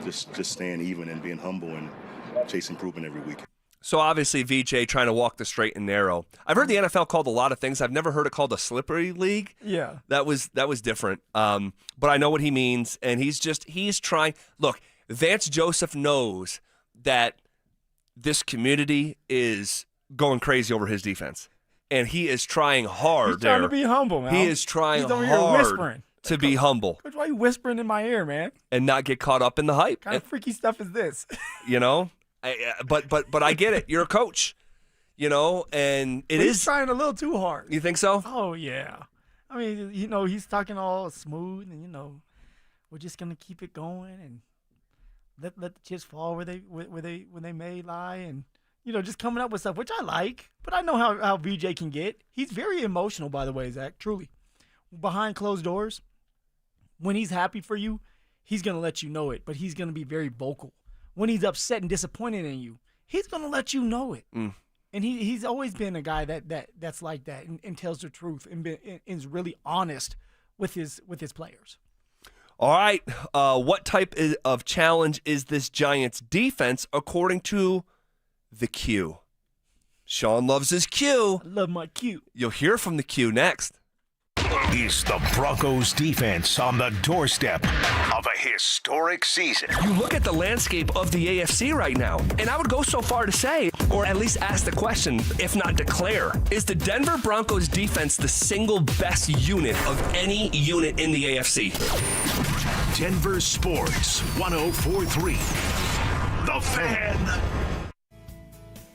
just staying even and being humble and chase improvement every week. So obviously VJ trying to walk the straight and narrow. I've heard the NFL called a lot of things. I've never heard it called a slippery league. Yeah. That was different. But I know what he means, and he's trying. Look, Vance Joseph knows that this community is going crazy over his defense, and he is trying hard. He's trying to be humble, man. He is trying He's over here whispering. To be humble. Coach, why are you whispering in my ear, man? And not get caught up in the hype. What kind of freaky stuff is this? But I get it. You're a coach, and He's trying a little too hard. You think so? Oh yeah. I mean, he's talking all smooth, and we're just gonna keep it going and let the chips fall where they may lie, and just coming up with stuff, which I like. But I know how VJ can get. He's very emotional, by the way, Zach. Truly, behind closed doors, when he's happy for you, he's gonna let you know it. But he's gonna be very vocal. When he's upset and disappointed in you, he's going to let you know it. And he's always been a guy that's like that and tells the truth and is really honest with his players. All right, what type of challenge is this Giants defense according to the Q? Sean loves his Q. I love my Q. You'll hear from the Q next. Is the Broncos defense on the doorstep of a historic season? You look at the landscape of the AFC right now, and I would go so far to say, or at least ask the question, if not declare, is the Denver Broncos defense the single best unit of any unit in the AFC? Denver Sports 104.3. The Fan.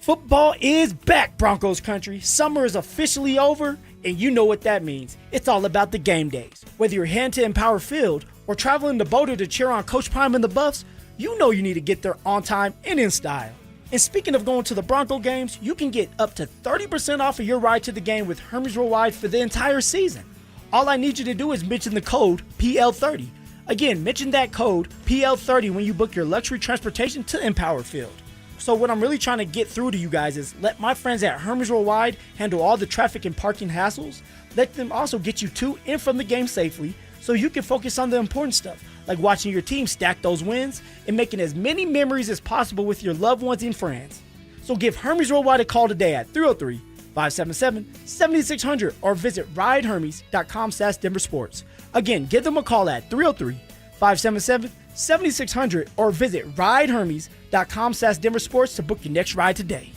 Football is back, Broncos country. Summer is officially over, and you know what that means. It's all about the game days. Whether you're heading to Empower Field or traveling to Boulder to cheer on Coach Prime and the Buffs, you know you need to get there on time and in style. And speaking of going to the Bronco games, you can get up to 30% off of your ride to the game with Hermes Worldwide for the entire season. All I need you to do is mention the code PL30. Again, mention that code PL30 when you book your luxury transportation to Empower Field. So what I'm really trying to get through to you guys is let my friends at Hermes Worldwide handle all the traffic and parking hassles. Let them also get you to and from the game safely so you can focus on the important stuff, like watching your team stack those wins and making as many memories as possible with your loved ones and friends. So give Hermes Worldwide a call today at 303-577-7600 or visit ridehermes.com/DenverSports. Again, give them a call at 303-577-7600 or visit ridehermes.com/DenverSports to book your next ride today.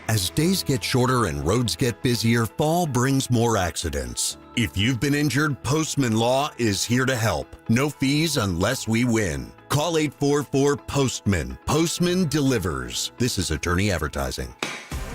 As days get shorter and roads get busier, fall brings more accidents. If you've been injured, Postman Law is here to help. No fees unless we win. Call 844-POSTMAN. Postman delivers. This is attorney advertising.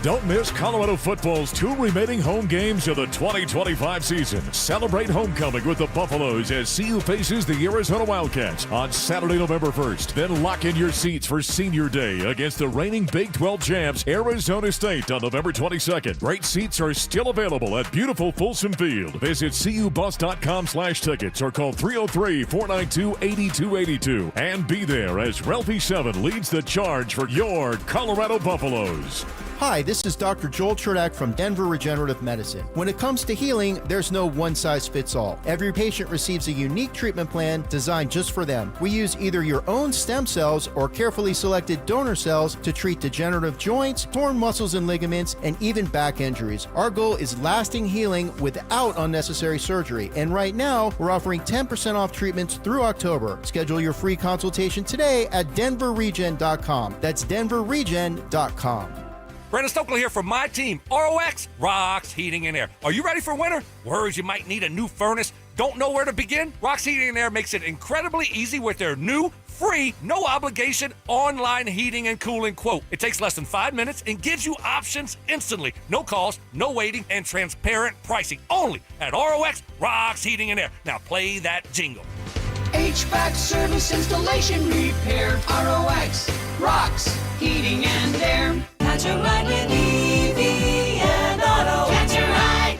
Don't miss Colorado football's 2 remaining home games of the 2025 season. Celebrate homecoming with the Buffaloes as CU faces the Arizona Wildcats on Saturday, November 1st. Then lock in your seats for Senior Day against the reigning Big 12 champs, Arizona State, on November 22nd. Great seats are still available at beautiful Folsom Field. Visit cubus.com/tickets or call 303-492-8282 and be there as Ralphie 7 leads the charge for your Colorado Buffaloes. Hi, this is Dr. Joel Chernak from Denver Regenerative Medicine. When it comes to healing, there's no one-size-fits-all. Every patient receives a unique treatment plan designed just for them. We use either your own stem cells or carefully selected donor cells to treat degenerative joints, torn muscles and ligaments, and even back injuries. Our goal is lasting healing without unnecessary surgery. And right now, we're offering 10% off treatments through October. Schedule your free consultation today at DenverRegen.com. That's DenverRegen.com. Brandon Stokely here from my team, ROX Rocks Heating and Air. Are you ready for winter? Worries you might need a new furnace? Don't know where to begin? Rocks Heating and Air makes it incredibly easy with their new, free, no obligation online heating and cooling quote. It takes less than 5 minutes and gives you options instantly. No calls, no waiting, and transparent pricing. Only at ROX Rocks Heating and Air. Now play that jingle. HVAC service, installation, repair. ROX Rocks Heating and Air. Catch a ride with EV and Auto. Catch a ride.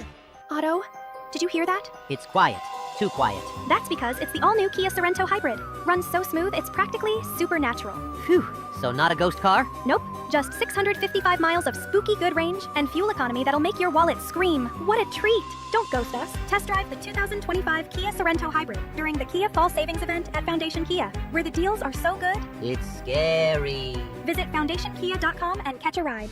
Otto, did you hear that? It's quiet. Too quiet. That's because it's the all-new Kia Sorento Hybrid. Runs so smooth, it's practically supernatural. Phew. So not a ghost car? Nope. Just 655 miles of spooky good range and fuel economy that'll make your wallet scream. What a treat. Don't ghost us. Test drive the 2025 Kia Sorento Hybrid during the Kia Fall Savings Event at Foundation Kia, where the deals are so good. It's scary. Visit foundationkia.com and catch a ride.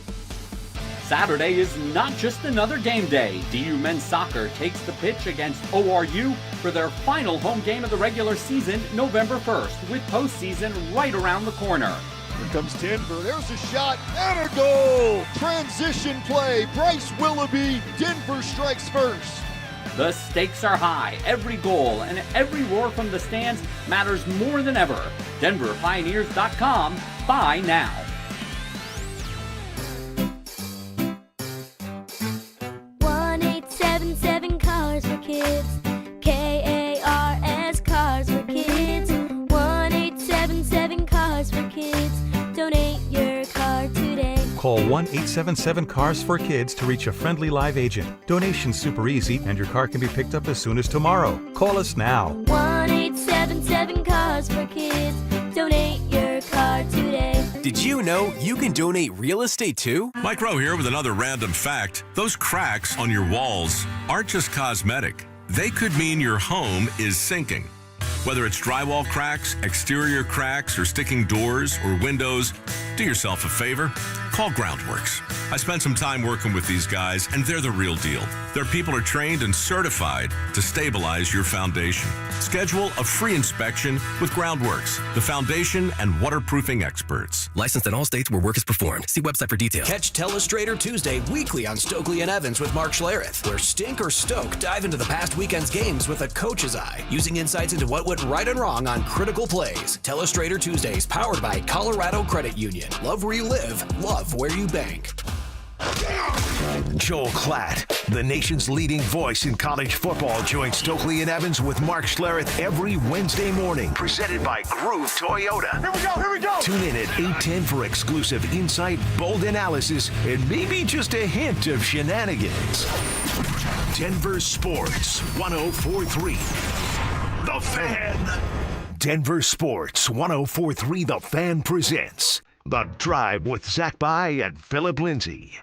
Saturday is not just another game day. DU men's soccer takes the pitch against ORU for their final home game of the regular season, November 1st, with postseason right around the corner. Here comes Denver. There's a shot and a goal. Transition play. Bryce Willoughby. Denver strikes first. The stakes are high. Every goal and every roar from the stands matters more than ever. DenverPioneers.com. Buy now. Cars for Kids. KARS Cars for Kids. 1-877 Cars for Kids. Donate your car today. Call 1-877-CARS for Kids to reach a friendly live agent. Donation's super easy and your car can be picked up as soon as tomorrow. Call us now. 1-877 Cars for Kids. Donate your car today. Did you know you can donate real estate too? Mike Rowe here with another random fact. Those cracks on your walls aren't just cosmetic. they could mean your home is sinking. Whether it's drywall cracks, exterior cracks, or sticking doors or windows, do yourself a favor. Call Groundworks. I spent some time working with these guys, and they're the real deal. Their people are trained and certified to stabilize your foundation. Schedule a free inspection with Groundworks, the foundation and waterproofing experts. Licensed in all states where work is performed. See website for details. Catch Telestrator Tuesday weekly on Stokely and Evans with Mark Schlereth, where Stink or Stoke dive into the past weekend's games with a coach's eye, using insights into what went right and wrong on critical plays. Telestrator Tuesdays, powered by Colorado Credit Union. Love where you live, love where you bank. Joel Klatt, the nation's leading voice in college football, joins Stokely and Evans with Mark Schlereth every Wednesday morning. Presented by Groove Toyota. Here we go. Tune in at 8:10 for exclusive insight, bold analysis, and maybe just a hint of shenanigans. Denver Sports 104.3. The Fan. Denver Sports 104.3 The Fan presents The Drive with Zach By and Phillip Lindsay.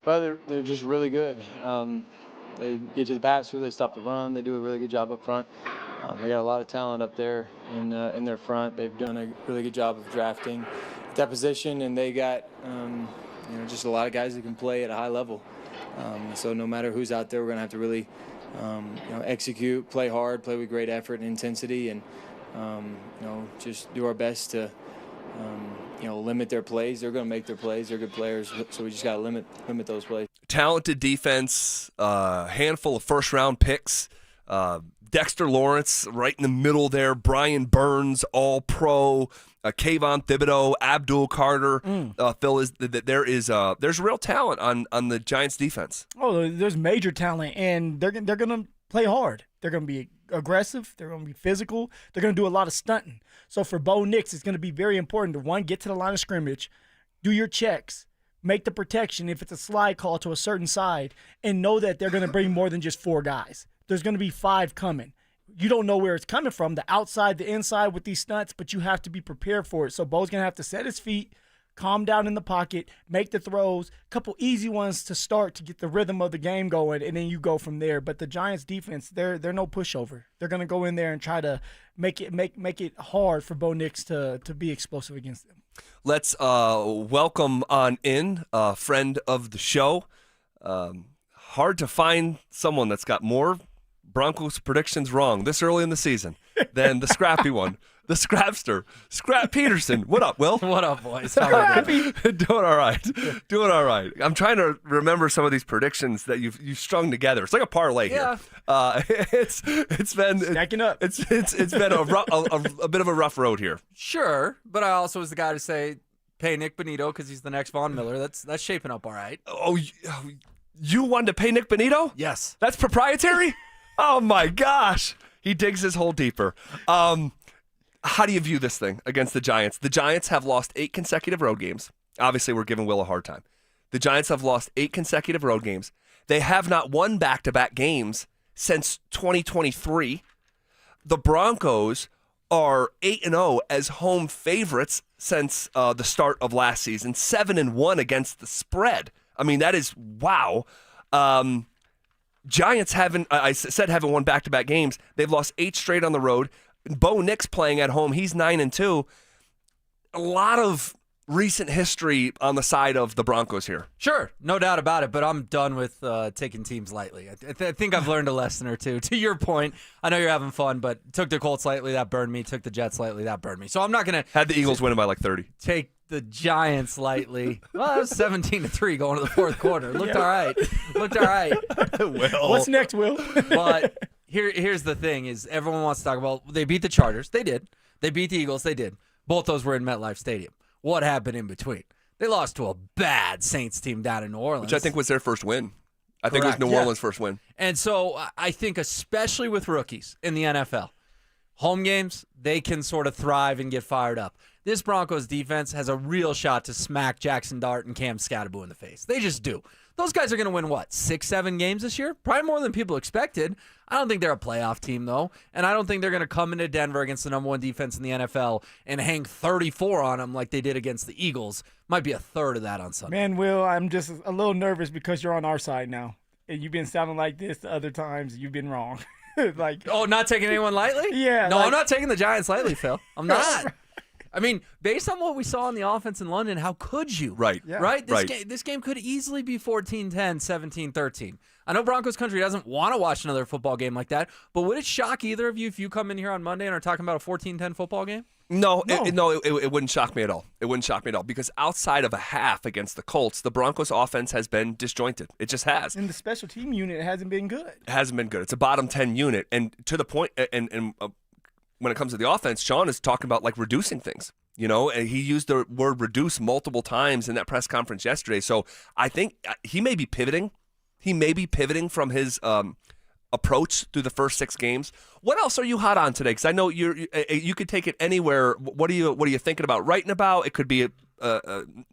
But they're just really good. They get to the passer, they stop the run, they do a really good job up front. They got a lot of talent up there in their front. They've done a really good job of drafting that position, and they got just a lot of guys that can play at a high level. So no matter who's out there, we're going to have to really execute, play hard, play with great effort and intensity, and just do our best to limit their plays. They're going to make their plays. They're good players, so we just got to limit those plays. Talented defense, handful of first-round picks. Dexter Lawrence right in the middle there. Brian Burns, all-pro. Kayvon Thibodeau, Abdul Carter. Phil, there's real talent on the Giants defense. Oh, there's major talent, and they're going to play hard. They're going to be aggressive. They're going to be physical. They're going to do a lot of stunting. So for Bo Nix, it's going to be very important to, one, get to the line of scrimmage, do your checks, make the protection if it's a slide call to a certain side, and know that they're going to bring more than just 4 guys. There's going to be 5 coming. You don't know where it's coming from, the outside, the inside with these stunts, but you have to be prepared for it. So Bo's going to have to set his feet, calm down in the pocket, make the throws, a couple easy ones to start to get the rhythm of the game going, and then you go from there. But the Giants defense, they're no pushover. They're going to go in there and try to make it hard for Bo Nix to be explosive against them. Let's welcome on in a friend of the show. Hard to find someone that's got more Broncos predictions wrong this early in the season than the scrappy one. The Scrapster, Scrap Peterson. What up, Will? What up, boys? How are you? Doing all right. Doing all right. I'm trying to remember some of these predictions that you've strung together. It's like a parlay here. It's been stacking up. It's been a bit of a rough road here. Sure, but I also was the guy to say pay Nick Bonito because he's the next Von Miller. That's shaping up all right. Oh, you wanted to pay Nick Bonito? Yes. That's proprietary? Oh my gosh. He digs his hole deeper. How do you view this thing against the Giants? The Giants have lost 8 consecutive road games. Obviously, we're giving Will a hard time. The Giants have lost 8 consecutive road games. They have not won back-to-back games since 2023. The Broncos are 8-0 as home favorites since the start of last season, 7-1 against the spread. I mean, that is wow. Giants haven't won back-to-back games. They've lost 8 straight on the road. Bo Nix playing at home, he's 9-2. A lot of recent history on the side of the Broncos here. Sure, no doubt about it, but I'm done with taking teams lightly. I think I've learned a lesson or two. To your point, I know you're having fun, but took the Colts lightly, that burned me. Took the Jets lightly, that burned me. So I'm not going to... Had the Eagles winning by like 30. Take the Giants lightly. Well, it was 17-3 going to the fourth quarter. Looked all right. Will. What's next, Will? But here's the thing is everyone wants to talk about they beat the Chargers. They did. They beat the Eagles. They did. Both those were in MetLife Stadium. What happened in between? They lost to a bad Saints team down in New Orleans. Which I think was their first win. I think it was New Orleans' first win. And so I think especially with rookies in the NFL, home games, they can sort of thrive and get fired up. this Broncos defense has a real shot to smack Jackson Dart and Cam Scatterbo in the face. They just do. Those guys are going to win, 6-7 games this year? Probably more than people expected. I don't think they're a playoff team, though, and I don't think they're going to come into Denver against the number one defense in the NFL and hang 34 on them like they did against the Eagles. Might be a third of that on Sunday. Man, Will, I'm just a little nervous because you're on our side now. And you've been sounding like this the other times. You've been wrong. Not taking anyone lightly? Yeah. No, I'm not taking the Giants lightly, Phil. I'm not. I mean, based on what we saw on the offense in London, how could you? Right. Yeah. Right? This game could easily be 14-10, 17-13. I know Broncos country doesn't want to watch another football game like that, but would it shock either of you if you come in here on Monday and are talking about a 14-10 football game? No, it wouldn't shock me at all. It wouldn't shock me at all because outside of a half against the Colts, the Broncos offense has been disjointed. It just has. And the special team unit hasn't been good. It hasn't been good. It's a bottom 10 unit. And to the point, when it comes to the offense, Sean is talking about reducing things. And he used the word reduce multiple times in that press conference yesterday. So I think he may be pivoting. He may be pivoting from his approach through the first 6 games. What else are you hot on today? Because I know you could take it anywhere. What are you thinking about writing about? It could be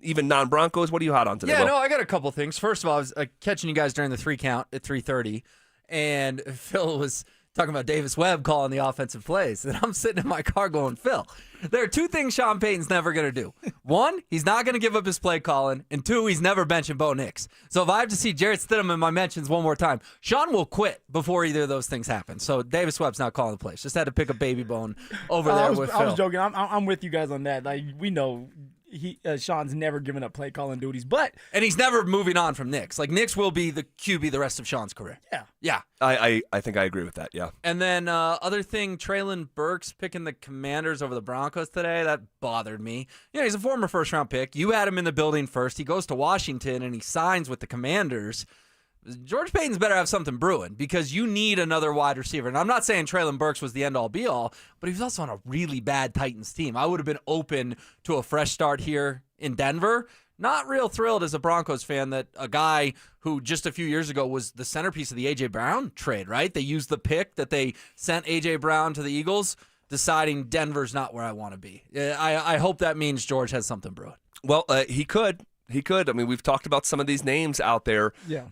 even non-Broncos. What are you hot on today? Yeah, no, I got a couple things. First of all, I was catching you guys during the 3 count at 3:30, and Phil was talking about Davis Webb calling the offensive plays. And I'm sitting in my car going, Phil, there are 2 things Sean Payton's never going to do. 1, he's not going to give up his play calling. And 2, he's never benching Bo Nix. So if I have to see Jarrett Stidham in my mentions one more time, Sean will quit before either of those things happen. So Davis Webb's not calling the plays. Just had to pick a baby bone over there with Phil. I was joking. I'm with you guys on that. We know Sean's never given up play calling duties, and he's never moving on from Nix. Nix will be the QB the rest of Sean's career. Yeah. I think I agree with that. Yeah. And then other thing, Traylon Burks picking the Commanders over the Broncos today. That bothered me. He's a former first-round pick. You had him in the building first. He goes to Washington and he signs with the Commanders. George Payton's better have something brewing because you need another wide receiver. And I'm not saying Traylon Burks was the end-all, be-all, but he was also on a really bad Titans team. I would have been open to a fresh start here in Denver. Not real thrilled as a Broncos fan that a guy who just a few years ago was the centerpiece of the A.J. Brown trade, right? They used the pick that they sent A.J. Brown to the Eagles, deciding Denver's not where I want to be. I hope that means George has something brewing. Well, he could. He could. I mean, we've talked about some of these names out there. Yeah.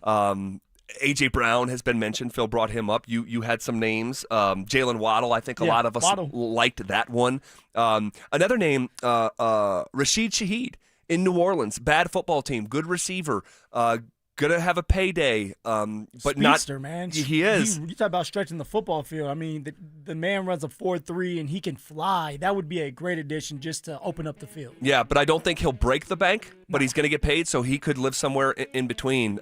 A.J. Brown has been mentioned. Phil brought him up. You had some names. Jalen Waddle, I think a lot of us liked that one. Another name, Rashid Shaheed in New Orleans. Bad football team. Good receiver. Gonna have a payday, but Speedster, not. Man. He is. You talk about stretching the football field. I mean, the man runs a 4.3 and he can fly. That would be a great addition just to open up the field. Yeah, but I don't think he'll break the bank. But he's going to get paid, so he could live somewhere in between.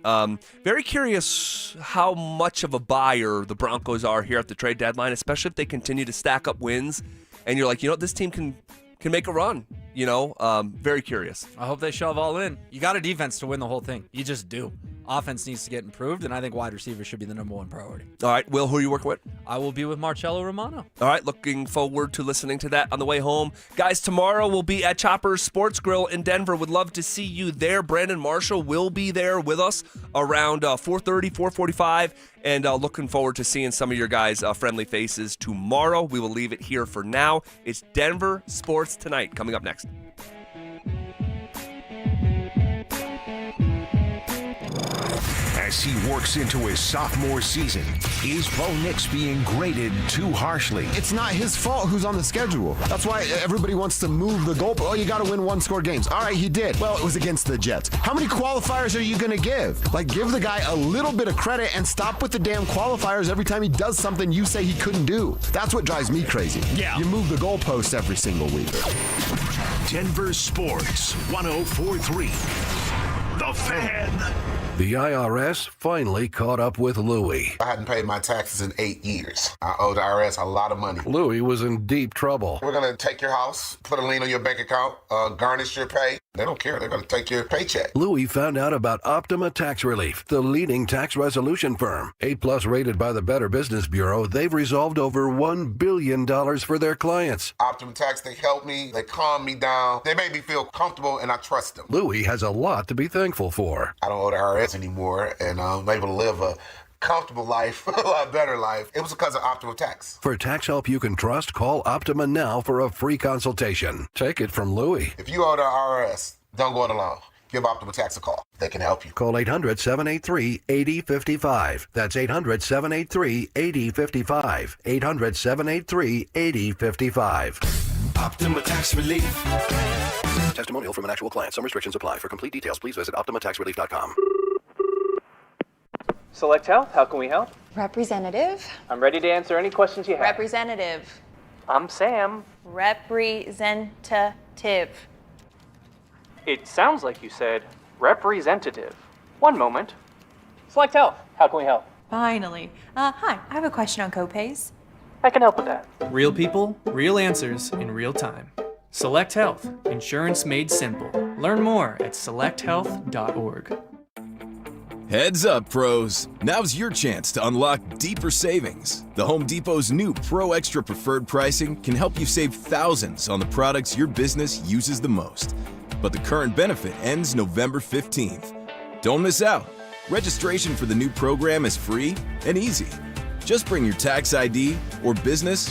Very curious how much of a buyer the Broncos are here at the trade deadline, especially if they continue to stack up wins. And you're like, this team can make a run. Very curious. I hope they shove all in. You got a defense to win the whole thing. You just do. Offense needs to get improved, and I think wide receiver should be the number 1 priority. All right, Will, who are you working with? I will be with Marcello Romano. All right, looking forward to listening to that on the way home. Guys, tomorrow we'll be at Chopper's Sports Grill in Denver. Would love to see you there. Brandon Marshall will be there with us around 4:30, 4:45, and looking forward to seeing some of your guys' friendly faces tomorrow. We will leave it here for now. It's Denver Sports Tonight coming up next. As he works into his sophomore season, is Bo Nix being graded too harshly? It's not his fault who's on the schedule. That's why everybody wants to move the goal. Oh, you got to win 1-score games. All right, he did. Well, it was against the Jets. How many qualifiers are you going to give? Give the guy a little bit of credit and stop with the damn qualifiers every time he does something you say he couldn't do. That's what drives me crazy. Yeah. You move the goalpost every single week. Denver Sports 104.3. The Fan. The IRS finally caught up with Louie. I hadn't paid my taxes in 8 years. I owe the IRS a lot of money. Louie was in deep trouble. We're going to take your house, put a lien on your bank account, garnish your pay. They don't care. They're going to take your paycheck. Louie found out about Optima Tax Relief, the leading tax resolution firm. A+ rated by the Better Business Bureau, they've resolved over $1 billion for their clients. Optima Tax, they help me. They calm me down. They make me feel comfortable, and I trust them. Louie has a lot to be thankful for. I don't owe the IRS anymore, and I'm able to live a comfortable life, a lot better life. It was because of Optima Tax. For tax help you can trust, call Optima now for a free consultation. Take it from Louie. If you owe the IRS, don't go it alone. Give Optima Tax a call. They can help you. Call 800-783-8055. That's 800-783-8055. 800-783-8055. Optima Tax Relief. Testimonial from an actual client. Some restrictions apply. For complete details, please visit OptimaTaxRelief.com. Select Health, how can we help? Representative. I'm ready to answer any questions you have. Representative. I'm Sam. Representative. It sounds like you said representative. One moment. Select Health, how can we help? Finally. Hi, I have a question on copays. I can help with that. Real people, real answers in real time. Select Health, insurance made simple. Learn more at selecthealth.org. Heads up, pros. Now's your chance to unlock deeper savings. The Home Depot's new Pro Extra Preferred pricing can help you save thousands on the products your business uses the most. But the current benefit ends November 15th. Don't miss out. Registration for the new program is free and easy. Just bring your tax ID or business